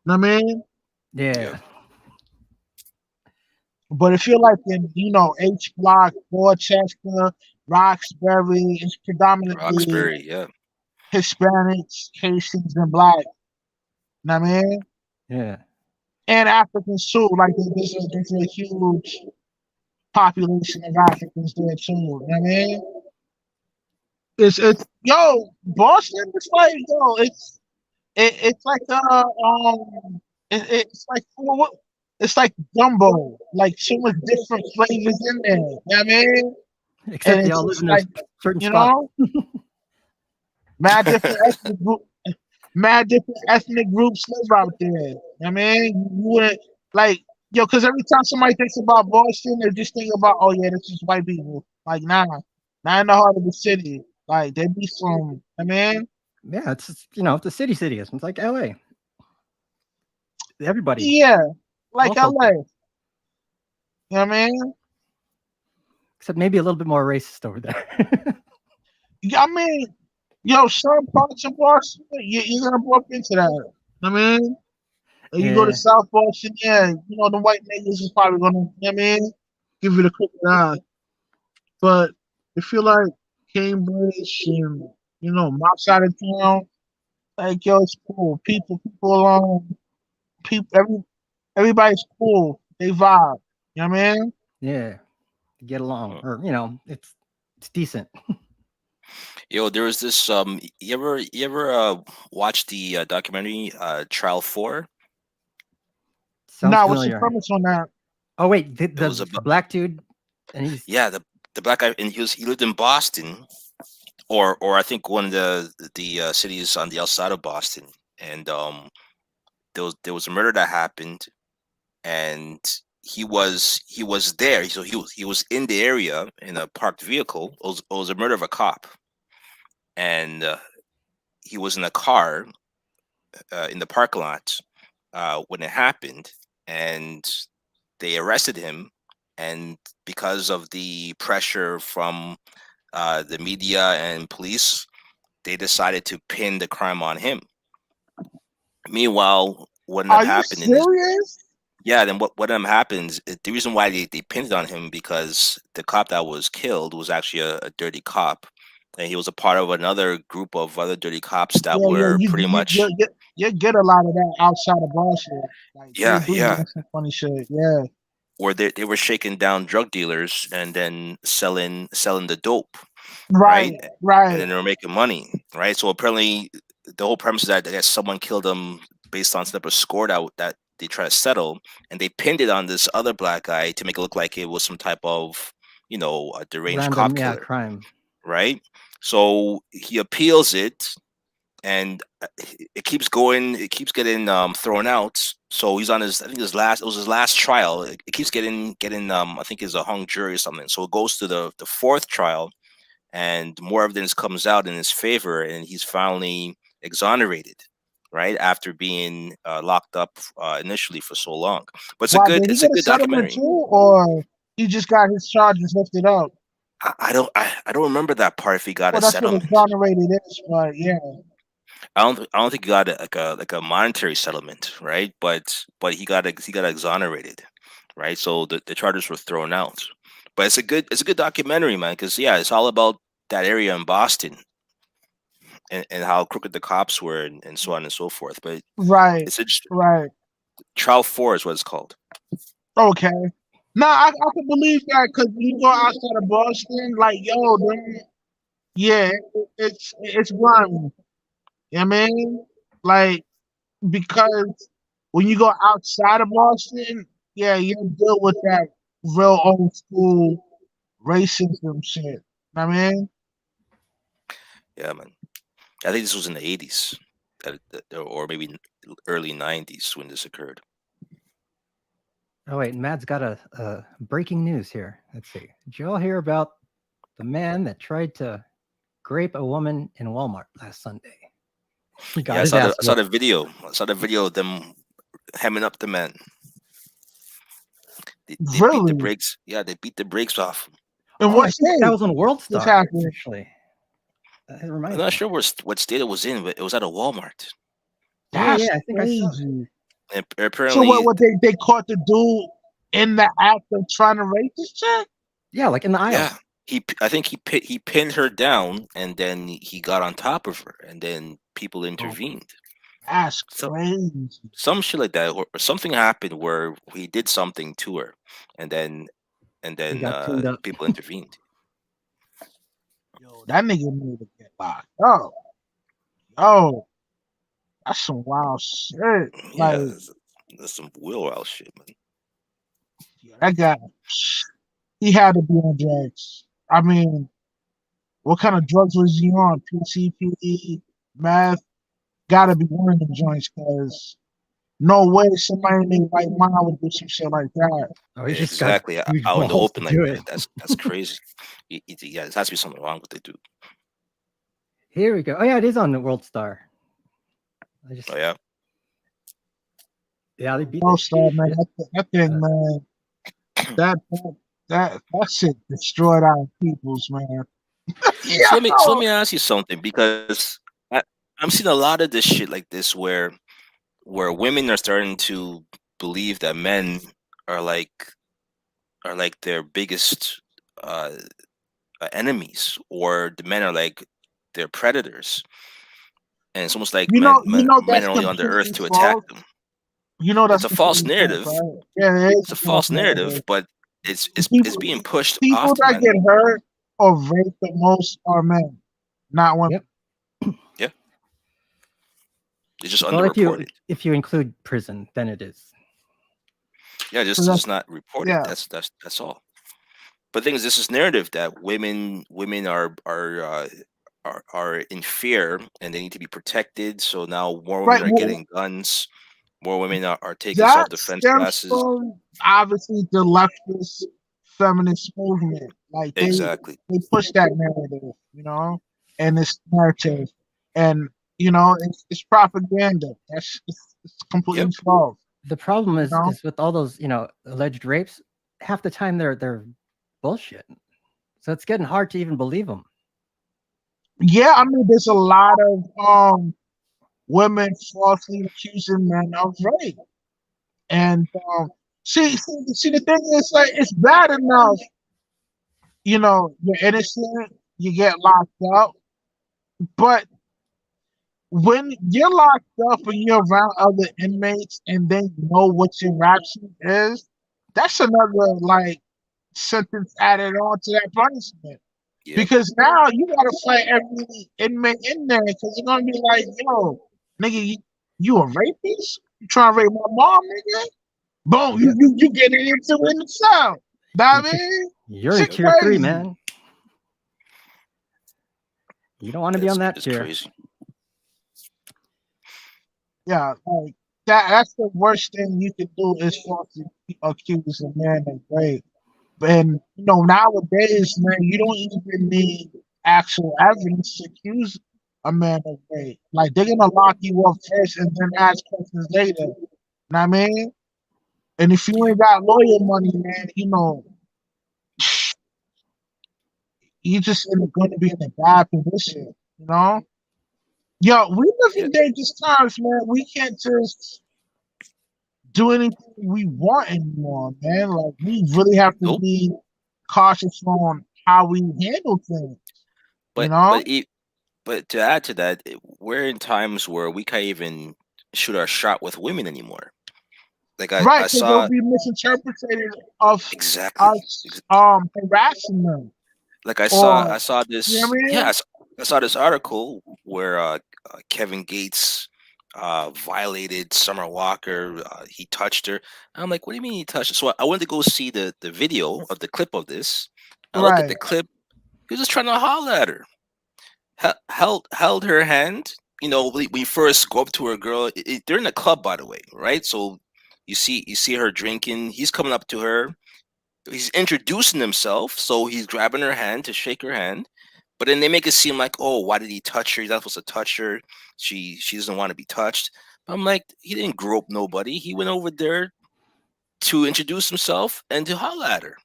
Speaker 1: Know what I mean?
Speaker 3: Yeah.
Speaker 2: Yeah.
Speaker 1: But if you're like in, H Block, Dorchester, Roxbury, it's predominantly
Speaker 3: Roxbury. Yeah.
Speaker 1: Hispanics, Haitians, and black. Know what I mean?
Speaker 2: Yeah.
Speaker 1: And Africans too. Like there's a huge population of Africans there too. You know what I mean? It's yo, Boston is like yo, it's like it's like it's like gumbo, like so much different flavors in there. You know what I mean? And
Speaker 2: Except they
Speaker 1: it's
Speaker 2: all live
Speaker 1: just
Speaker 2: in a
Speaker 1: like,
Speaker 2: certain
Speaker 1: you
Speaker 2: spot.
Speaker 1: know, mad different ethnic group, mad different ethnic groups live out there. You know what I mean? You wouldn't like yo, because every time somebody thinks about Boston, they just think about, oh yeah, this is white people. Like nah, not in the heart of the city. Like there be some. I mean,
Speaker 2: Yeah, it's just, it's a city. It's like LA. Everybody,
Speaker 1: yeah,
Speaker 2: all
Speaker 1: like LA.
Speaker 2: cultures,
Speaker 1: You know what I mean?
Speaker 2: except maybe a little bit more racist over there.
Speaker 1: Yeah, I mean, yo, some parts of Boston, you're gonna bump into that. I mean, and you go to
Speaker 2: Yeah,
Speaker 1: South Boston, yeah, the white niggas is probably gonna, give you the crooked eye. But if you're like Cambridge and my side of town, like yo, it's cool. People, everybody's cool. They vibe. You know what I mean?
Speaker 2: yeah, get along,
Speaker 3: Mm.
Speaker 2: or it's decent.
Speaker 3: Yo, there was this. You ever watch the documentary Trial 4?
Speaker 2: Sounds
Speaker 1: Nah, what's the
Speaker 2: familiar.
Speaker 1: premise on that?
Speaker 2: Oh wait, the,
Speaker 3: It
Speaker 2: the
Speaker 3: was about
Speaker 2: black dude, and he's
Speaker 3: yeah the black guy, and he lived in Boston, or I think one of the cities on the outside of Boston, and there was a murder that happened, and he was there, so he was in the area in a parked vehicle. It was a murder of a cop, and he was in a car in the parking lot when it happened, and they arrested him, and because of the pressure from the media and police, they decided to pin the crime on him. Meanwhile, what ended up
Speaker 1: Are you
Speaker 3: happening is,
Speaker 1: serious?
Speaker 3: yeah, then what ended up happens, the reason why they pinned it on him, because the cop that was killed was actually a dirty cop, and he was a part of another group of other dirty cops that
Speaker 1: Yeah, yeah,
Speaker 3: were pretty much,
Speaker 1: you get a lot of that outside of Boston. Like they
Speaker 3: yeah,
Speaker 1: do
Speaker 3: yeah,
Speaker 1: get some funny shit. Yeah,
Speaker 3: where they were shaking down drug dealers and then selling the dope,
Speaker 1: right,
Speaker 3: right? And
Speaker 1: right.
Speaker 3: then they were making money, right? So apparently, the whole premise is that I guess someone killed them based on some type of score that they try to settle, and they pinned it on this other black guy to make it look like it was some type of a deranged cop
Speaker 2: random, yeah,
Speaker 3: killer,
Speaker 2: crime.
Speaker 3: right? So he appeals it, and it keeps going. It keeps getting thrown out. So he's on his. I think his last. It was his last trial. It keeps getting. I think it's a hung jury or something. So it goes to the fourth trial, and more evidence comes out in his favor, and he's finally exonerated. Right after being locked up initially for so long, but
Speaker 1: Why did he
Speaker 3: it's a
Speaker 1: get a
Speaker 3: good
Speaker 1: settlement
Speaker 3: documentary.
Speaker 1: too, or he just got his charges lifted up?
Speaker 3: I don't remember that part if he got a
Speaker 1: Well, that's what
Speaker 3: settlement.
Speaker 1: exonerated is, but yeah,
Speaker 3: I don't think he got like a monetary settlement, right? But he got exonerated, right? So the charges were thrown out. But it's a good documentary, man, because yeah, it's all about that area in Boston and how crooked the cops were and so on and so forth. But
Speaker 1: right,
Speaker 3: it's interesting.
Speaker 1: right,
Speaker 3: Trial 4 is what it's called.
Speaker 1: okay. Nah, I can believe that because you go outside of Boston, like yo, dude, yeah, it's grimy. You know what I mean? Like because when you go outside of Boston, yeah, you deal with that real old school racism shit. You know what I mean?
Speaker 3: Yeah, man. I think this was in the 80s, or maybe early 90s when this occurred.
Speaker 2: Oh wait, Mad's got a breaking news here. Let's see. Did you all hear about the man that tried to grape a woman in Walmart last Sunday? He got
Speaker 3: Yeah,
Speaker 2: his ass
Speaker 3: I saw the
Speaker 2: whooped.
Speaker 3: video. I saw the video of them hemming up the man. They beat the
Speaker 1: Really?
Speaker 3: brakes. Yeah, they beat the brakes off him.
Speaker 1: In
Speaker 2: Oh,
Speaker 1: what
Speaker 2: I think that
Speaker 1: state
Speaker 2: was on World
Speaker 1: this
Speaker 2: Star,
Speaker 1: happened?
Speaker 2: actually. It
Speaker 3: I'm
Speaker 2: reminds
Speaker 3: not
Speaker 2: me.
Speaker 3: sure what state it was in, but it was at a Walmart.
Speaker 2: Yeah,
Speaker 1: That's
Speaker 2: yeah, I think I saw it.
Speaker 1: crazy.
Speaker 3: And
Speaker 1: So what?
Speaker 3: apparently,
Speaker 1: What they caught the dude in the act of trying to rape this chick?
Speaker 2: Yeah, like in the aisle.
Speaker 3: yeah, I think he pinned her down, and then he got on top of her, and then people
Speaker 1: Oh,
Speaker 3: intervened.
Speaker 1: that's
Speaker 3: So
Speaker 1: crazy.
Speaker 3: some shit like that, or something happened where he did something to her, and then
Speaker 2: He got tuned up.
Speaker 3: people intervened.
Speaker 1: Yo, that nigga need to get locked up. Yo, that's some wild shit.
Speaker 3: Yeah,
Speaker 1: Like,
Speaker 3: that's some Will Wild shit, man.
Speaker 1: yo, that guy, he had to be on drugs. I mean, what kind of drugs was he on? PCP, meth? Gotta be one of them joints, cause no way somebody in their right mind would do some shit like that.
Speaker 2: Oh, he just got
Speaker 3: Exactly,
Speaker 2: huge
Speaker 3: out in the
Speaker 2: balls to
Speaker 3: open like
Speaker 2: do it.
Speaker 3: that. That's crazy. Yeah, there has to be something wrong with the dude.
Speaker 2: Here we go. Oh yeah, it is on the World Star. I just
Speaker 3: Oh yeah,
Speaker 2: they beat the
Speaker 1: All star,
Speaker 2: shit.
Speaker 1: man. That thing, man. That that shit destroyed our peoples, man.
Speaker 3: so
Speaker 1: Yeah.
Speaker 3: let me ask you something because I'm seeing a lot of this shit like this where women are starting to believe that men are like their biggest uh, enemies, or the men are like their predators, and it's almost like
Speaker 1: You know
Speaker 3: men
Speaker 1: that's
Speaker 3: are only on the earth
Speaker 1: completely
Speaker 3: to attack
Speaker 1: false.
Speaker 3: them.
Speaker 1: You know
Speaker 3: It's
Speaker 1: that's
Speaker 3: a false
Speaker 1: completely false,
Speaker 3: narrative.
Speaker 1: right? Yeah, it is
Speaker 3: It's
Speaker 1: a
Speaker 3: a
Speaker 1: false
Speaker 3: false narrative,
Speaker 1: narrative.
Speaker 3: but it's
Speaker 1: People
Speaker 3: being pushed off
Speaker 1: people
Speaker 3: to
Speaker 1: that
Speaker 3: men.
Speaker 1: get hurt or raped the most are men, not women.
Speaker 2: Yep.
Speaker 3: Yeah, it's just
Speaker 2: Well,
Speaker 3: underreported.
Speaker 2: if you include prison, then it is.
Speaker 3: Yeah,
Speaker 1: So that's
Speaker 3: just not reported.
Speaker 1: yeah.
Speaker 3: That's all. But the thing is, this is narrative that women are in fear and they need to be protected. So now more
Speaker 1: Right.
Speaker 3: women are
Speaker 1: Well,
Speaker 3: getting guns. More women are taking self
Speaker 1: that
Speaker 3: defense
Speaker 1: stems
Speaker 3: classes.
Speaker 1: from obviously the leftist feminist movement. Like
Speaker 3: Exactly.
Speaker 1: they push that narrative, you know, and it's narrative, and you know it's propaganda. It's completely
Speaker 3: Yep.
Speaker 1: false.
Speaker 2: The problem
Speaker 1: You know.
Speaker 2: is with all those alleged rapes. Half the time they're bullshit. So it's getting hard to even believe them.
Speaker 1: Yeah, I mean, there's a lot of women falsely accusing men of rape, and see, the thing is, like, it's bad enough, you know, you're innocent, you get locked up, but when you're locked up and you're around other inmates and they know what your rap sheet is, that's another like sentence added on to that punishment.
Speaker 3: Yep.
Speaker 1: Because now you gotta fight every inmate in there because you're gonna be like, yo, nigga, you a rapist? You trying to rape my mom, nigga? Boom,
Speaker 2: Yep.
Speaker 1: you getting into it in the cell. That I mean,
Speaker 2: You're in
Speaker 1: shit
Speaker 3: Yep.
Speaker 2: tier 3,
Speaker 1: crazy.
Speaker 2: man. You don't want to be on that
Speaker 3: It's
Speaker 2: tier.
Speaker 3: crazy.
Speaker 1: Yeah, like that's the worst thing you can do is falsely accuse a man of rape. And nowadays, man, you don't even need actual evidence to accuse a man of rape. Like they're gonna lock you up first and then ask questions later. You know what I mean? And if you
Speaker 3: Yep.
Speaker 1: ain't got lawyer money, man, you just going to be in a bad position. You know? Yo, we live
Speaker 3: Yeah.
Speaker 1: in dangerous times, man. We can't just do anything we want anymore, man. Like we really have to
Speaker 3: Nope.
Speaker 1: be cautious on how we handle things. You
Speaker 3: But
Speaker 1: know?
Speaker 3: but e- but to add to that, we're in times where we can't even shoot our shot with women anymore. Like
Speaker 1: Right,
Speaker 3: I
Speaker 1: because they'll
Speaker 3: saw
Speaker 1: be misinterpreted of
Speaker 3: exactly.
Speaker 1: us harassing them
Speaker 3: Like I saw
Speaker 1: or
Speaker 3: I saw
Speaker 1: you know
Speaker 3: this
Speaker 1: what I mean?
Speaker 3: I saw this article where Kevin Gates violated Summer Walker. He touched her. I'm like, what do you mean he touched her? So I went to go see the video of the clip of this. I look at
Speaker 1: Right,
Speaker 3: the clip. He was just trying to holler at her. Held her hand. You know, when you first go up to her, girl. They're in a club, by the way, right? So you see her drinking. He's coming up to her. He's introducing himself, so he's grabbing her hand to shake her hand. But then they make it seem like, oh, why did he touch her? He's not supposed to touch her. She doesn't want to be touched. I'm like, he didn't grope nobody. He went over there to introduce himself and to holler at her,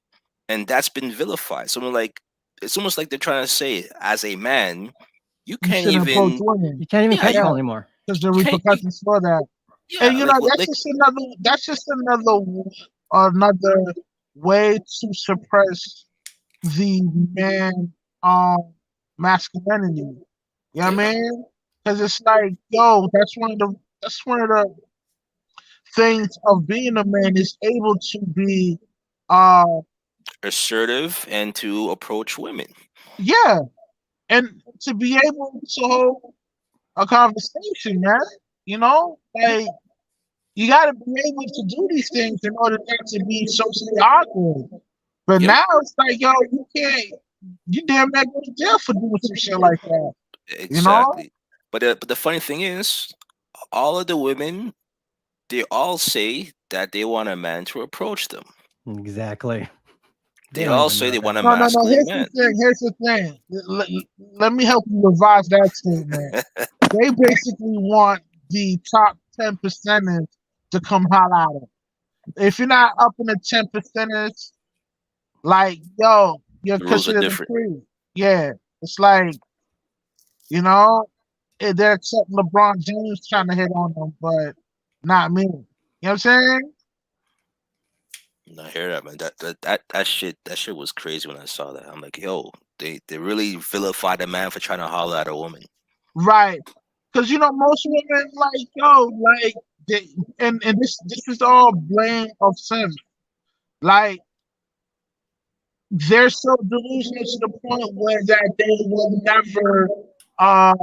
Speaker 3: and that's been vilified. So I'm like, it's almost like they're trying to say, as a man, you
Speaker 1: you
Speaker 3: can't
Speaker 1: shouldn't approach
Speaker 3: even,
Speaker 1: women.
Speaker 2: You can't even
Speaker 3: yeah,
Speaker 2: catch
Speaker 3: you,
Speaker 2: them
Speaker 1: Yeah,
Speaker 2: anymore.
Speaker 1: because the
Speaker 3: you can't, you,
Speaker 1: repercussions for that. And
Speaker 3: yeah, like,
Speaker 1: that's
Speaker 3: like,
Speaker 1: just another way to suppress the man masculinity. You know what
Speaker 3: yeah,
Speaker 1: I mean? Because it's like, yo, that's one of the things of being a man is able to be uh
Speaker 3: assertive and to approach women.
Speaker 1: yeah, and to be able to hold a conversation, man.
Speaker 3: Yeah,
Speaker 1: Like you got to be able to do these things in order not to be socially awkward. But
Speaker 3: yep,
Speaker 1: now it's like, yo, you can't. You damn near go to jail for doing some shit like that. You know?
Speaker 3: exactly. But the funny thing is, all of the women, they all say that they want a man to approach them.
Speaker 2: Exactly. They
Speaker 3: They
Speaker 2: don't
Speaker 3: all
Speaker 2: even
Speaker 3: say
Speaker 2: know
Speaker 3: they want a
Speaker 2: that.
Speaker 1: No, no, no.
Speaker 3: masculine man.
Speaker 1: Here's the thing. Let me help you revise that statement. They basically want the top 10 percenters to come holler at them. If you're not up in the 10 percenters, like, yo, you're
Speaker 3: The rules are
Speaker 1: considered a
Speaker 3: different.
Speaker 1: creep. Yeah. It's like, you know, they're accepting LeBron James trying to hit on them, but not me. You know what I'm saying?
Speaker 3: I hear that, man. That shit was crazy when I saw that. I'm like, yo, they really vilified a man for trying to holler at a woman.
Speaker 1: Right. Because most women like, yo, like they, and this is all blame of sin. Like they're so delusional to the point where that they will never uh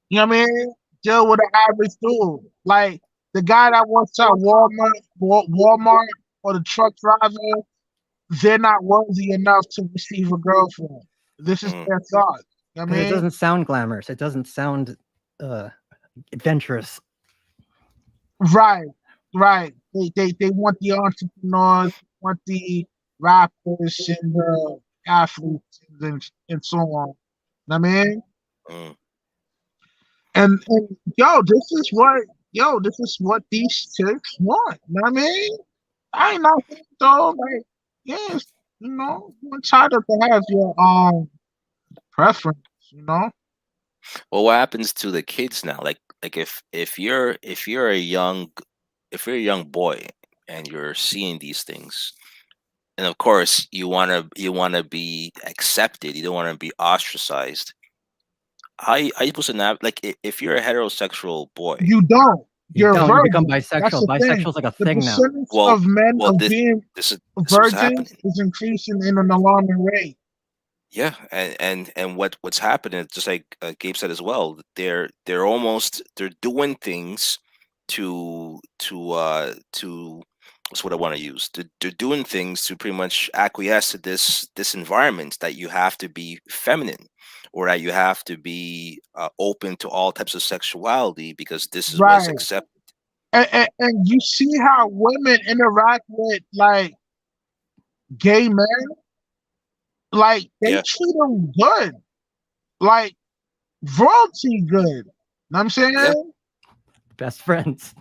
Speaker 1: you know what I mean, deal with an average dude. Like the guy that works at Walmart or the truck driver, they're not worthy enough to receive a girlfriend. This is
Speaker 3: Mm,
Speaker 1: their thought. You know what
Speaker 2: Because
Speaker 1: I
Speaker 2: it
Speaker 1: mean?
Speaker 2: doesn't sound glamorous. It doesn't sound uh, adventurous.
Speaker 1: Right, right. They want the entrepreneurs, want the rappers and the athletes and so on. You know what I mean?
Speaker 3: mm.
Speaker 1: And this is what these chicks want. You know what I mean? I ain't not though, like, yes, you're entitled to have your preference, you know?
Speaker 3: Well, what happens to the kids now? Like if you're a young boy and you're seeing these things, and of course you wanna be accepted. You don't want to be ostracized. How you supposed to like if you're a heterosexual boy?
Speaker 1: You don't.
Speaker 2: You
Speaker 1: You're a
Speaker 2: don't. You become
Speaker 1: virgin. That's
Speaker 2: bisexual.
Speaker 1: the thing.
Speaker 2: Bisexual is like a
Speaker 1: The
Speaker 2: thing now.
Speaker 1: percentage
Speaker 3: Well,
Speaker 1: of men
Speaker 3: well,
Speaker 1: of
Speaker 3: this
Speaker 1: being
Speaker 3: this is this is what's
Speaker 1: virgins
Speaker 3: happening.
Speaker 1: is increasing in an alarming rate.
Speaker 3: Yeah, and what's happening, just like Gabe said as well, they're doing things to what's what I want to use. They're doing things to pretty much acquiesce to this environment that you have to be feminine, or that you have to be open to all types of sexuality because this is what's
Speaker 1: Right.
Speaker 3: accepted.
Speaker 1: And you see how women interact with like gay men, like they
Speaker 3: Yeah,
Speaker 1: treat them good, like royalty good. Know what I'm
Speaker 3: yeah,
Speaker 1: saying?
Speaker 2: Best friends.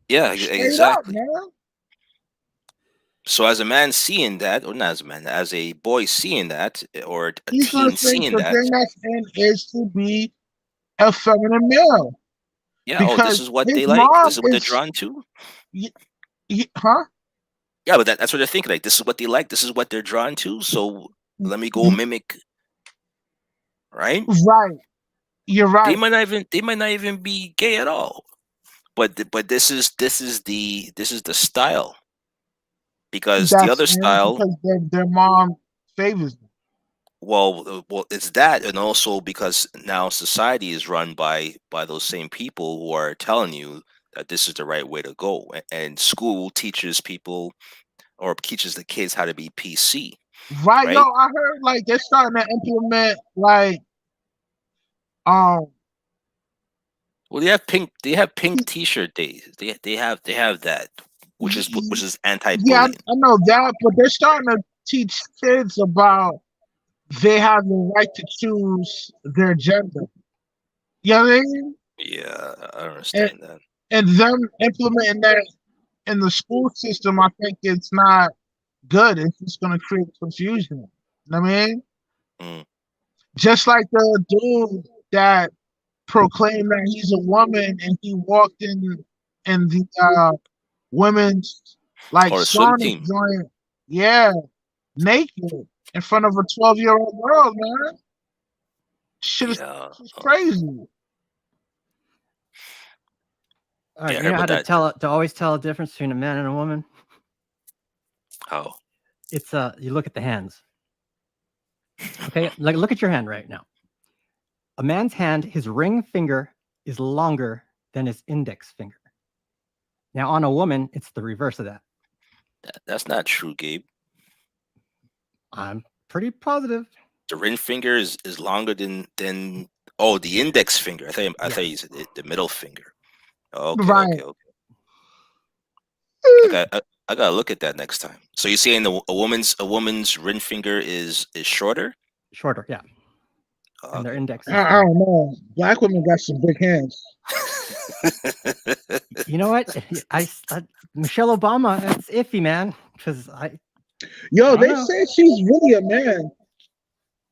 Speaker 3: yeah,
Speaker 1: Straight up,
Speaker 3: exactly.
Speaker 1: man.
Speaker 3: So as a man seeing that, or not as a man, as a boy seeing that, or a
Speaker 1: He's gonna
Speaker 3: teen
Speaker 1: think
Speaker 3: seeing
Speaker 1: the
Speaker 3: that,
Speaker 1: thing that's in is to be a feminine male
Speaker 3: yeah, oh, this
Speaker 1: because
Speaker 3: is what
Speaker 1: his
Speaker 3: they like.
Speaker 1: mom
Speaker 3: This is what they're
Speaker 1: is,
Speaker 3: drawn to.
Speaker 1: huh?
Speaker 3: Yeah, but that's what they're thinking. Like, this is what they like. This is what they're drawn to. So let me go
Speaker 1: Y-
Speaker 3: mimic, right?
Speaker 1: Right. You're
Speaker 3: They
Speaker 1: right.
Speaker 3: might not even be gay at all. But this is the style, because the
Speaker 1: That's
Speaker 3: other style,
Speaker 1: because their mom favors them.
Speaker 3: well, it's that, and also because now society is run by those same people who are telling you that this is the right way to go, and school teaches people, or teaches the kids how to be PC,
Speaker 1: Right, yo,
Speaker 3: right?
Speaker 1: I heard like they're starting to implement like um
Speaker 3: Well, they have pink T-shirt days. They have that, which is
Speaker 1: y- yeah,
Speaker 3: anti-bullying.
Speaker 1: I know that, but they're starting to teach kids about they have the right to choose their gender. You know what I mean?
Speaker 3: Yeah, I
Speaker 1: And
Speaker 3: understand that.
Speaker 1: and them implementing that in the school system, I think it's not good. It's just gonna create confusion. You know what I mean?
Speaker 3: Mm.
Speaker 1: Just like the dude that proclaimed that he's a woman and he walked in the women's like
Speaker 3: Or a swim
Speaker 1: sauna
Speaker 3: team.
Speaker 1: joint, yeah, naked in front of a 12-year-old girl, man. Shit is
Speaker 3: Yeah,
Speaker 1: Shit's crazy.
Speaker 2: All right,
Speaker 3: yeah, I
Speaker 2: you
Speaker 3: heard
Speaker 2: know how
Speaker 3: about
Speaker 2: to
Speaker 3: that.
Speaker 2: tell to always tell a difference between a man and a woman?
Speaker 3: How?
Speaker 2: It's you look at the hands. Okay, like look at your hand right now. A man's hand, his ring finger is longer than his index finger. Now on a woman, it's the reverse of that.
Speaker 3: That's not true, Gabe.
Speaker 2: I'm pretty positive.
Speaker 3: The ring finger is longer than oh, the index finger. I thought you
Speaker 2: Yes.
Speaker 3: said the middle finger. Okay,
Speaker 1: Right.
Speaker 3: okay, okay. I gotta look at that next time. So you're saying a woman's ring finger is shorter?
Speaker 2: Shorter, yeah. And their
Speaker 3: Okay.
Speaker 2: index is
Speaker 1: I don't know. Black women got some big hands.
Speaker 2: you know what? Michelle Obama, it's iffy, man. Because I
Speaker 1: Yo,
Speaker 2: don't
Speaker 1: they
Speaker 2: know.
Speaker 1: say she's really a man.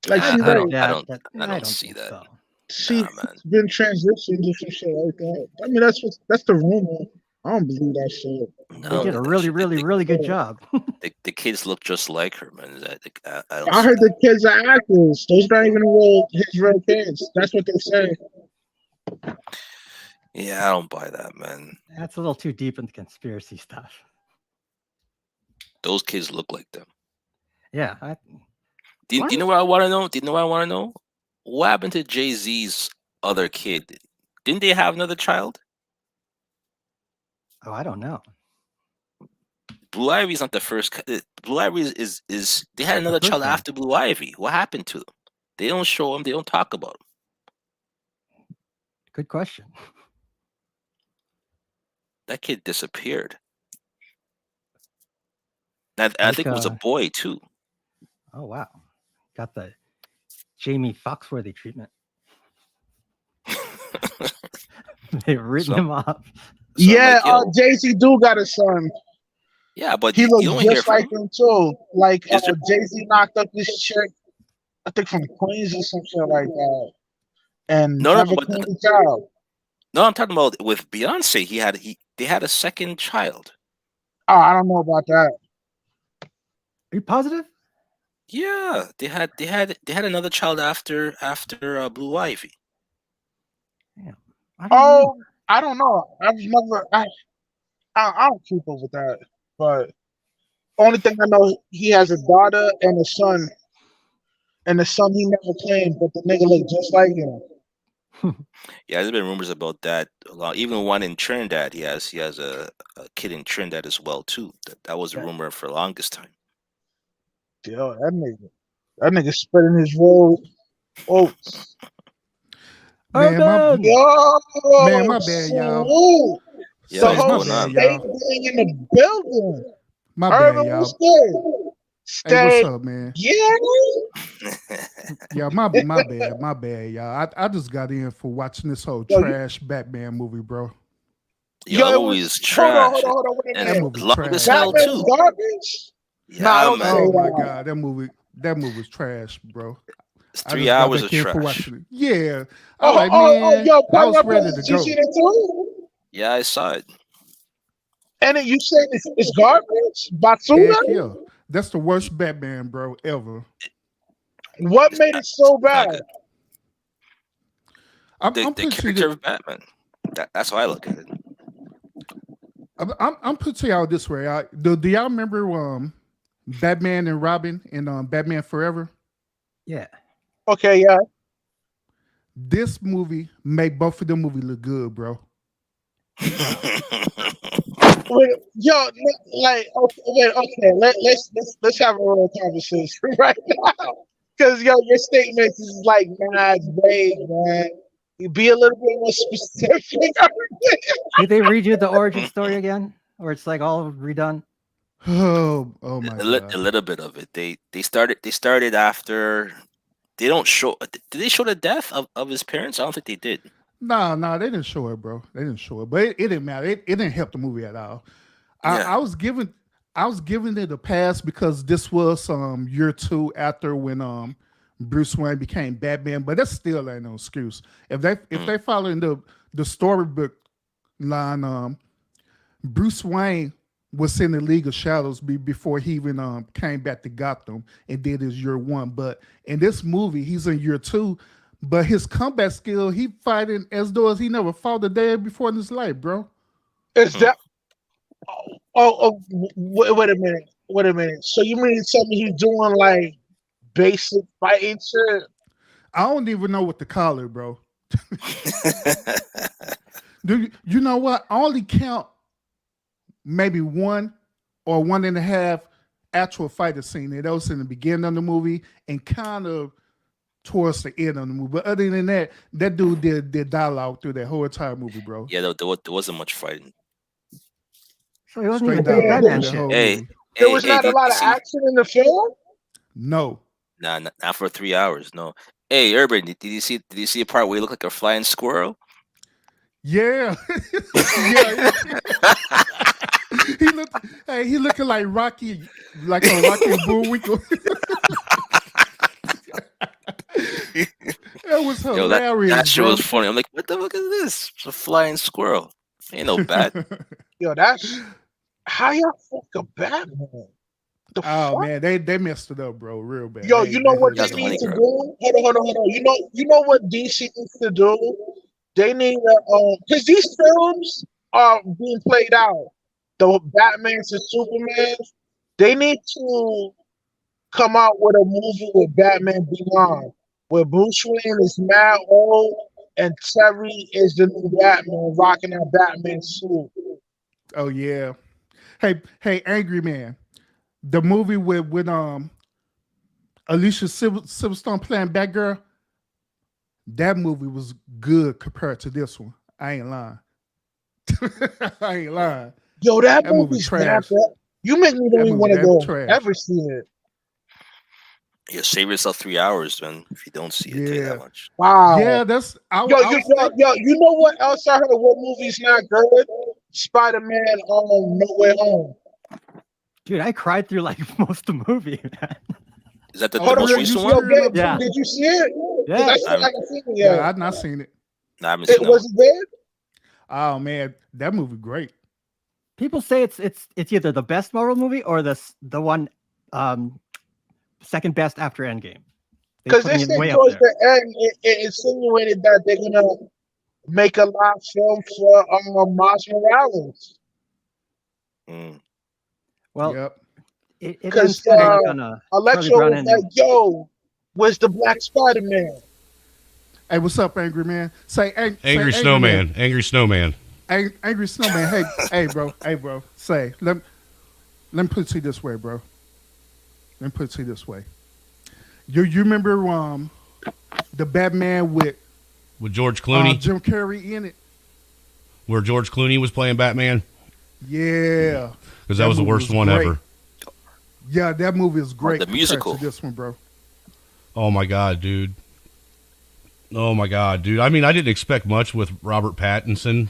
Speaker 1: Like
Speaker 3: I,
Speaker 1: she
Speaker 3: I
Speaker 2: I
Speaker 3: don't
Speaker 1: like
Speaker 3: I
Speaker 2: yeah,
Speaker 3: don't I
Speaker 2: I
Speaker 3: don't
Speaker 2: don't
Speaker 3: see
Speaker 2: think
Speaker 3: that.
Speaker 2: so.
Speaker 1: she's
Speaker 3: Nah, man.
Speaker 1: been transitioned to some shit like that. I mean, that's the rumor. I don't believe that shit.
Speaker 2: Well, they
Speaker 3: I don't
Speaker 2: did a
Speaker 3: believe that
Speaker 2: really,
Speaker 3: shit.
Speaker 2: really, really good job.
Speaker 3: The kids look just like her, man. I don't
Speaker 1: I
Speaker 3: see
Speaker 1: heard
Speaker 3: that.
Speaker 1: the kids are actors. Those not even his real kids. That's what they say.
Speaker 3: Yeah, I don't buy that, man.
Speaker 2: That's a little too deep into conspiracy stuff.
Speaker 3: Those kids look like them.
Speaker 2: Yeah.
Speaker 3: Do you know what I want to know? Do you know what I want to know? What happened to Jay Z's other kid? Didn't they have another child?
Speaker 2: Oh, I don't know.
Speaker 3: Blue Ivy's not the first. Blue Ivy is they had
Speaker 2: The
Speaker 3: another
Speaker 2: first
Speaker 3: child
Speaker 2: one.
Speaker 3: after Blue Ivy. What happened to them? They don't show them. They don't talk about them.
Speaker 2: Good question.
Speaker 3: That kid disappeared. And I
Speaker 2: Like,
Speaker 3: think it was a boy too.
Speaker 2: oh wow, got the Jamie Foxworthy treatment. They've written
Speaker 3: so
Speaker 2: him off.
Speaker 3: so I'm
Speaker 1: Yeah,
Speaker 3: like, yo,
Speaker 1: Jay-Z do got a son.
Speaker 3: yeah, but
Speaker 1: He
Speaker 3: you
Speaker 1: looks
Speaker 3: don't hear
Speaker 1: just
Speaker 3: from
Speaker 1: like
Speaker 3: him.
Speaker 1: him too. Like
Speaker 3: Is there?
Speaker 1: Jay-Z knocked up this chick, I think from Queens or some shit like that, and
Speaker 3: No, no,
Speaker 1: never
Speaker 3: but
Speaker 1: claimed a child.
Speaker 3: no. I'm talking about with Beyonce. They had a second child.
Speaker 1: Oh, I don't know about that.
Speaker 2: Are you positive?
Speaker 3: Yeah, they had another child after Blue Ivy.
Speaker 2: Yeah, I don't remember.
Speaker 1: Oh, I don't know. I don't keep up with that. But only thing I know, he has a daughter and a son, and the son he never claimed, but the nigga look just like him.
Speaker 3: Yeah, there's been rumors about that a lot. Even one in Trinidad, he has a kid in Trinidad as well too. That was a
Speaker 2: Yeah.
Speaker 3: rumor for the longest time.
Speaker 1: Yo, that nigga spreading his roll oats.
Speaker 5: Man, my
Speaker 2: Urban.
Speaker 1: Yo,
Speaker 5: man, my bad, y'all.
Speaker 1: salute.
Speaker 3: Yeah,
Speaker 1: The
Speaker 5: Say
Speaker 3: what's
Speaker 5: my
Speaker 1: whole
Speaker 3: going
Speaker 5: bad,
Speaker 3: on?
Speaker 1: state
Speaker 5: y'all.
Speaker 1: being in the building.
Speaker 5: My bad,
Speaker 1: Urban was
Speaker 5: y'all.
Speaker 1: good.
Speaker 5: Hey, what's
Speaker 1: Stay.
Speaker 5: up, man?
Speaker 1: Yeah.
Speaker 5: Yeah, my bad, y'all. I just got in for watching this whole
Speaker 1: Yo,
Speaker 5: trash Batman movie, bro.
Speaker 3: Yo, that
Speaker 1: it
Speaker 3: movie is
Speaker 1: was. Hold on, hold
Speaker 3: trash.
Speaker 1: on, hold on. Wait a
Speaker 3: And
Speaker 5: That
Speaker 1: minute.
Speaker 3: it's
Speaker 5: movie
Speaker 3: long as
Speaker 5: trash,
Speaker 3: hell
Speaker 5: bro.
Speaker 1: Batman's
Speaker 3: too.
Speaker 1: garbage? Nah,
Speaker 3: Yeah,
Speaker 1: don't say
Speaker 5: Oh
Speaker 3: man.
Speaker 5: my
Speaker 1: that.
Speaker 5: god, that movie was trash, bro.
Speaker 3: It's
Speaker 5: I
Speaker 3: three
Speaker 5: just got
Speaker 3: hours of
Speaker 5: back in for
Speaker 3: trash.
Speaker 5: watching it. Yeah, I
Speaker 1: Oh,
Speaker 5: like,
Speaker 1: oh, oh,
Speaker 5: man,
Speaker 1: yo,
Speaker 5: I
Speaker 1: point,
Speaker 5: was
Speaker 1: point, point.
Speaker 5: ready to
Speaker 1: Did you see
Speaker 5: go.
Speaker 1: that too?
Speaker 3: Yeah, I saw it.
Speaker 1: And then you said it's garbage? Basura?
Speaker 5: Heck yeah, that's the worst Batman, bro, ever.
Speaker 1: What
Speaker 3: It's
Speaker 1: made
Speaker 3: not.
Speaker 1: it so
Speaker 3: It's not
Speaker 1: bad?
Speaker 3: good.
Speaker 5: I'm
Speaker 3: The
Speaker 5: putting
Speaker 3: character
Speaker 5: it.
Speaker 3: of Batman. That's how I look at it.
Speaker 5: I'm putting y'all this way. Do y'all remember Batman and Robin and Batman Forever?
Speaker 2: Yeah.
Speaker 1: Okay, yeah.
Speaker 5: This movie made both of them movies look good, bro.
Speaker 1: Wait, yo, like, okay, wait, okay, let's have a real conversation right now, because yo, your statements is like mad vague, man. You be a little bit more specific.
Speaker 2: Did they redo the origin story again, or it's like all redone?
Speaker 5: Oh my
Speaker 3: A
Speaker 5: god.
Speaker 3: little bit of it. They started after. They don't show. Did they show the death of his parents? I don't think they did.
Speaker 5: Nah, they didn't show it, bro. They didn't show it, but it didn't matter. It didn't help the movie at all. I,
Speaker 3: Yeah.
Speaker 5: I was giving I was giving it a pass because this was year two after when Bruce Wayne became Batman, but that still ain't no excuse. If
Speaker 3: Mm.
Speaker 5: they follow in the storybook line, Bruce Wayne was in the League of Shadows before he even came back to Gotham and did his year one. But in this movie, he's in year two. But his combat skill, he fighting as though as he never fought a day before in his life, bro.
Speaker 1: Is
Speaker 3: Hmm.
Speaker 1: that? Wait a minute, wait a minute. So you mean to tell me he's doing like basic fighting shit?
Speaker 5: I don't even know what to call it, bro. You know what? I only count maybe one or one and a half actual fighter scene. That was in the beginning of the movie and kind of towards the end of the movie. But other than that, that dude did dialogue through that whole entire movie, bro.
Speaker 3: Yeah, there wasn't much fighting.
Speaker 2: So he wasn't
Speaker 5: Straight
Speaker 2: even doing
Speaker 1: Yeah,
Speaker 5: dialogue
Speaker 2: Batman
Speaker 5: through that
Speaker 2: shit.
Speaker 5: whole
Speaker 3: Hey,
Speaker 5: movie.
Speaker 1: there
Speaker 3: hey,
Speaker 1: was
Speaker 3: hey!
Speaker 1: not a
Speaker 3: Did
Speaker 1: lot
Speaker 3: you
Speaker 1: of
Speaker 3: see?
Speaker 1: action in the film.
Speaker 5: No.
Speaker 3: Nah, not for 3 hours. No. Hey, Urban, did you see? Did you see a part where he looked like a flying squirrel?
Speaker 5: Yeah. Yeah. He looking like Rocky, like on Rocky and Bullwinkle. That was
Speaker 3: Yo, that
Speaker 5: hilarious,
Speaker 3: shit was
Speaker 5: bro.
Speaker 3: funny. I'm like, what the fuck is this? It's a flying squirrel. Ain't no bat.
Speaker 1: Yo, that's how y'all fuck a Batman. The
Speaker 5: Oh
Speaker 1: fuck?
Speaker 5: man, they messed it up, bro, real bad.
Speaker 1: Yo,
Speaker 5: They
Speaker 1: you know
Speaker 5: they
Speaker 1: what
Speaker 5: hurt
Speaker 1: they
Speaker 3: That's
Speaker 5: his
Speaker 3: the
Speaker 1: need
Speaker 3: money
Speaker 1: to
Speaker 5: feelings.
Speaker 3: grab.
Speaker 1: do? Hold on. You know what DC needs to do? They need to because these films are being played out. The Batman's and Superman's. They need to come out with a movie with Batman Beyond, where Bruce Wayne is mad old and Terry is the new Batman rocking that Batman suit.
Speaker 5: Oh yeah. Hey, Angry Man. The movie with Alicia Silverstone playing Batgirl. That movie was good compared to this one. I ain't lying. I ain't lying.
Speaker 1: Yo, that
Speaker 5: That movie
Speaker 1: movie's mad
Speaker 5: trash.
Speaker 1: bad. You make me don't
Speaker 5: That
Speaker 1: even
Speaker 5: movie
Speaker 1: want to
Speaker 5: that
Speaker 1: go
Speaker 5: trash.
Speaker 1: ever see it.
Speaker 3: Yeah, save yourself 3 hours, man. If you don't see it, tell you that
Speaker 5: Yeah.
Speaker 3: much.
Speaker 1: Wow.
Speaker 5: Yeah, that's
Speaker 1: Yo,
Speaker 5: I was think
Speaker 1: you know what else I heard? What movie's not good? Spider Man No Way Home.
Speaker 2: Dude, I cried through like most of the movie, man.
Speaker 3: Is that the
Speaker 1: Hold on,
Speaker 3: most
Speaker 5: you
Speaker 3: recent
Speaker 1: yo,
Speaker 3: one?
Speaker 5: tearing up,
Speaker 1: Gabe,
Speaker 2: Yeah.
Speaker 5: bro.
Speaker 1: did you see it? Because
Speaker 2: Yeah.
Speaker 1: I
Speaker 3: I
Speaker 1: still
Speaker 3: haven't,
Speaker 1: haven't seen it
Speaker 5: Yeah,
Speaker 1: yet.
Speaker 5: I've not seen it.
Speaker 3: no, I haven't
Speaker 1: It
Speaker 3: seen that one.
Speaker 1: was it good?
Speaker 5: Oh man, that movie great.
Speaker 2: People say it's either the best Marvel movie or the one second best after Endgame. They
Speaker 1: Because
Speaker 2: put
Speaker 1: they
Speaker 2: me
Speaker 1: said
Speaker 2: way up
Speaker 1: towards
Speaker 2: there.
Speaker 1: the end, it insinuated that they're gonna make a live film for Miles Morales.
Speaker 3: Mm.
Speaker 2: Well,
Speaker 5: Yep.
Speaker 2: it ends
Speaker 1: Because
Speaker 2: kind of like on a Charlie
Speaker 1: Electro
Speaker 2: Brown
Speaker 1: was
Speaker 2: ending.
Speaker 1: like, "Yo, where's the Black Spider Man?"
Speaker 5: Hey, what's up, Angry Man? Say
Speaker 6: Angry
Speaker 5: Angry Man.
Speaker 6: Snowman. Angry Snowman.
Speaker 5: Angry Snowman. Hey, bro. Say, let me put it to you this way, bro. Let me put it to you this way. You remember the Batman with
Speaker 6: With George Clooney.
Speaker 5: Jim Carrey in it?
Speaker 6: where George Clooney was playing Batman?
Speaker 5: Yeah.
Speaker 6: Because that was the worst one
Speaker 5: great.
Speaker 6: ever.
Speaker 5: Yeah, that movie is great.
Speaker 3: The musical.
Speaker 5: To this one, bro.
Speaker 6: Oh my god, dude. Oh my god, dude. I mean, I didn't expect much with Robert Pattinson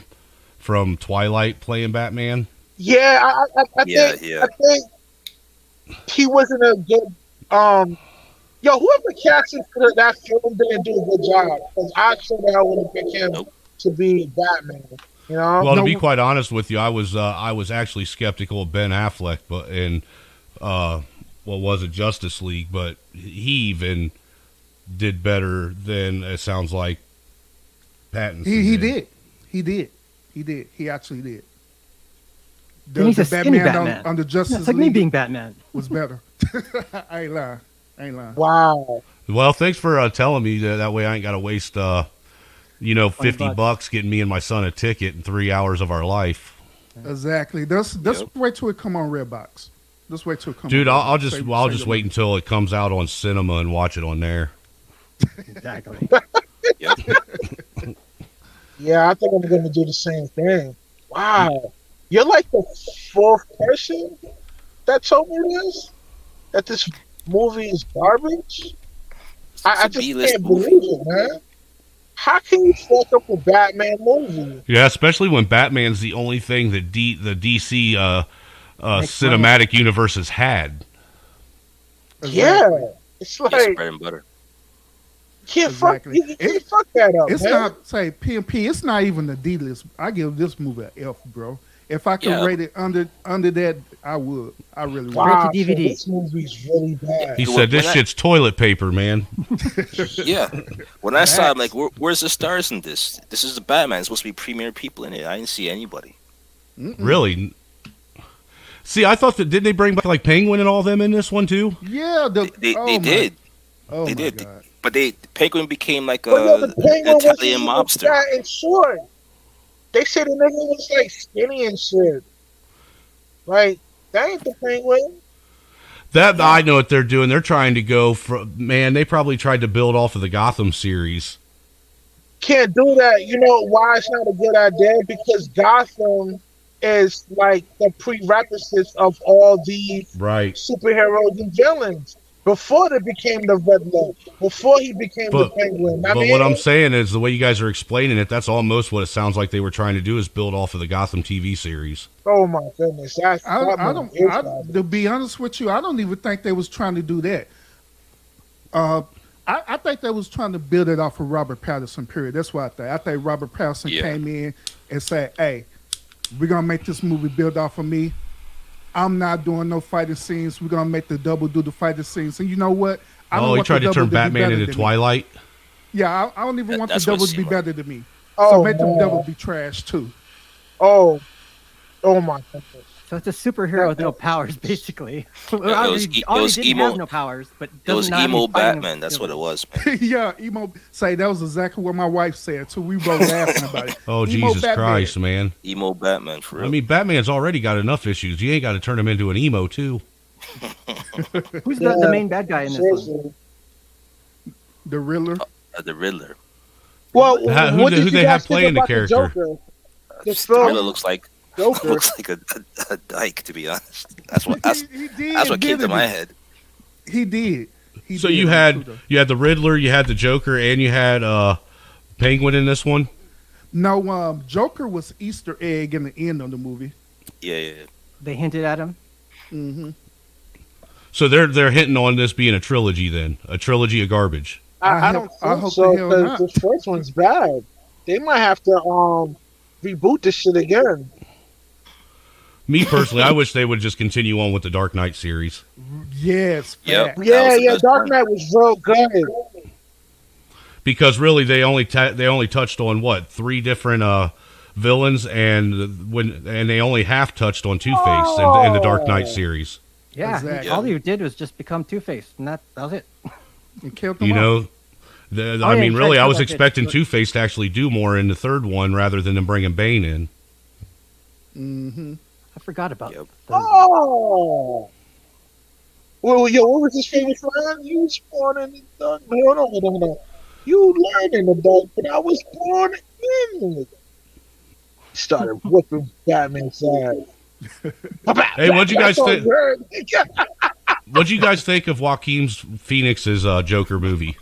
Speaker 6: from Twilight playing Batman.
Speaker 1: Yeah, I think he wasn't a good. Whoever casted for that film didn't do a good job. Because I sure the hell wouldn't pick him to be Batman. You know.
Speaker 6: Well, to be quite honest with you, I was actually skeptical of Ben Affleck, but what was it, Justice League? But he even did better than it sounds like Pattinson.
Speaker 5: He did. He actually did.
Speaker 2: He's a skinny Batman.
Speaker 5: On the Justice
Speaker 2: it's like
Speaker 5: League
Speaker 2: me being Batman.
Speaker 5: was better. I ain't lying.
Speaker 1: Wow.
Speaker 6: Well, thanks for telling me that way I ain't got to waste $50 getting me and my son a ticket in 3 hours of our life.
Speaker 5: Exactly. Let's wait till it come on Redbox. Let's wait till it comes.
Speaker 6: Dude, I'll just wait until it comes out on cinema and watch it on there.
Speaker 2: Exactly.
Speaker 3: Yep.
Speaker 1: Yeah, I think I'm going to do the same thing. Wow. You're like the fourth person that told me this? That this movie is garbage? I just can't believe it, man. How can you fuck up a Batman movie?
Speaker 6: Yeah, especially when Batman's the only thing that the DC cinematic universe has had.
Speaker 1: Yeah. It's like...
Speaker 3: Yes, bread and butter.
Speaker 1: You can't fuck that up,
Speaker 5: It's
Speaker 1: man.
Speaker 5: not, say, PMP, it's not even a D-list. I give this movie an F, bro. If I could rate it under that, I would. I really would.
Speaker 1: Wow,
Speaker 2: Straight to DVD.
Speaker 1: this movie's really bad.
Speaker 6: He said, this shit's toilet paper, man.
Speaker 3: Yeah. When I saw it, I'm like, where's the stars in this? This is the Batman. It's supposed to be premier people in it. I didn't see anybody.
Speaker 6: Really? See, I thought didn't they bring back like Penguin and all them in this one too?
Speaker 5: Yeah,
Speaker 3: They did.
Speaker 5: Oh
Speaker 3: They
Speaker 5: my
Speaker 3: did.
Speaker 5: God.
Speaker 3: But Penguin became like
Speaker 1: The Penguin
Speaker 3: Italian
Speaker 1: was
Speaker 3: mobster.
Speaker 1: fat and short. They said the nigga was like skinny and shit. Like, that ain't the Penguin.
Speaker 6: That I know what they're doing. They're trying to go for they probably tried to build off of the Gotham series.
Speaker 1: Can't do that. You know why it's not a good idea? Because Gotham is like the prerequisites of all these superheroes and villains. Before they became the Riddler, before he became the Penguin.
Speaker 6: But what I'm saying is the way you guys are explaining it, that's almost what it sounds like they were trying to do is build off of the Gotham TV series.
Speaker 1: Oh my goodness!
Speaker 5: To be honest with you, I don't even think they was trying to do that. I think they was trying to build it off of Robert Pattinson. Period. That's what I think. I think Robert Pattinson came in and said, "Hey, we're gonna make this movie build off of me. I'm not doing no fighting scenes. We're gonna make the double do the fighting scenes." And you know what?
Speaker 6: He tried to turn Batman into Twilight.
Speaker 5: Yeah, I don't even want the double to be better than me.
Speaker 1: Oh,
Speaker 5: so make them double be trash too.
Speaker 1: Oh my goodness.
Speaker 2: So it's a superhero with no powers, basically.
Speaker 3: It was emo.
Speaker 2: Have no powers, but
Speaker 3: it was emo Batman. That's what it was, man.
Speaker 5: Yeah, emo. Say that was exactly what my wife said too. We both laughing about it.
Speaker 6: Oh,
Speaker 5: emo
Speaker 6: Jesus
Speaker 5: Batman.
Speaker 6: Christ, man!
Speaker 3: Emo Batman for real.
Speaker 6: I mean, Batman's already got enough issues. You ain't got to turn him into an emo too.
Speaker 2: Who's the main bad guy in this one?
Speaker 5: The Riddler.
Speaker 3: The Riddler.
Speaker 1: Well,
Speaker 6: who they have playing the character?
Speaker 1: The
Speaker 3: Riddler looks like a dyke, to be honest. That's what came to my head.
Speaker 5: He did.
Speaker 6: So you had the Riddler, you had the Joker, and you had Penguin in this one.
Speaker 5: No, Joker was Easter egg in the end of the movie.
Speaker 3: Yeah.
Speaker 2: They hinted at him.
Speaker 5: Mm-hmm.
Speaker 6: So they're hinting on this being a trilogy, then a trilogy of garbage.
Speaker 1: I don't think so, because the first one's bad. They might have to reboot this shit again.
Speaker 6: Me personally, I wish they would just continue on with the Dark Knight series.
Speaker 5: Yes.
Speaker 3: Yep.
Speaker 1: Yeah. Dark Knight was real good.
Speaker 6: Because really, they only touched on what 3 different villains, and they only half touched on Two-Face in the Dark Knight series.
Speaker 2: Yeah,
Speaker 5: exactly.
Speaker 2: All you did was just become Two-Face, and that was it.
Speaker 5: You killed them.
Speaker 6: I mean, really, I was expecting Two-Face to actually do more in the third one rather than them bringing Bane in.
Speaker 5: Mm-hmm.
Speaker 2: I forgot about it.
Speaker 1: Oh! Well, what was his favorite line? You was born in the dark. Hold on. You learned in the dark, but I was born in it. Started whooping Batman's ass.
Speaker 6: Hey, what'd you guys
Speaker 1: That's all
Speaker 6: think?
Speaker 1: you heard.
Speaker 6: What'd you guys think of Joaquin's Phoenix's Joker movie?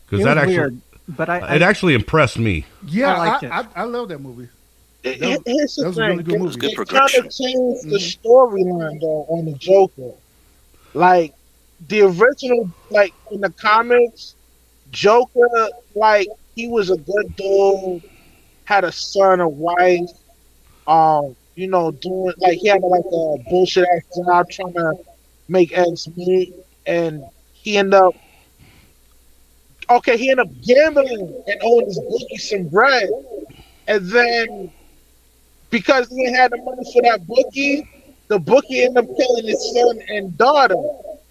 Speaker 6: Because
Speaker 2: It
Speaker 6: that
Speaker 2: was
Speaker 6: actually,
Speaker 2: weird, but
Speaker 6: it actually impressed me.
Speaker 5: Yeah,
Speaker 2: I liked it.
Speaker 5: I love that movie.
Speaker 1: Here's the
Speaker 5: that was a
Speaker 1: thing.
Speaker 5: really good movie.
Speaker 3: Good
Speaker 1: They kind
Speaker 3: progression.
Speaker 1: of changed the storyline though on the Joker. Like the original, like in the comics, Joker, like he was a good dude, had a son, a wife. Doing like he had like a bullshit ass job trying to make ends meet, and he ended up he ended up gambling and owing his bookie some bread, and then because he ain't had the money for that bookie, the bookie ended up killing his son and daughter.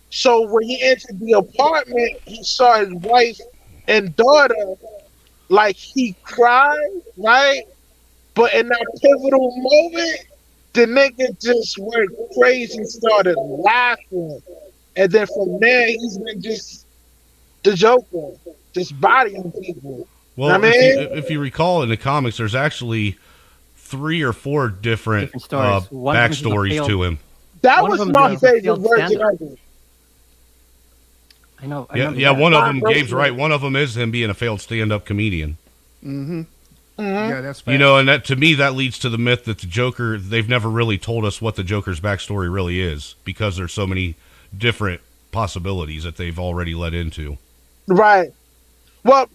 Speaker 1: So when he entered the apartment, he saw his wife and daughter, like he cried, right? But in that pivotal moment, the nigga just went crazy and started laughing. And then from there, he's been just the Joker, just bodying people.
Speaker 6: Well,
Speaker 1: I mean,
Speaker 6: if you recall in the comics, there's actually 3 or 4 different
Speaker 2: Different stories. One of them is a
Speaker 6: backstories
Speaker 2: failed-
Speaker 6: to him.
Speaker 1: that
Speaker 2: one of
Speaker 1: was
Speaker 2: them
Speaker 1: my
Speaker 2: is a
Speaker 1: favorite
Speaker 2: failed
Speaker 1: version
Speaker 2: stand-up.
Speaker 1: of it.
Speaker 2: I know. I
Speaker 6: Yeah,
Speaker 2: remember
Speaker 6: yeah.
Speaker 2: that.
Speaker 6: One of
Speaker 1: My
Speaker 6: them, Gabe's
Speaker 1: version.
Speaker 6: right. One of them is him being a failed stand-up comedian.
Speaker 5: Mm-hmm.
Speaker 1: Mhm.
Speaker 5: Yeah, that's
Speaker 6: You know, and that to me that leads to the myth that the Joker. They've never really told us what the Joker's backstory really is because there's so many different possibilities that they've already led into.
Speaker 1: Right. Well,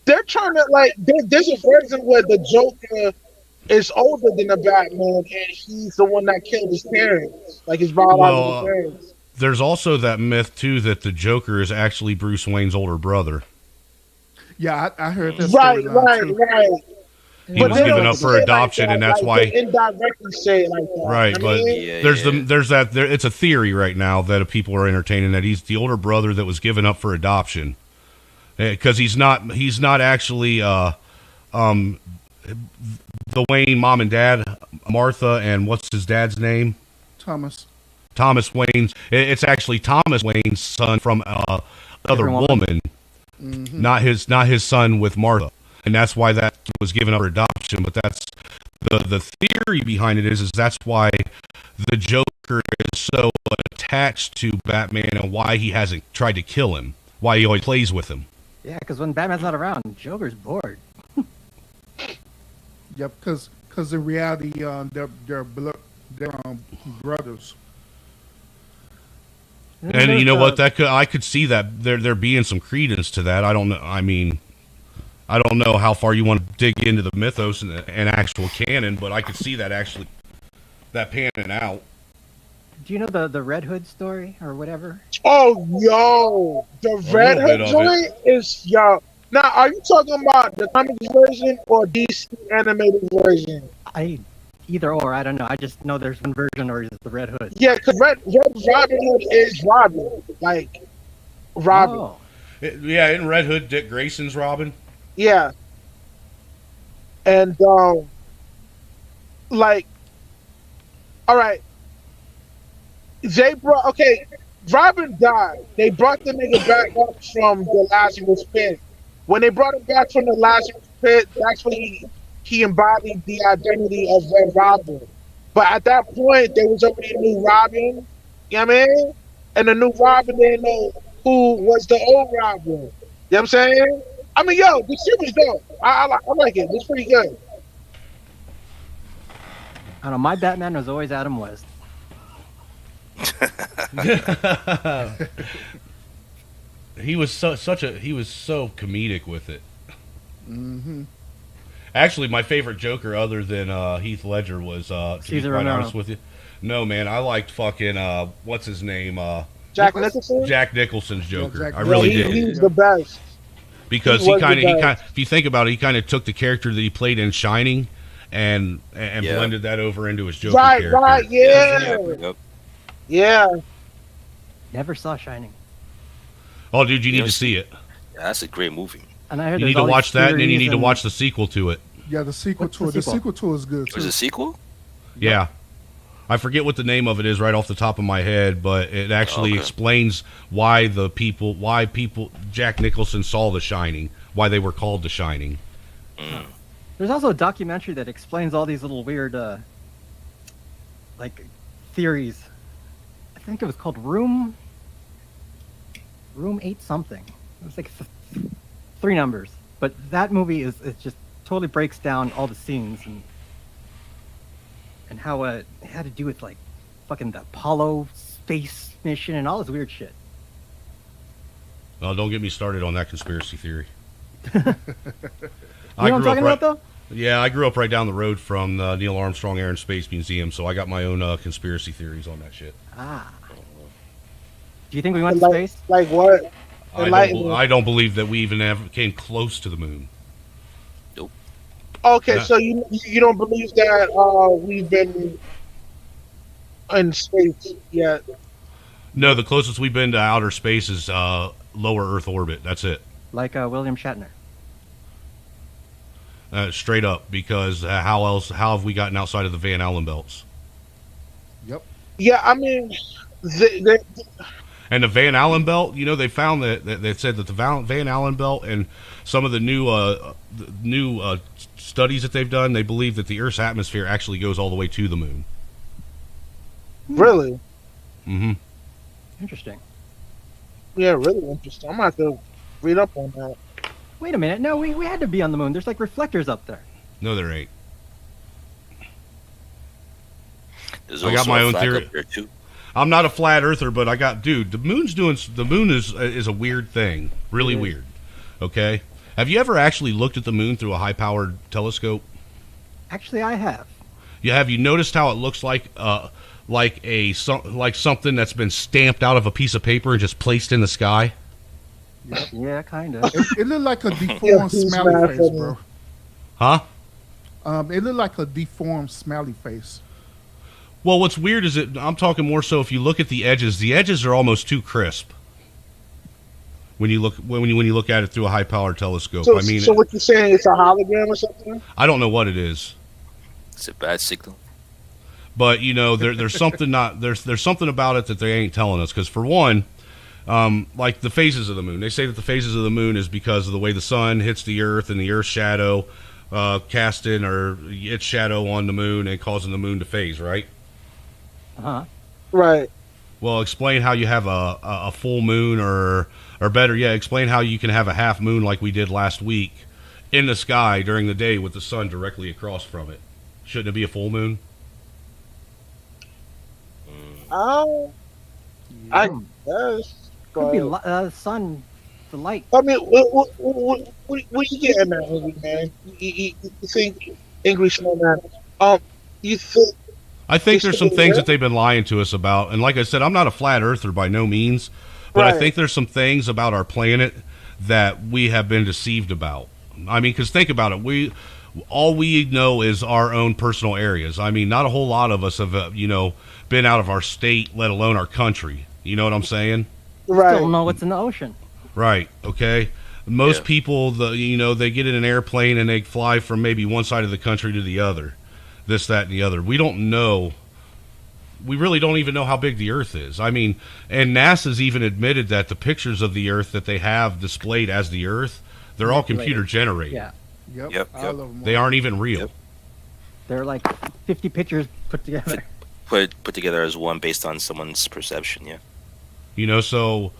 Speaker 1: they're trying to there's a version where the Joker is older than the Batman, and he's the one that killed his parents, like his biological
Speaker 6: Well,
Speaker 1: parents.
Speaker 6: There's also that myth too that the Joker is actually Bruce Wayne's older brother.
Speaker 5: Yeah, I heard that
Speaker 1: Right,
Speaker 5: storyline too.
Speaker 1: right.
Speaker 6: He
Speaker 1: But
Speaker 6: was
Speaker 1: they
Speaker 6: given
Speaker 1: don't
Speaker 6: up for
Speaker 1: say it
Speaker 6: adoption,
Speaker 1: like
Speaker 6: and
Speaker 1: that,
Speaker 6: that's
Speaker 1: like,
Speaker 6: why.
Speaker 1: they indirectly say it like that.
Speaker 6: Right,
Speaker 1: I
Speaker 6: but
Speaker 1: mean,
Speaker 3: Yeah,
Speaker 6: there's
Speaker 3: yeah.
Speaker 6: it's a theory right now that people are entertaining that he's the older brother that was given up for adoption because he's not actually the Wayne mom and dad, Martha, and what's his dad's name?
Speaker 5: Thomas.
Speaker 6: Thomas Wayne's. It's actually Thomas Wayne's son from another
Speaker 2: Different
Speaker 6: woman,
Speaker 5: Mm-hmm.
Speaker 6: not his son with Martha, and that's why that was given up for adoption. But that's the theory behind it is that's why the Joker is so attached to Batman and why he hasn't tried to kill him, why he always plays with him.
Speaker 2: Yeah, because when Batman's not around, Joker's bored.
Speaker 5: Yep, because in reality, they're brothers.
Speaker 6: And you know what? I could see that there being some credence to that. I don't know. I mean, I don't know how far you want to dig into the mythos and actual canon, but I could see that actually that panning out.
Speaker 2: Do you know the Red Hood story or whatever?
Speaker 1: oh, yo, the Red
Speaker 6: little bit
Speaker 1: Hood
Speaker 6: of
Speaker 1: joint is yo. Now, are you talking about the comics version or DC animated version?
Speaker 2: Either or, I don't know. I just know there's one version or it's the Red Hood.
Speaker 1: Yeah, because Red Robin Hood is Robin, like Robin.
Speaker 2: Oh,
Speaker 6: Yeah, in Red Hood, Dick Grayson's Robin.
Speaker 1: Yeah, and like, all right, Robin died. They brought the nigga back up from the Lazarus pit. When they brought him back from the Lazarus pit, that's when he embodied the identity of Red Robin. But at that point, there was already a new Robin. You know what I mean? And the new Robin didn't know who was the old Robin. You know what I'm saying? I mean, yo, the shit was dope. I like it. It's pretty good.
Speaker 2: I don't know. My Batman was always Adam West.
Speaker 6: He was so comedic with it.
Speaker 5: Mm-hmm.
Speaker 6: Actually, my favorite Joker, other than Heath Ledger, was to be
Speaker 2: Caesar
Speaker 6: quite
Speaker 2: Romero.
Speaker 6: honest with you. No, man, I liked fucking what's his name?
Speaker 1: Jack Nicholson?
Speaker 6: Jack Nicholson's Joker.
Speaker 5: Jack
Speaker 6: I really
Speaker 1: Yeah,
Speaker 6: did
Speaker 1: He's the best.
Speaker 6: because
Speaker 1: he
Speaker 6: he
Speaker 1: was the
Speaker 6: kind of
Speaker 1: best.
Speaker 6: if you think about it, he kind of took the character that he played in Shining and
Speaker 3: Yeah.
Speaker 6: blended that over into his Joker
Speaker 1: Right,
Speaker 6: character.
Speaker 1: right, yeah.
Speaker 3: Yep.
Speaker 1: Yeah.
Speaker 2: Never saw Shining.
Speaker 6: Oh, dude, you need to
Speaker 3: Yes.
Speaker 6: see it.
Speaker 3: Yeah, that's a great movie.
Speaker 2: And I heard
Speaker 6: You
Speaker 2: there's
Speaker 6: need to
Speaker 2: all these
Speaker 6: watch that, and then you
Speaker 2: theories
Speaker 6: need to
Speaker 2: and-
Speaker 6: watch the sequel to it.
Speaker 5: Yeah, the sequel
Speaker 2: What's
Speaker 5: to
Speaker 2: the
Speaker 5: it. The
Speaker 2: sequel?
Speaker 5: sequel to it is good
Speaker 3: There's
Speaker 5: too.
Speaker 3: a sequel?
Speaker 6: Yeah. I forget what the name of it is right off the top of my head, but it actually
Speaker 3: Okay.
Speaker 6: explains why Jack Nicholson saw The Shining, why they were called The Shining.
Speaker 2: There's also a documentary that explains all these little weird, like, theories. I think it was called Room 8 something. It was like 3 numbers. But that movie is just totally breaks down all the scenes and how it had to do with like fucking the Apollo space mission and all this weird shit.
Speaker 6: Well, don't get me started on that conspiracy theory.
Speaker 2: You know what I'm talking about, though?
Speaker 6: Yeah, I grew up right down the road from the Neil Armstrong Air and Space Museum, so I got my own conspiracy theories on that shit.
Speaker 2: Ah. Do you think we went to space?
Speaker 1: Like what?
Speaker 6: I don't believe that we even ever came close to the moon.
Speaker 3: Nope.
Speaker 1: Okay, so you don't believe that we've been in space yet?
Speaker 6: No, the closest we've been to outer space is lower Earth orbit. That's it.
Speaker 2: Like William Shatner.
Speaker 6: Straight up, because how have we gotten outside of the Van Allen belts?
Speaker 5: Yep.
Speaker 1: Yeah, I mean,
Speaker 6: and the Van Allen belt, you know, they found that they said that the Van Allen belt and some of the new studies that they've done, they believe that the Earth's atmosphere actually goes all the way to the moon.
Speaker 1: Really?
Speaker 6: Mm-hmm.
Speaker 2: Interesting.
Speaker 1: Yeah, really interesting. I'm gonna have to read up on that.
Speaker 2: Wait a minute. No, we had to be on the moon. There's like reflectors up there.
Speaker 6: No, there ain't.
Speaker 3: There's
Speaker 6: I got
Speaker 3: also
Speaker 6: my
Speaker 3: a
Speaker 6: own
Speaker 3: flag
Speaker 6: theory.
Speaker 3: up there too.
Speaker 6: I'm not a flat earther, but the moon is a weird thing. Really weird. Okay? Have you ever actually looked at the moon through a high-powered telescope?
Speaker 2: Actually, I have.
Speaker 6: Have you noticed how it looks like something that's been stamped out of a piece of paper and just placed in the sky?
Speaker 2: Yeah, kind of.
Speaker 5: It looked like a deformed smiley face, bro.
Speaker 6: Huh?
Speaker 5: It looked like a deformed smiley face.
Speaker 6: Well, what's weird is that I'm talking more so if you look at the edges are almost too crisp. When you look at it through a high-powered telescope.
Speaker 1: So,
Speaker 6: I mean,
Speaker 1: so what you're saying, it's a hologram or something?
Speaker 6: I don't know what it is.
Speaker 3: It's a bad signal.
Speaker 6: But you know, there's something there's something about it that they ain't telling us. Because for one, like the phases of the moon, they say that the phases of the moon is because of the way the sun hits the Earth and the Earth's shadow casting or its shadow on the moon and causing the moon to phase, right?
Speaker 2: Uh-huh.
Speaker 1: Right.
Speaker 6: Well, explain how you have a full moon, or better yet, explain how you can have a half moon like we did last week in the sky during the day with the sun directly across from it. Shouldn't it be a full moon?
Speaker 1: I guess.
Speaker 2: Could be sun, the light.
Speaker 1: I mean, what are you getting at, man? You think English, man? You think?
Speaker 6: I think there's some things that they've been lying to us about, and like I said, I'm not a flat earther by no means, but I think there's some things about our planet that we have been deceived about. I mean, because think about it, all we know is our own personal areas. I mean, not a whole lot of us have, been out of our state, let alone our country. You know what I'm saying?
Speaker 1: Right.
Speaker 2: Still don't know what's in the ocean.
Speaker 6: Right. Okay. Most people, they get in an airplane and they fly from maybe one side of the country to the other. This, that, and the other. We don't know. We really don't even know how big the Earth is. I mean, and NASA's even admitted that the pictures of the Earth that they have displayed as the Earth, they're all computer generated.
Speaker 2: Yeah.
Speaker 5: Yep. All of them
Speaker 6: They aren't even real.
Speaker 3: Yep.
Speaker 2: They're like 50 pictures put together.
Speaker 3: Put together as one based on someone's perception. Yeah.
Speaker 6: So,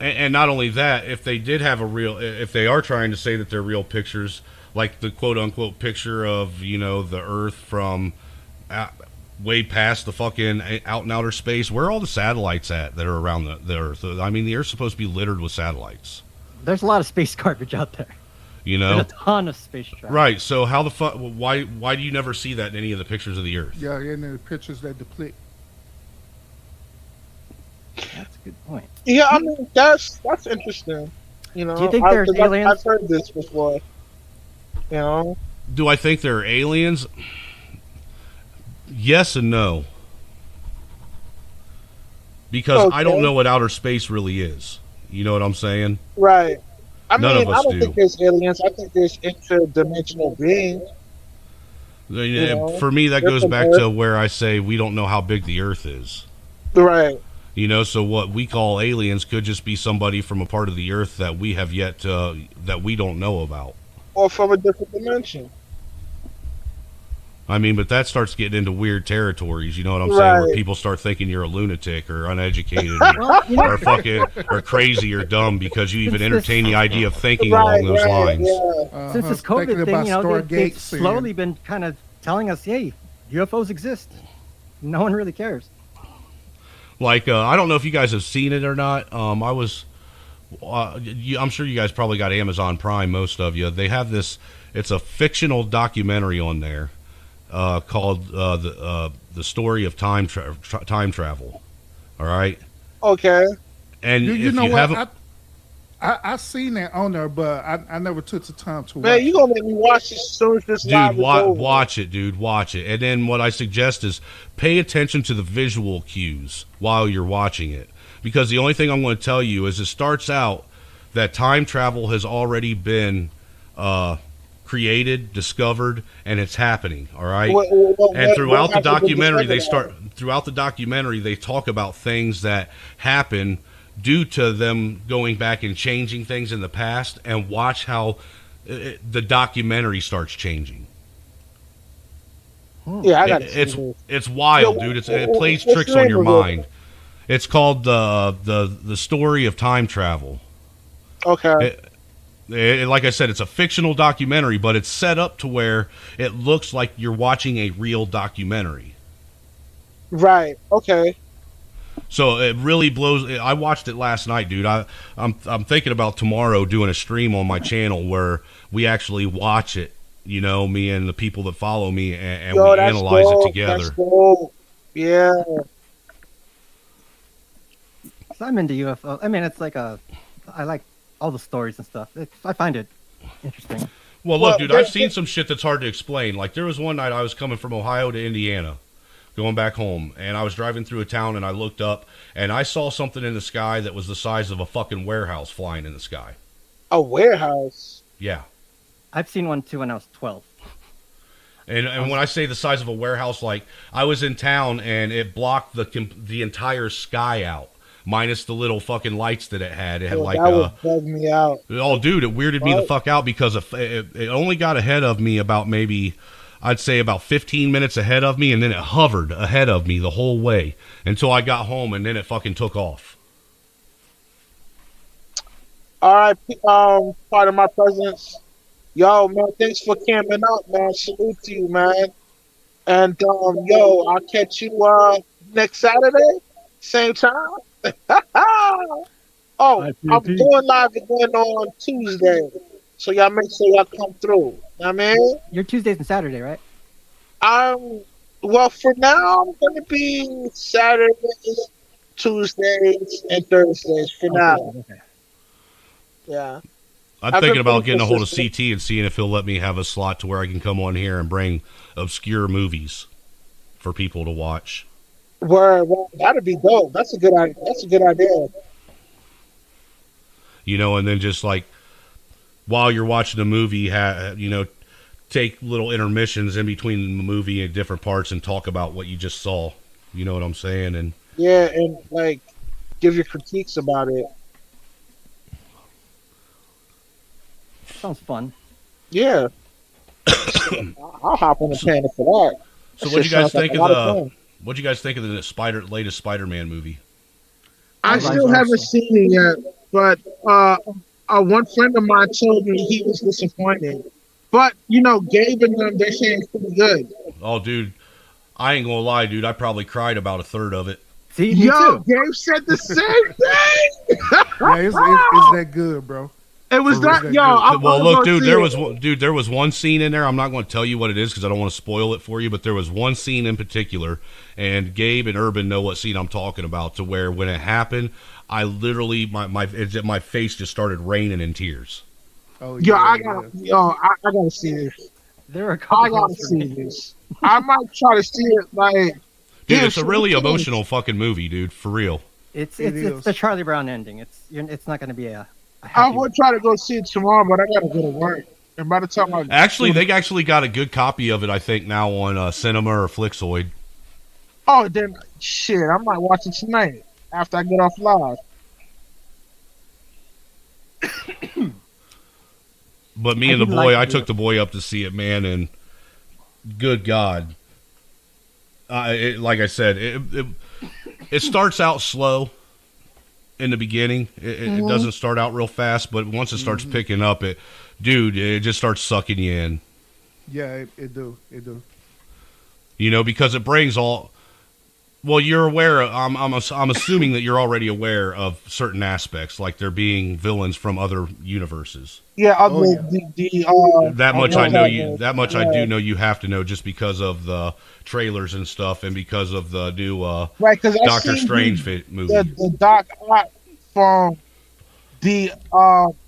Speaker 6: and not only that, if they did have if they are trying to say that they're real pictures, like the quote-unquote picture of, the Earth from way past the fucking out in outer space, where are all the satellites at that are around the Earth? I mean, the Earth's supposed to be littered with satellites.
Speaker 2: There's a lot of space garbage out there. There's a ton of space travel.
Speaker 6: Right, so how the fuck, why do you never see that in any of the pictures of the Earth?
Speaker 5: Yeah, in the pictures that deplete.
Speaker 2: That's a good point.
Speaker 1: Yeah, I mean, that's interesting.
Speaker 2: Do you think there's aliens?
Speaker 1: I've heard this before.
Speaker 6: Do I think there are aliens? Yes and no. Because I don't know what outer space really is. You know what I'm saying?
Speaker 1: Right. I
Speaker 6: None of us
Speaker 1: I don't
Speaker 6: do.
Speaker 1: think there's aliens. I think there's interdimensional beings.
Speaker 6: For me, that goes back to where I say we don't know how big the Earth is.
Speaker 1: Right.
Speaker 6: So what we call aliens could just be somebody from a part of the Earth that we have yet that we don't know about.
Speaker 1: or from a different dimension.
Speaker 6: I mean, but that starts getting into weird territories. You know what I'm saying? Where
Speaker 1: Right.
Speaker 6: people start thinking you're a lunatic or uneducated
Speaker 2: Well,
Speaker 6: or fucking or crazy or dumb because you even
Speaker 2: Since
Speaker 6: entertain the idea of thinking
Speaker 1: Right,
Speaker 6: along those
Speaker 1: right,
Speaker 6: lines.
Speaker 1: yeah.
Speaker 2: since this
Speaker 5: Thinking
Speaker 2: COVID thing,
Speaker 5: about
Speaker 2: they've
Speaker 5: Stargates
Speaker 2: slowly been kind of telling us, hey, UFOs exist. No one really cares.
Speaker 6: Like, I don't know if you guys have seen it or not. I'm sure you guys probably got Amazon Prime, most of you. They have this, it's a fictional documentary on there called the story of time travel. All right.
Speaker 1: Okay.
Speaker 6: And
Speaker 5: You
Speaker 6: if
Speaker 5: know
Speaker 6: you
Speaker 5: what?
Speaker 6: haven't,
Speaker 5: I seen that on there, but I never took the time to watch
Speaker 1: Man, you
Speaker 5: it.
Speaker 1: gonna make me watch this as soon as this live
Speaker 6: dude,
Speaker 1: is over.
Speaker 6: watch it, dude, watch it. And then what I suggest is pay attention to the visual cues while you're watching it, because the only thing I'm going to tell you is it starts out that time travel has already been created, discovered, and it's happening. All right. And throughout the documentary, throughout the documentary, they talk about things that happen due to them going back and changing things in the past, and watch how the documentary starts changing.
Speaker 1: Yeah, I gotta see
Speaker 6: It's
Speaker 1: this.
Speaker 6: it's wild,
Speaker 1: Yo,
Speaker 6: dude. It plays
Speaker 1: what's
Speaker 6: tricks
Speaker 1: the
Speaker 6: on
Speaker 1: name
Speaker 6: your
Speaker 1: of it?
Speaker 6: mind. It's called the story of time travel.
Speaker 1: Okay.
Speaker 6: Like I said, it's a fictional documentary, but it's set up to where it looks like you're watching a real documentary.
Speaker 1: Right. Okay.
Speaker 6: So it really blows. I watched it last night, dude. I'm thinking about tomorrow doing a stream on my channel where we actually watch it. You know, me and the people that follow me, and
Speaker 1: Yo,
Speaker 6: we
Speaker 1: that's
Speaker 6: analyze
Speaker 1: dope.
Speaker 6: it together.
Speaker 1: That's dope. Yeah.
Speaker 2: So I'm into UFO. I mean, it's like I like all the stories and stuff. I find it interesting.
Speaker 6: Well,
Speaker 1: Well,
Speaker 6: look, dude,
Speaker 1: there-
Speaker 6: I've seen some shit that's hard to explain. Like, there was one night I was coming from Ohio to Indiana, going back home, and I was driving through a town, and I looked up, and I saw something in the sky that was the size of a fucking warehouse flying in the sky.
Speaker 1: A warehouse.
Speaker 6: Yeah.
Speaker 2: I've seen one too when I was 12.
Speaker 6: And when I say the size of a warehouse, like, I was in town, and it blocked the entire sky out, minus the little fucking lights that it had. It had,
Speaker 1: Yo,
Speaker 6: like,
Speaker 1: that would bug me out.
Speaker 6: oh, dude, it weirded me the
Speaker 1: What?
Speaker 6: fuck out because it only got ahead of me about maybe, I'd say about 15 minutes ahead of me, and then it hovered ahead of me the whole way until I got home, and then it fucking took off.
Speaker 1: All right. Part of my presence. Yo, man, thanks for camping out, man. Salute to you, man. And yo, I'll catch you next Saturday, same time. Oh, I'm going live again on Tuesday, so y'all make sure y'all come through. I mean,
Speaker 2: You're Tuesdays and Saturday, right?
Speaker 1: well, for now, I'm gonna be Saturdays, Tuesdays, and Thursdays for now.
Speaker 2: Okay.
Speaker 1: Yeah.
Speaker 6: I'm
Speaker 1: I've
Speaker 6: thinking
Speaker 1: been
Speaker 6: about
Speaker 1: pretty
Speaker 6: getting a hold of
Speaker 1: consistent.
Speaker 6: CT and seeing if he'll let me have a slot to where I can come on here and bring obscure movies for people to watch.
Speaker 1: Well, that'd be dope. That's a good idea. That's a good idea.
Speaker 6: You know, and then just like while you're watching the movie, take little intermissions in between the movie and different parts and talk about what you just saw. You know what I'm saying? And
Speaker 1: Yeah, and like give your critiques about it.
Speaker 2: Sounds fun.
Speaker 1: Yeah. I'll hop on the panel for that.
Speaker 6: so,
Speaker 1: That
Speaker 6: what do
Speaker 1: shit
Speaker 6: you guys
Speaker 1: sounds like
Speaker 6: think
Speaker 1: a
Speaker 6: of
Speaker 1: lot of
Speaker 6: the?
Speaker 1: fun.
Speaker 6: What do you guys think of the latest Spider-Man movie?
Speaker 1: I
Speaker 2: Vice
Speaker 1: still
Speaker 2: versa.
Speaker 1: haven't seen it yet, but one friend of mine told me he was disappointed. But you know, Gabe and them, they're saying it's pretty good.
Speaker 6: Oh, dude, I ain't gonna lie, dude. I probably cried about a third of it.
Speaker 2: See, me
Speaker 1: Yo,
Speaker 2: too.
Speaker 1: Gabe said the same thing.
Speaker 5: Yeah, it's that good, bro.
Speaker 1: It was
Speaker 5: For
Speaker 1: that
Speaker 5: real.
Speaker 1: yo. I'm
Speaker 6: Well,
Speaker 1: gonna
Speaker 6: look,
Speaker 1: go
Speaker 6: dude,
Speaker 1: see it.
Speaker 6: there was one scene in there. I'm not going to tell you what it is because I don't want to spoil it for you. But there was one scene in particular, and Gabe and Urban know what scene I'm talking about. To where when it happened, I literally my face just started raining in tears.
Speaker 5: Oh
Speaker 1: Yo, I
Speaker 5: yeah.
Speaker 1: gotta see this.
Speaker 2: There were a
Speaker 1: I
Speaker 2: couple
Speaker 1: gotta
Speaker 2: ones for
Speaker 1: see
Speaker 2: me.
Speaker 1: this. I might try to see it like.
Speaker 6: Dude,
Speaker 1: damn,
Speaker 6: it's a
Speaker 1: so
Speaker 6: really
Speaker 1: what it is.
Speaker 6: emotional fucking movie, dude. For real.
Speaker 2: It's
Speaker 5: It
Speaker 2: it's
Speaker 5: is.
Speaker 2: the Charlie Brown ending. It's not going to be a
Speaker 1: I
Speaker 2: happy
Speaker 1: would try to go see it tomorrow, but I gotta go to work. And by the time I
Speaker 6: Actually, they actually got a good copy of it. I think now on Cinema or Flixoid.
Speaker 1: oh then shit, I might watch it tonight after I get off live.
Speaker 6: But me and the boy, I took the boy up to see it, man, and good God. Like I said, it starts out slow in the beginning. It doesn't start out real fast, but once it starts picking up, it just starts sucking you in.
Speaker 5: Yeah, it do.
Speaker 6: You know, because it brings all. Well, you're aware. I'm assuming that you're already aware of certain aspects, like there being villains from other universes.
Speaker 1: Yeah,
Speaker 6: That much I know you. That much I do know you have to know, just because of the trailers and stuff, and because of the new
Speaker 1: right, because
Speaker 6: Doctor Strange movie.
Speaker 1: The Doc Ock from the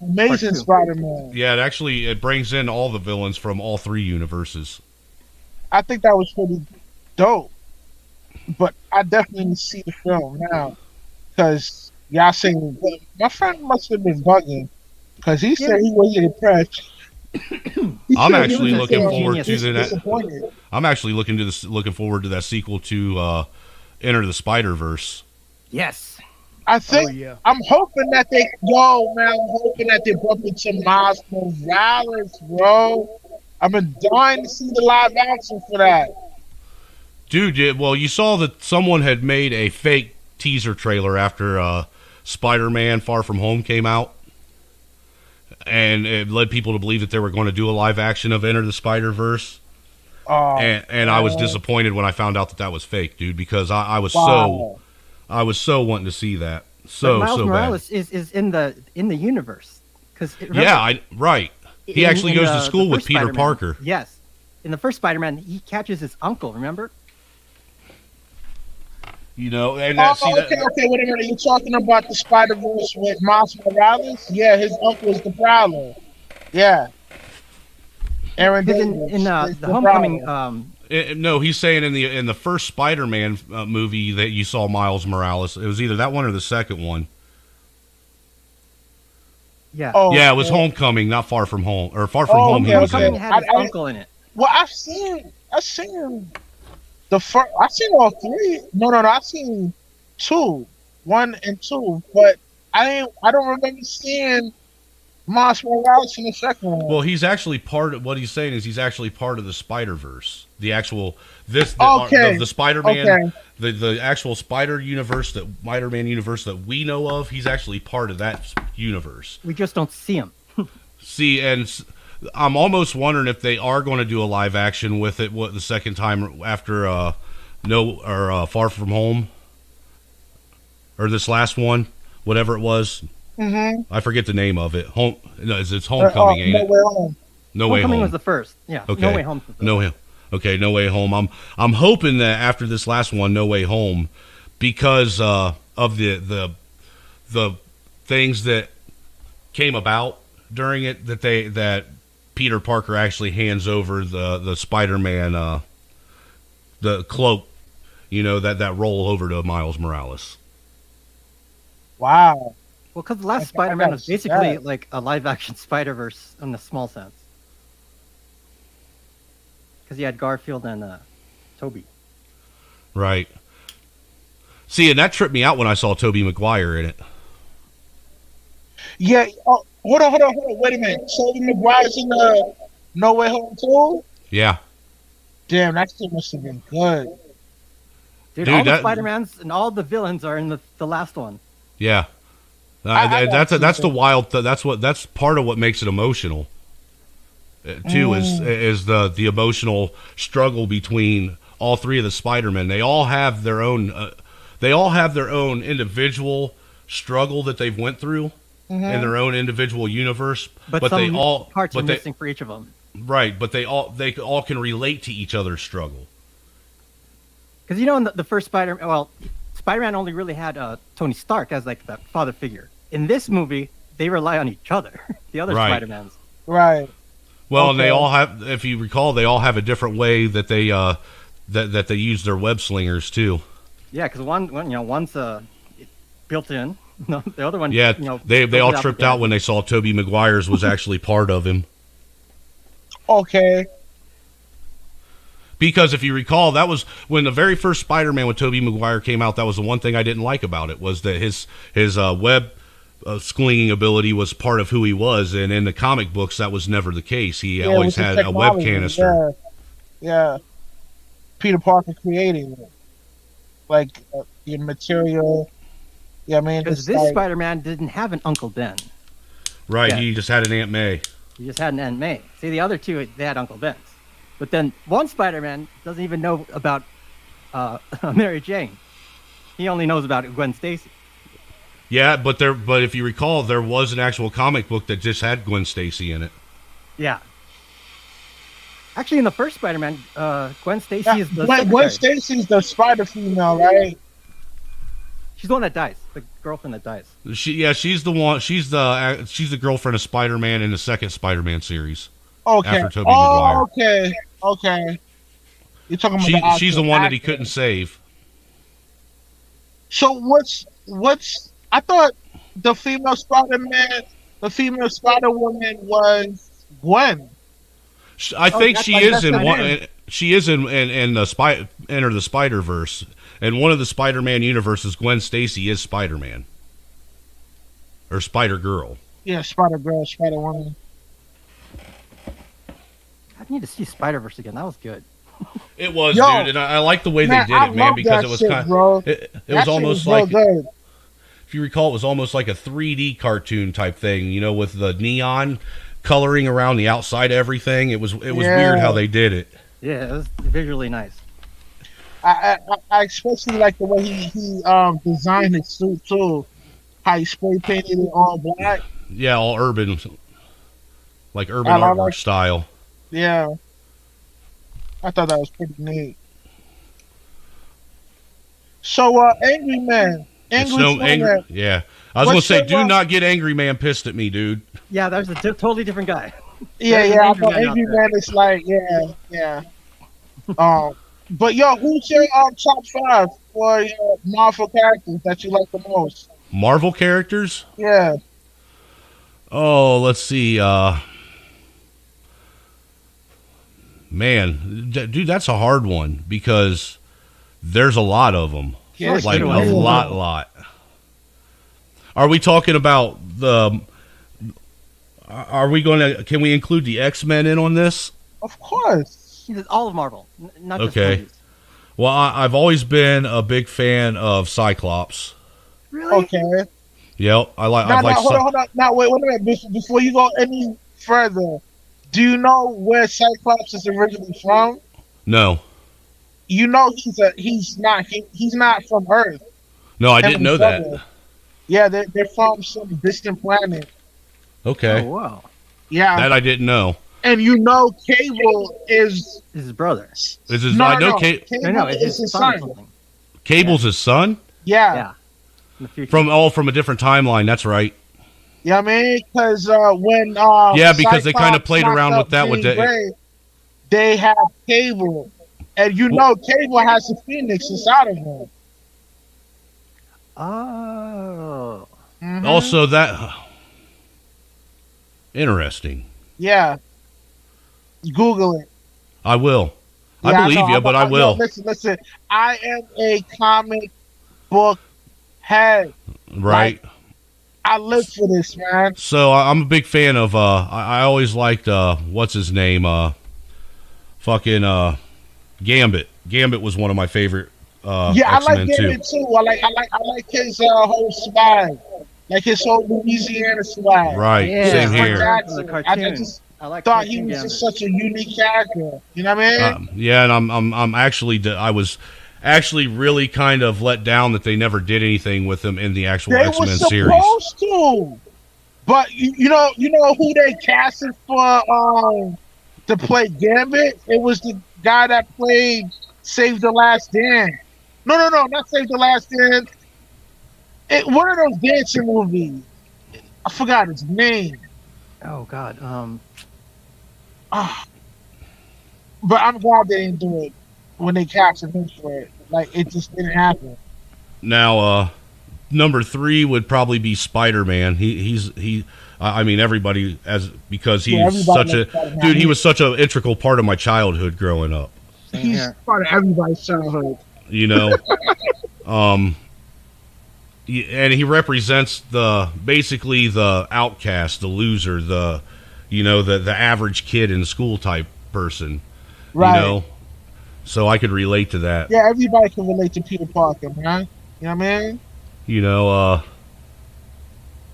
Speaker 1: Amazing Spider-Man.
Speaker 6: Yeah, it brings in all the villains from all three universes.
Speaker 1: I think that was pretty dope. But I definitely see the film now, because y'all saying my friend must have been bugging, because he said he wasn't impressed.
Speaker 6: I'm actually looking forward to that. I'm actually looking forward to that sequel to Enter the Spider-Verse.
Speaker 2: Yes.
Speaker 1: I think I'm hoping that I'm hoping that they bump into Miles Morales, bro. I've been dying to see the live action for that.
Speaker 6: Dude, well, you saw that someone had made a fake teaser trailer after Spider-Man Far From Home came out. And it led people to believe that they were going to do a live action of Enter the Spider-Verse. And I was disappointed when I found out that was fake, dude, because I was so wanting to see that. So
Speaker 2: Miles Morales
Speaker 6: bad.
Speaker 2: is in the universe.
Speaker 6: Right. He actually goes to school with Peter Parker.
Speaker 2: Yes. In the first Spider-Man, he catches his uncle, remember?
Speaker 6: You know, and
Speaker 1: okay, wait a minute. You're talking about the Spider-Verse with Miles Morales? Yeah, his uncle is the Prowler. Yeah. Aaron Davis.
Speaker 2: In the Homecoming.
Speaker 6: No, he's saying in the first Spider-Man movie that you saw Miles Morales. It was either that one or the second one.
Speaker 2: Yeah.
Speaker 6: Yeah, it was Homecoming, not Far From Home, or Far From Home.
Speaker 2: Okay. Homecoming had his uncle in it.
Speaker 1: Well, I've seen the first. I've seen all three. No. I've seen 2, 1 and 2, but I don't remember seeing Miles Morales in the second one.
Speaker 6: Well, he's actually part of what he's saying is he's actually part of the Spider-Verse, the actual the Spider-Man, the actual Spider-Man universe that we know of. He's actually part of that universe.
Speaker 2: We just don't see him.
Speaker 6: See, and I'm almost wondering if they are going to do a live action with it. The second time after Far From Home, or this last one, whatever it was. Mm-hmm. I forget the name of it. It's Homecoming, ain't it?
Speaker 1: No Way Home.
Speaker 6: No Way Home.
Speaker 2: Homecoming was the first. Yeah.
Speaker 6: Okay.
Speaker 2: No Way Home.
Speaker 6: Okay, No Way Home. I'm hoping that after this last one, No Way Home, because of the things that came about during it, that Peter Parker actually hands over the Spider-Man the cloak, that roll over to Miles Morales.
Speaker 1: Wow.
Speaker 2: Well, because the last Spider-Man was basically like a live-action Spider-Verse in a small sense. Because you had Garfield and Tobey.
Speaker 6: Right. See, and that tripped me out when I saw Tobey Maguire in it.
Speaker 1: Yeah. Oh, hold on. Wait a minute. Tobey Maguire's in the No Way Home too?
Speaker 6: Yeah.
Speaker 1: Damn, that shit must have been good.
Speaker 2: Dude, all the Spider-Mans and all the villains are in the last one.
Speaker 6: Yeah. That's the wild. That's part of what makes it emotional. Too is the emotional struggle between all three of the Spider-Men. They all have their own. They all have their own individual struggle that they've went through in their own individual universe.
Speaker 2: But they all parts are missing for each of them.
Speaker 6: Right, but they all can relate to each other's struggle.
Speaker 2: Because in the first Spider-Man only really had Tony Stark as like that father figure. In this movie, they rely on each other, the other Spider-Mans.
Speaker 1: Right.
Speaker 6: Well, and they all have, if you recall, they all have a different way that they that they use their web slingers too.
Speaker 2: Yeah, because one's built in. No, the other one.
Speaker 6: Yeah, they all tripped out when they saw Tobey Maguire's was actually part of him.
Speaker 1: Okay.
Speaker 6: Because if you recall, that was when the very first Spider-Man with Tobey Maguire came out. That was the one thing I didn't like about it, was that his web slinging ability was part of who he was, and in the comic books that was never the case. He
Speaker 1: Yeah,
Speaker 6: always
Speaker 1: with the
Speaker 6: had a web
Speaker 1: technology.
Speaker 6: canister.
Speaker 1: Yeah. Peter Parker creating it, like the material. Yeah, I mean,
Speaker 2: Because
Speaker 1: it's
Speaker 2: this
Speaker 1: like,
Speaker 2: Spider-Man didn't have an Uncle Ben.
Speaker 6: Right,
Speaker 2: Yeah.
Speaker 6: he just had an Aunt May.
Speaker 2: He just had an Aunt May. See, the other two, they had Uncle Ben's. But then one Spider-Man doesn't even know about Mary Jane. He only knows about Gwen Stacy.
Speaker 6: Yeah, but if you recall, there was an actual comic book that just had Gwen Stacy in it.
Speaker 2: Yeah. Actually, in the first Spider-Man, Gwen Stacy is the
Speaker 1: Gwen
Speaker 2: secretary.
Speaker 1: Stacy's the Spider female, right?
Speaker 2: She's the one that dies. The girlfriend that dies.
Speaker 6: She's the one. She's the girlfriend of Spider-Man in the second Spider-Man series.
Speaker 1: Okay.
Speaker 6: After Tobey Maguire.
Speaker 1: Okay. You're talking about
Speaker 6: She's the one that he
Speaker 1: actor.
Speaker 6: couldn't save.
Speaker 1: So what's? I thought the female Spider-Man, the female Spider-Woman was Gwen.
Speaker 6: I think
Speaker 2: that's
Speaker 6: she
Speaker 2: like-
Speaker 6: is
Speaker 2: that's
Speaker 6: in
Speaker 2: not
Speaker 6: one.
Speaker 2: him.
Speaker 6: She is in the Enter the Spider-Verse, and one of the Spider-Man universes. Gwen Stacy is Spider-Man or Spider-Girl.
Speaker 1: Yeah, Spider-Girl, Spider-Woman.
Speaker 2: I need to see Spider-Verse again. That was good.
Speaker 6: It was,
Speaker 1: Yo,
Speaker 6: dude, and I like the way
Speaker 1: man,
Speaker 6: they did
Speaker 1: I
Speaker 6: it, man,
Speaker 1: love
Speaker 6: because
Speaker 1: that
Speaker 6: it was
Speaker 1: shit,
Speaker 6: kind.
Speaker 1: bro.
Speaker 6: It
Speaker 1: That
Speaker 6: was
Speaker 1: shit
Speaker 6: almost
Speaker 1: real
Speaker 6: like,
Speaker 1: good.
Speaker 6: if you recall, it was almost like a 3D cartoon type thing, with the neon coloring around the outside of everything. It was weird how they did it.
Speaker 2: Yeah, it was visually nice.
Speaker 1: I especially like the way he designed his suit too. How he spray painted it all black.
Speaker 6: Yeah, all urban, like urban
Speaker 1: I
Speaker 6: artwork
Speaker 1: like-
Speaker 6: style.
Speaker 1: Yeah. I thought that was pretty neat. So Angry Man.
Speaker 6: It's
Speaker 1: Angry
Speaker 6: no angry.
Speaker 1: Man.
Speaker 6: Yeah, I was gonna
Speaker 1: What's
Speaker 6: say,
Speaker 1: your,
Speaker 6: do not get Angry Man pissed at me, dude.
Speaker 2: Yeah, that was a totally different guy.
Speaker 1: Yeah,
Speaker 2: There's an
Speaker 1: yeah. I
Speaker 2: Angry
Speaker 1: know
Speaker 2: Man out
Speaker 1: Angry
Speaker 2: there.
Speaker 1: Man is like, yeah. But yo, who's your top 5 for your Marvel characters that you like the most?
Speaker 6: Marvel characters.
Speaker 1: Yeah.
Speaker 6: Oh, let's see. Man, dude, that's a hard one because there's a lot of them.
Speaker 1: Yeah,
Speaker 2: Like,
Speaker 6: Like
Speaker 2: good
Speaker 6: a
Speaker 2: one.
Speaker 6: lot. Are we talking about the? Are we going to? Can we include the X-Men in on this?
Speaker 1: Of course.
Speaker 2: All of Marvel, not just
Speaker 6: Okay.
Speaker 2: movies.
Speaker 6: Well, I've always been a big fan of Cyclops.
Speaker 2: Really?
Speaker 1: Okay.
Speaker 6: Yep, I like.
Speaker 1: Now,
Speaker 6: I like.
Speaker 1: hold on. Now, wait a minute. Before you go any further, do you know where Cyclops is originally from?
Speaker 6: No,
Speaker 1: You know he's not from Earth.
Speaker 6: no, I
Speaker 1: Him
Speaker 6: didn't
Speaker 1: and
Speaker 6: know
Speaker 1: his
Speaker 6: that.
Speaker 1: brother. Yeah, they're from some distant planet.
Speaker 6: Okay,
Speaker 2: Oh, wow.
Speaker 1: Yeah,
Speaker 6: that I didn't know.
Speaker 1: and Cable is
Speaker 2: This is his brother.
Speaker 6: This is I know
Speaker 1: Cable
Speaker 2: No, it's
Speaker 1: is
Speaker 2: his son or something.
Speaker 6: Cable's his son
Speaker 1: Yeah,
Speaker 2: Yeah. In the future.
Speaker 6: from a different timeline. That's right.
Speaker 1: yeah, I mean, because when
Speaker 6: Yeah, because they kinda
Speaker 1: Cyclops
Speaker 6: played
Speaker 1: knocked
Speaker 6: around
Speaker 1: up
Speaker 6: with that with
Speaker 1: Jean
Speaker 6: the-
Speaker 1: Grey, they have Cable, and Cable has the Phoenix inside of him.
Speaker 2: Oh.
Speaker 1: Mhm.
Speaker 6: Also, that interesting.
Speaker 1: Yeah, Google it.
Speaker 6: I will.
Speaker 1: Yeah,
Speaker 6: I believe
Speaker 1: know.
Speaker 6: you, but I
Speaker 1: yo,
Speaker 6: will.
Speaker 1: Listen. I am a comic book head.
Speaker 6: Right.
Speaker 1: I live for this, man.
Speaker 6: So I'm a big fan of. I always liked. What's his name? Fucking Gambit. Gambit was one of my favorite.
Speaker 1: Yeah, I like
Speaker 6: X-Men
Speaker 1: Gambit too. I like his whole swag, like his whole Louisiana swag.
Speaker 6: Right.
Speaker 2: Yeah.
Speaker 6: Same
Speaker 1: Like
Speaker 6: here.
Speaker 1: that.
Speaker 2: The
Speaker 1: I
Speaker 2: cartoon.
Speaker 1: just
Speaker 2: I like
Speaker 1: thought he
Speaker 2: cartoon
Speaker 1: was
Speaker 2: Gambit.
Speaker 1: just such a unique character. You know what I mean?
Speaker 6: Yeah, and I'm actually. I was actually really kind of let down that they never did anything with him in the actual
Speaker 1: They were
Speaker 6: X-Men
Speaker 1: supposed
Speaker 6: series.
Speaker 1: to, but you know who they casted for to play Gambit? It was the guy that played Save the Last Dance. No, not Save the Last Dance. One of those dancing movies. I forgot his name.
Speaker 2: Oh God.
Speaker 1: But I'm glad they didn't do it when they casted him for it. Like it just didn't happen.
Speaker 6: Now, number 3 would probably be Spider-Man. I mean, everybody because he's
Speaker 1: Yeah, everybody
Speaker 6: such a
Speaker 1: likes Spider-Man.
Speaker 6: dude. He was such an integral part of my childhood growing up.
Speaker 2: Same
Speaker 1: He's
Speaker 2: here.
Speaker 1: part of everybody's childhood.
Speaker 6: You know, and he represents basically the outcast, the loser, the average kid in school type person.
Speaker 1: Right.
Speaker 6: You know, so I could relate to that.
Speaker 1: Yeah, everybody can relate to Peter Parker, man. You know what I mean?
Speaker 6: You know,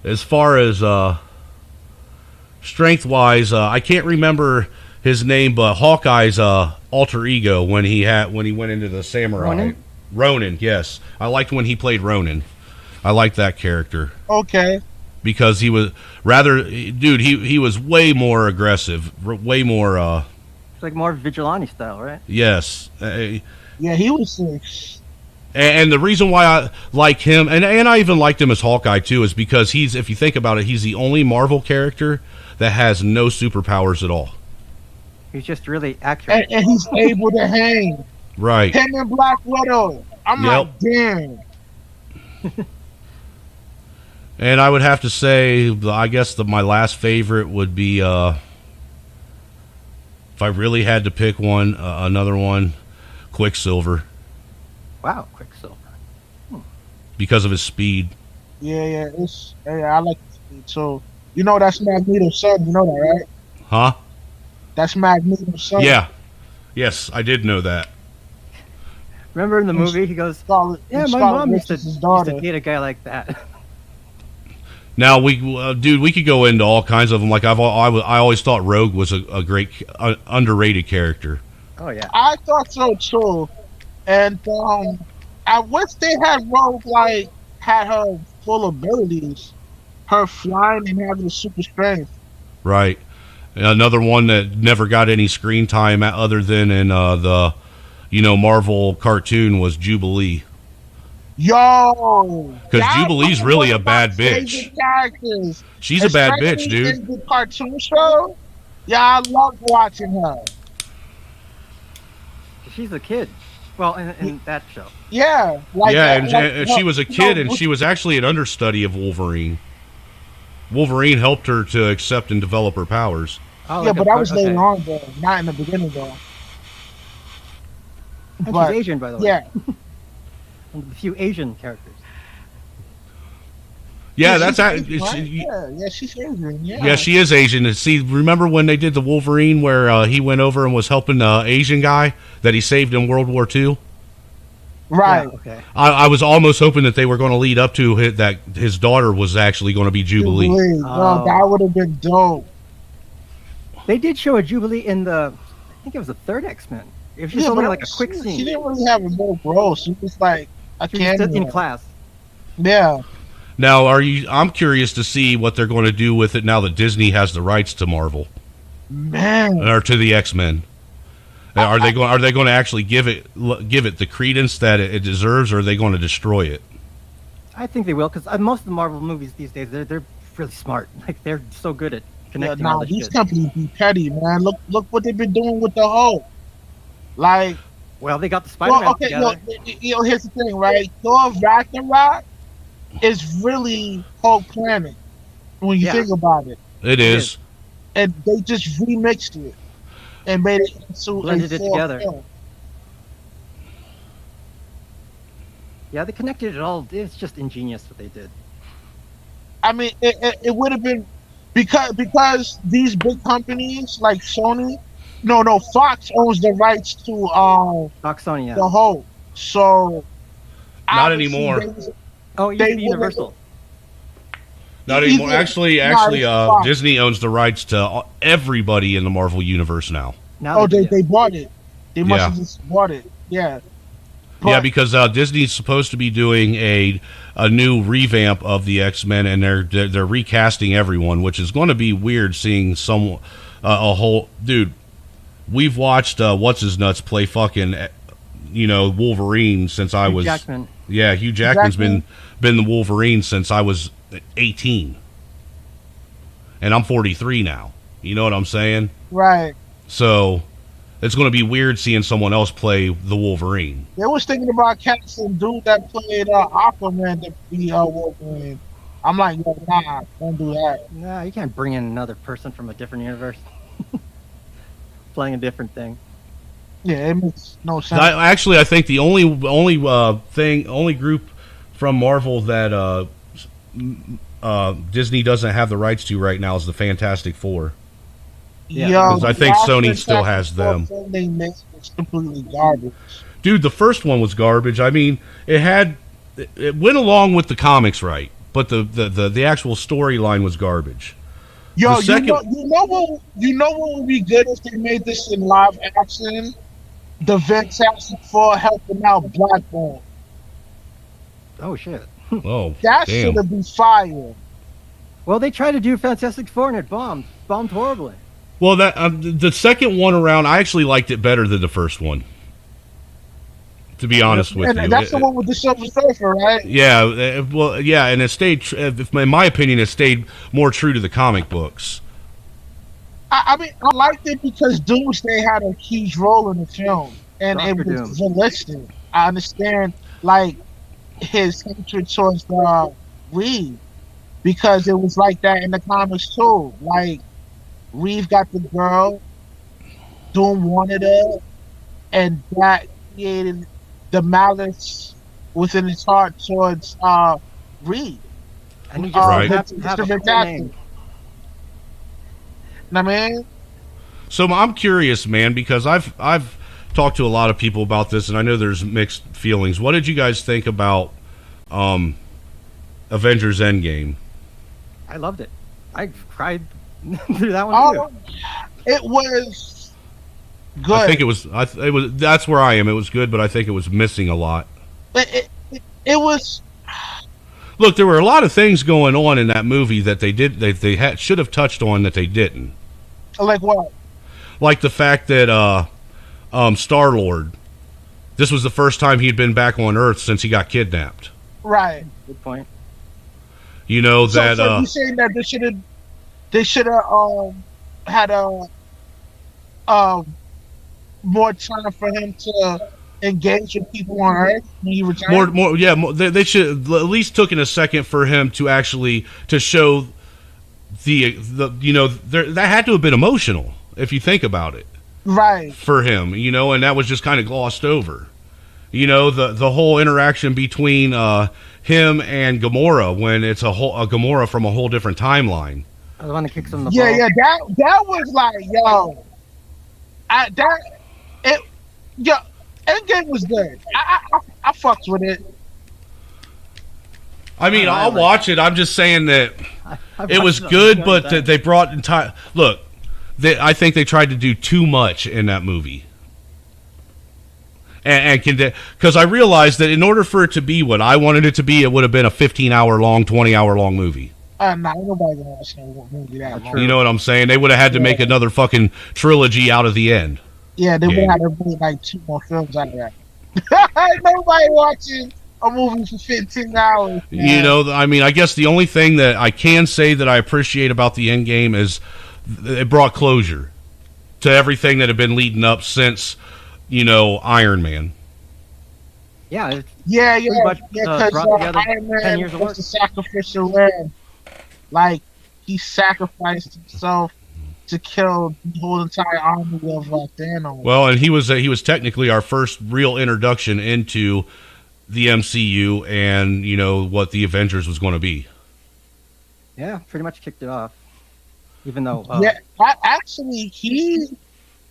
Speaker 6: as far as strength wise, I can't remember his name, but Hawkeye's alter ego when he went into the samurai. Ronin, yes. I liked when he played Ronin. I liked that character.
Speaker 1: Okay.
Speaker 6: Because he was he was way more aggressive, way more
Speaker 2: It's like more vigilante style, right?
Speaker 6: yes.
Speaker 1: Yeah, he was sick.
Speaker 6: And the reason why I like him, and I even liked him as Hawkeye too, is because if you think about it, he's the only Marvel character that has no superpowers at all.
Speaker 2: He's just really accurate.
Speaker 1: And he's able to hang.
Speaker 6: Right.
Speaker 1: Him and Black Widow. I'm like, damn.
Speaker 6: And I would have to say, I guess my last favorite would be, if I really had to pick one, another one, Quicksilver.
Speaker 2: Wow, Quicksilver.
Speaker 6: Because of his speed.
Speaker 1: Yeah, I like the speed too. You know that's Magneto's son, you know that, right?
Speaker 6: Huh?
Speaker 1: That's Magneto's son.
Speaker 6: Yeah. Yes, I did know that.
Speaker 2: Remember in the movie, he goes, "Yeah, my mom used to date a guy like that."
Speaker 6: Now we could go into all kinds of them. Like I always thought Rogue was a great, underrated character.
Speaker 2: Oh yeah,
Speaker 1: I thought so too, and I wish they had Rogue had her full abilities, her flying and having the super strength.
Speaker 6: Right. Another one that never got any screen time other than in the Marvel cartoon was Jubilee.
Speaker 1: Yo,
Speaker 6: because Jubilee's really a bad bitch. She's a bad bitch, dude.
Speaker 1: In the cartoon show, yeah, I love watching her.
Speaker 2: She's a kid. Well, in that show.
Speaker 1: Yeah.
Speaker 6: And she was a kid, and she was actually an understudy of Wolverine. Wolverine helped her to accept and develop her powers.
Speaker 1: Oh, yeah, but that was later on, though. Not in the beginning, though.
Speaker 2: And she's Asian, by the way.
Speaker 1: Yeah.
Speaker 2: One of the few Asian characters.
Speaker 6: Yeah, that's
Speaker 1: she's Asian.
Speaker 6: Yeah, she is Asian. And see, remember when they did the Wolverine where he went over and was helping the Asian guy that he saved in World War II?
Speaker 1: Right.
Speaker 2: Yeah, okay.
Speaker 6: I was almost hoping that they were going to lead up to that his daughter was actually going to be Jubilee.
Speaker 1: Oh, that would have been dope.
Speaker 2: They did show a Jubilee in I think it was the third X-Men. It was just only like a quick scene.
Speaker 1: She didn't really have a big role. She was like a cameo.
Speaker 2: In class.
Speaker 1: Yeah.
Speaker 6: Now, I'm curious to see what they're going to do with it now that Disney has the rights to Marvel.
Speaker 1: Man.
Speaker 6: Or to the X-Men. Are they going to actually give it the credence that it deserves, or are they going to destroy it?
Speaker 2: I think they will, because most of the Marvel movies these days they're really smart. Like they're so good at connecting.
Speaker 1: Yeah, these companies be petty, man. Look what they've been doing with the Hulk. Like,
Speaker 2: well, they got the Spider-Man together.
Speaker 1: Here's the thing, right? Thor Ragnarok is really Hulk Planet when you think about it.
Speaker 6: It is.
Speaker 1: And they just remixed it and made it into
Speaker 2: blended
Speaker 1: a
Speaker 2: it together.
Speaker 1: Film.
Speaker 2: Yeah, they connected it all. It's just ingenious what they did.
Speaker 1: I mean, it would have been because these big companies like Sony, no, Fox owns the rights to
Speaker 2: Fox Sony, yeah.
Speaker 1: the Hulk. So
Speaker 6: not anymore.
Speaker 2: Universal.
Speaker 6: Not anymore. Actually, Disney owns the rights to everybody in the Marvel universe now.
Speaker 1: They bought it. They must have just bought it. Yeah.
Speaker 6: Yeah, because Disney's supposed to be doing a new revamp of the X-Men, and they're recasting everyone, which is going to be weird seeing a whole dude. We've watched what's his nuts play fucking Wolverine since I was
Speaker 2: Jackman.
Speaker 6: Yeah, Hugh Jackman's been the Wolverine since I was 18, and I'm 43 now. You know what I'm saying?
Speaker 1: Right.
Speaker 6: So it's going to be weird seeing someone else play the Wolverine.
Speaker 1: They was thinking about casting dude that played Aquaman to be Wolverine. I'm like, nah, don't do that.
Speaker 2: Nah, you can't bring in another person from a different universe playing a different thing.
Speaker 1: Yeah, it makes no sense.
Speaker 6: I think the only group from Marvel that Disney doesn't have the rights to right now is the Fantastic Four.
Speaker 2: Yeah,
Speaker 1: Yo,
Speaker 6: Because I think
Speaker 1: last
Speaker 6: Sony still
Speaker 1: Fantastic
Speaker 6: has
Speaker 1: Four
Speaker 6: them.
Speaker 1: film they made was completely garbage.
Speaker 6: Dude, the first one was garbage. I mean, it went along with the comics right, but the actual storyline was garbage.
Speaker 1: Yo,
Speaker 6: The second-
Speaker 1: you know what would be good if they made this in live action? The Fantastic Four helping out Black Bolt.
Speaker 2: Oh shit.
Speaker 6: Oh,
Speaker 1: That
Speaker 6: damn.
Speaker 1: should have been fire.
Speaker 2: Well, they tried to do Fantastic Four and it bombed. Bombed horribly.
Speaker 6: Well, that the second one around, I actually liked it better than the first one. To be honest with
Speaker 1: And
Speaker 6: you,
Speaker 1: that's the one with the Silver Surfer, right?
Speaker 6: yeah, well, yeah, and it stayed. In my opinion, it stayed more true to the comic books.
Speaker 1: I mean, I liked it because Doomsday had a huge role in the film, and it
Speaker 2: Dr.
Speaker 1: was realistic. I understand, like, his hatred towards Reeve, because it was like that in the comics too. Like, Reeve got the girl, Doom wanted her, and that created the malice within his heart towards Reeve.
Speaker 2: And he just
Speaker 6: Right.
Speaker 2: have a
Speaker 1: Mr.
Speaker 2: cool
Speaker 1: Fantastic.
Speaker 2: name.
Speaker 1: Know what I mean?
Speaker 6: So I'm curious, man, because I've talked to a lot of people about this, and I know there's mixed feelings. What did you guys think about Avengers Endgame?
Speaker 2: I loved it. I cried through that one too.
Speaker 1: Oh, it was good.
Speaker 6: I think it was. It was. That's where I am. It was good, but I think it was missing a lot.
Speaker 1: It was.
Speaker 6: Look, there were a lot of things going on in that movie that they should have touched on that they didn't.
Speaker 1: Like what?
Speaker 6: Like the fact that Star-Lord, this was the first time he'd been back on Earth since he got kidnapped.
Speaker 1: Right.
Speaker 2: Good point.
Speaker 6: You know that.
Speaker 1: So you saying that they should have had more time for him to engage with people on Earth when he returned?
Speaker 6: They should at least took in a second for him to actually to show the that had to have been emotional if you think about it.
Speaker 1: Right.
Speaker 6: For him, and that was just kind of glossed over. The whole interaction between him and Gamora when it's a Gamora from a whole different timeline.
Speaker 2: I was the one that kicks him in the
Speaker 1: Yeah,
Speaker 2: ball.
Speaker 1: yeah. That was like, yo, Endgame was good. I fucked with it.
Speaker 6: I mean,
Speaker 2: I
Speaker 6: I'll
Speaker 2: like
Speaker 6: watch it. I'm just saying that
Speaker 2: I've
Speaker 6: it was
Speaker 2: watched it
Speaker 6: good,
Speaker 2: many
Speaker 6: but
Speaker 2: times.
Speaker 6: they brought entire look. I think they tried to do too much in that movie, and because I realized that in order for it to be what I wanted it to be, it would have been a 15-hour long, 20-hour long movie.
Speaker 1: Nah, ain't nobody gonna watch no movie that long.
Speaker 6: You know what I'm saying? They would have had to make another fucking trilogy out of the end.
Speaker 1: Yeah, they would
Speaker 6: Yeah.
Speaker 1: have had to make like 2 more films out of that. Ain't nobody watching a movie for 15 hours. Man.
Speaker 6: I mean, I guess the only thing that I can say that I appreciate about the end game is it brought closure to everything that had been leading up since, Iron Man.
Speaker 2: Yeah, it's
Speaker 1: Yeah,
Speaker 2: pretty much,
Speaker 1: because
Speaker 2: brought together
Speaker 1: Iron
Speaker 2: 10
Speaker 1: Man
Speaker 2: years of
Speaker 1: was
Speaker 2: work.
Speaker 1: the sacrificial lamb. Like, he sacrificed himself to kill the whole entire army of Thanos.
Speaker 6: Well, and he was technically our first real introduction into the MCU and what the Avengers was going to be.
Speaker 2: yeah, pretty much kicked it off. Even though
Speaker 1: Yeah, actually, he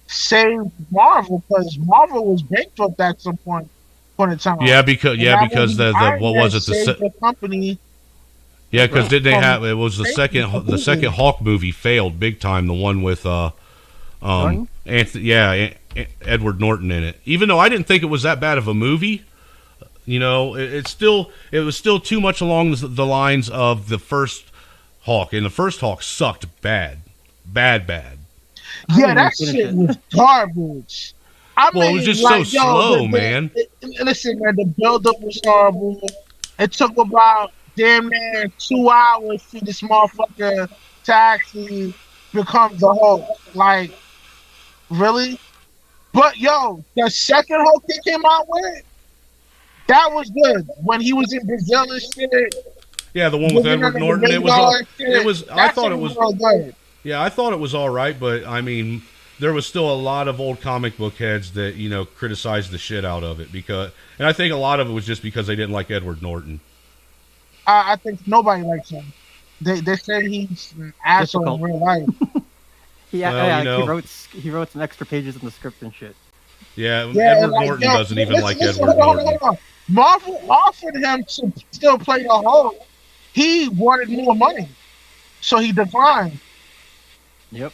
Speaker 1: saved Marvel because Marvel was bankrupt at some point in time.
Speaker 6: Yeah, because
Speaker 1: And that
Speaker 6: because
Speaker 1: movie,
Speaker 6: the
Speaker 1: Iron
Speaker 6: what
Speaker 1: Man
Speaker 6: was it
Speaker 1: saved the company.
Speaker 6: Yeah, because did they
Speaker 1: From
Speaker 6: have it was the second Hawk movie failed big time. The one with
Speaker 2: Norton?
Speaker 6: Edward Norton in it. Even though I didn't think it was that bad of a movie, it was still too much along the lines of the first Hawk, and the first Hawk sucked bad.
Speaker 2: I
Speaker 1: Yeah,
Speaker 2: didn't
Speaker 1: that
Speaker 2: finish
Speaker 1: shit
Speaker 2: it.
Speaker 1: was garbage. I
Speaker 6: Well, it
Speaker 1: mean,
Speaker 6: was just
Speaker 1: like,
Speaker 6: so slow, man.
Speaker 1: Listen, man, the build-up was horrible. It took about damn near 2 hours for this motherfucker to actually become the Hulk. Like, really? But yo, the second Hulk they came out with, that was good. When he was in Brazil and shit.
Speaker 6: Yeah, the one with
Speaker 1: looking
Speaker 6: Edward
Speaker 1: under the
Speaker 6: Norton.
Speaker 1: radar and shit,
Speaker 6: I
Speaker 1: that
Speaker 6: thought
Speaker 1: shit
Speaker 6: it was.
Speaker 1: real good.
Speaker 6: Yeah, I thought it was all right, but I mean, there was still a lot of old comic book heads that criticized the shit out of it and I think a lot of it was just because they didn't like Edward Norton.
Speaker 1: I think nobody likes him. They say he's an asshole in
Speaker 2: Difficult.
Speaker 1: real life.
Speaker 6: Well,
Speaker 2: Yeah,
Speaker 6: you know.
Speaker 2: he wrote some extra pages in the script and shit.
Speaker 6: Yeah,
Speaker 1: Yeah, and
Speaker 6: Edward
Speaker 1: like
Speaker 6: Norton
Speaker 1: yo,
Speaker 6: doesn't even like
Speaker 1: listen,
Speaker 6: Edward
Speaker 1: hold on,
Speaker 6: Norton.
Speaker 1: hold on. Marvel offered him to still play the Hulk. He wanted more money, so he declined.
Speaker 2: Yep.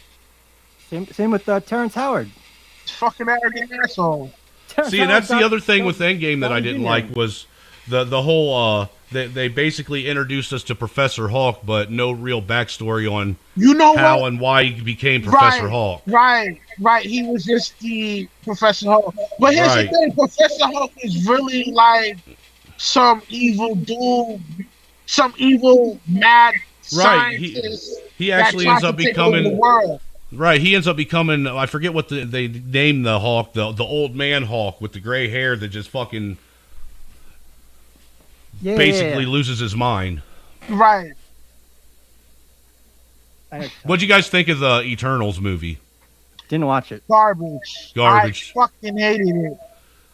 Speaker 2: Same with Terrence Howard.
Speaker 1: Fucking arrogant asshole.
Speaker 2: Terrence
Speaker 6: See, and
Speaker 2: Howard
Speaker 6: that's the other thing with Endgame that I
Speaker 2: Downey
Speaker 6: didn't
Speaker 2: Jr.
Speaker 6: like was the whole they basically introduced us to Professor Hulk, but no real backstory on
Speaker 1: You know
Speaker 6: how
Speaker 1: what?
Speaker 6: and why he became Professor
Speaker 1: Right,
Speaker 6: Hulk.
Speaker 1: right. He was just the Professor Hulk. But here's the
Speaker 6: Right.
Speaker 1: thing: Professor Hulk is really like some evil dude, some evil mad
Speaker 6: Right.
Speaker 1: scientist
Speaker 6: He
Speaker 1: that
Speaker 6: actually
Speaker 1: tries
Speaker 6: ends
Speaker 1: to
Speaker 6: up
Speaker 1: take over the
Speaker 6: becoming
Speaker 1: world.
Speaker 6: right. He ends up becoming I forget what they named the Hulk, the old man Hulk with the gray hair that just fucking basically
Speaker 2: Yeah.
Speaker 6: loses his mind.
Speaker 1: Right.
Speaker 2: I
Speaker 6: What'd you guys think of the Eternals movie?
Speaker 2: didn't watch it.
Speaker 1: Garbage.
Speaker 6: Garbage.
Speaker 1: I fucking hated it.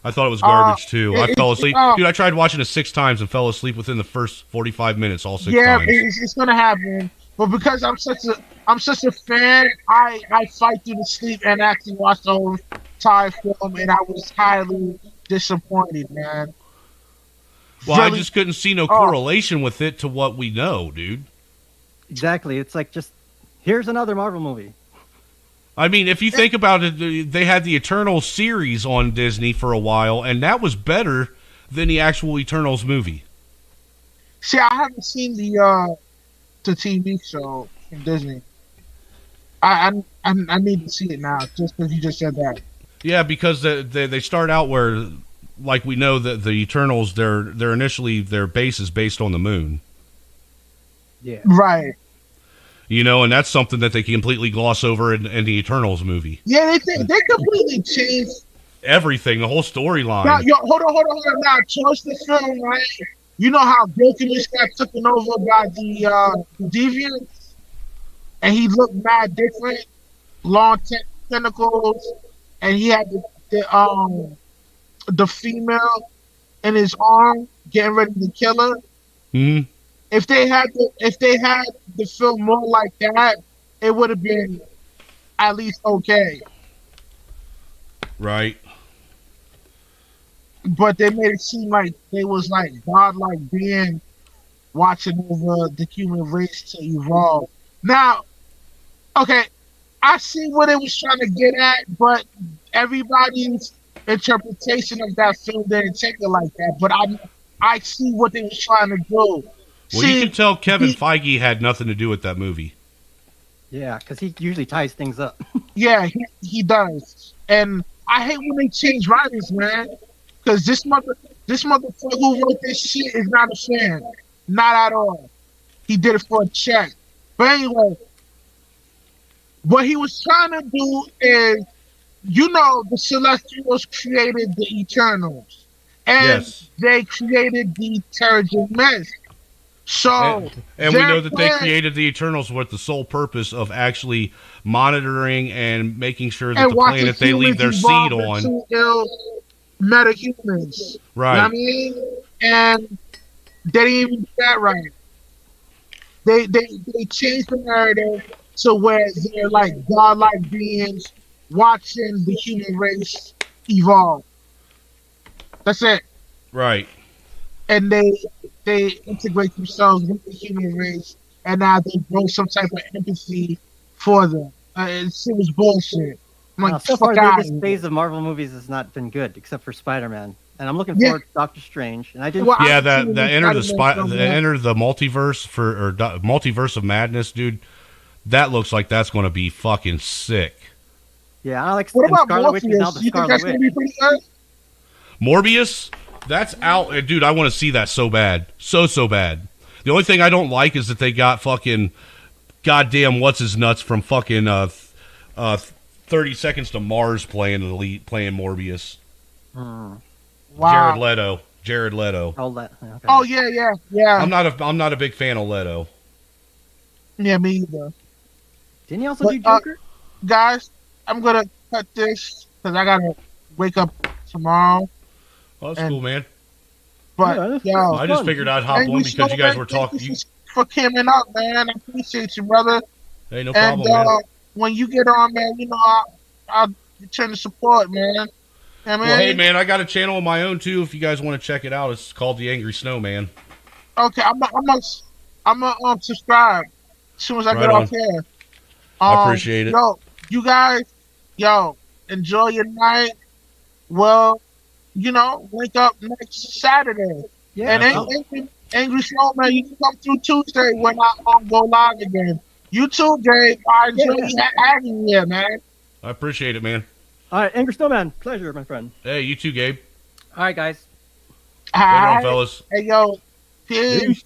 Speaker 6: I thought it was garbage too. I
Speaker 1: it-
Speaker 6: fell
Speaker 1: it-
Speaker 6: asleep.
Speaker 1: uh,
Speaker 6: Dude, I tried watching it 6 times and fell asleep within the first 45 minutes all six
Speaker 1: Yeah,
Speaker 6: times.
Speaker 1: it's gonna happen. But because I'm such a fan, I fight through the sleep and actually watch the whole entire film, and I was highly disappointed, man.
Speaker 6: Well, I
Speaker 1: Really-
Speaker 6: just couldn't see no correlation with it to what we know, dude.
Speaker 2: Exactly. It's like just here's another Marvel movie.
Speaker 6: I mean, if you think about it, they had the Eternals series on Disney for a while, and that was better than the actual Eternals movie.
Speaker 1: See, I haven't seen the TV show from Disney. I need to see it now, just because you just said that.
Speaker 6: Yeah, because they start out where, like we know that the Eternals, their initially their base is based on the moon.
Speaker 2: Yeah.
Speaker 1: Right.
Speaker 6: You know, and that's something that they completely gloss over in the Eternals movie.
Speaker 1: Yeah, they completely changed.
Speaker 6: Everything, the whole storyline.
Speaker 1: Now, yo, hold on. Now, towards the film, right? You know how Gilgamesh got taken over by the deviants, and he looked mad different, long tentacles, and he had the female in his arm getting ready to kill her.
Speaker 6: Hmm.
Speaker 1: If they had the film more like that, it would have been at least okay.
Speaker 6: Right.
Speaker 1: But they made it seem like they was like godlike being watching over the human race to evolve. Now, okay, I see what it was trying to get at, but everybody's interpretation of that film didn't take it like that. But I see what they was trying to do.
Speaker 6: Well,
Speaker 1: See,
Speaker 6: you can tell Kevin
Speaker 1: he-
Speaker 6: Feige had nothing to do with that movie.
Speaker 2: Yeah, because he usually ties things up.
Speaker 1: Yeah, he does. And I hate when they change writers, man. Because this motherfucker who wrote this shit is not a fan. Not at all. He did it for a check. But anyway, what he was trying to do is, the Celestials created the Eternals. And
Speaker 6: Yes.
Speaker 1: they created the Terrigen Mist. So,
Speaker 6: And we
Speaker 1: their
Speaker 6: know that they
Speaker 1: plan-
Speaker 6: created the Eternals with the sole purpose of actually monitoring and making sure that
Speaker 1: and
Speaker 6: the
Speaker 1: watching
Speaker 6: planet they leave their
Speaker 1: humans
Speaker 6: seed
Speaker 1: evolve
Speaker 6: on.
Speaker 1: into ill metahumans.
Speaker 6: Right.
Speaker 1: You know what I mean? And they didn't even do that right. They changed the narrative to where they're like godlike beings watching the human race evolve. That's it.
Speaker 6: Right.
Speaker 1: And they integrate themselves with the human race, and now they grow some type of empathy for them. It was bullshit. I'm like,
Speaker 2: So far,
Speaker 1: fuck outta
Speaker 2: this
Speaker 1: here.
Speaker 2: phase of Marvel movies has not been good, except for Spider-Man. And I'm looking
Speaker 1: Yeah.
Speaker 2: forward to Doctor Strange. And I didn't.
Speaker 1: Well, I
Speaker 6: Yeah,
Speaker 1: haven't
Speaker 6: that
Speaker 1: seen
Speaker 6: enter the
Speaker 1: Spider-Man film yet.
Speaker 6: enter the multiverse multiverse of madness, dude. That looks like that's going to be fucking sick.
Speaker 2: Yeah, I like
Speaker 1: What
Speaker 2: and
Speaker 1: about
Speaker 2: Scarlet Witch is now
Speaker 1: Morpheus?
Speaker 2: the
Speaker 1: You think
Speaker 2: Scarlet
Speaker 1: that's gonna
Speaker 2: Witch.
Speaker 1: be pretty good?
Speaker 6: Morbius, that's out, dude. I want to see that so bad, so bad. The only thing I don't like is that they got fucking goddamn what's his nuts from fucking 30 Seconds to Mars playing Morbius.
Speaker 2: Hmm.
Speaker 1: Wow.
Speaker 6: Jared Leto.
Speaker 2: I'll let. Okay.
Speaker 1: Oh yeah.
Speaker 6: I'm not a big fan of Leto.
Speaker 1: Yeah, me either.
Speaker 2: Didn't he also
Speaker 1: But,
Speaker 2: do Joker?
Speaker 1: Guys, I'm gonna cut this because I gotta wake up tomorrow.
Speaker 6: Oh, that's
Speaker 1: And-
Speaker 6: cool, man.
Speaker 1: But
Speaker 2: Yeah, this
Speaker 1: yo,
Speaker 2: is
Speaker 6: I just
Speaker 2: fun.
Speaker 6: figured I'd hop
Speaker 1: Angry
Speaker 6: on because you guys
Speaker 1: Snowman,
Speaker 6: were
Speaker 1: thank
Speaker 6: talking.
Speaker 1: you for coming up, man. I appreciate you, brother.
Speaker 6: Hey, no
Speaker 1: And
Speaker 6: problem, man.
Speaker 1: when you get on, man, I'll return the support, man. I
Speaker 6: Well, hey,
Speaker 1: mean,
Speaker 6: man, I got a channel of my own too. If you guys want to check it out, it's called The Angry Snowman.
Speaker 1: okay, I'm gonna subscribe as soon as I
Speaker 6: Right
Speaker 1: get off
Speaker 6: on.
Speaker 1: here.
Speaker 6: I appreciate it.
Speaker 1: Yo, you guys, enjoy your night. Well, link up next Saturday.
Speaker 2: Yeah.
Speaker 1: And Angry Snowman, you can come through Tuesday when I go live again. You too, Gabe. I enjoy you having you here, man.
Speaker 6: I appreciate it, man.
Speaker 2: All right, Angry Snowman, pleasure, my friend.
Speaker 6: Hey, you too, Gabe.
Speaker 2: All right, guys.
Speaker 6: Later on,
Speaker 1: Alright.
Speaker 6: fellas.
Speaker 1: Hey, yo, peace.
Speaker 6: Peace.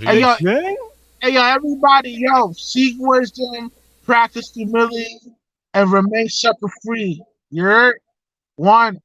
Speaker 1: Hey, yo,
Speaker 2: Gang?
Speaker 1: hey, yo, everybody, seek wisdom, practice humility, and remain sucker free. You heard? One.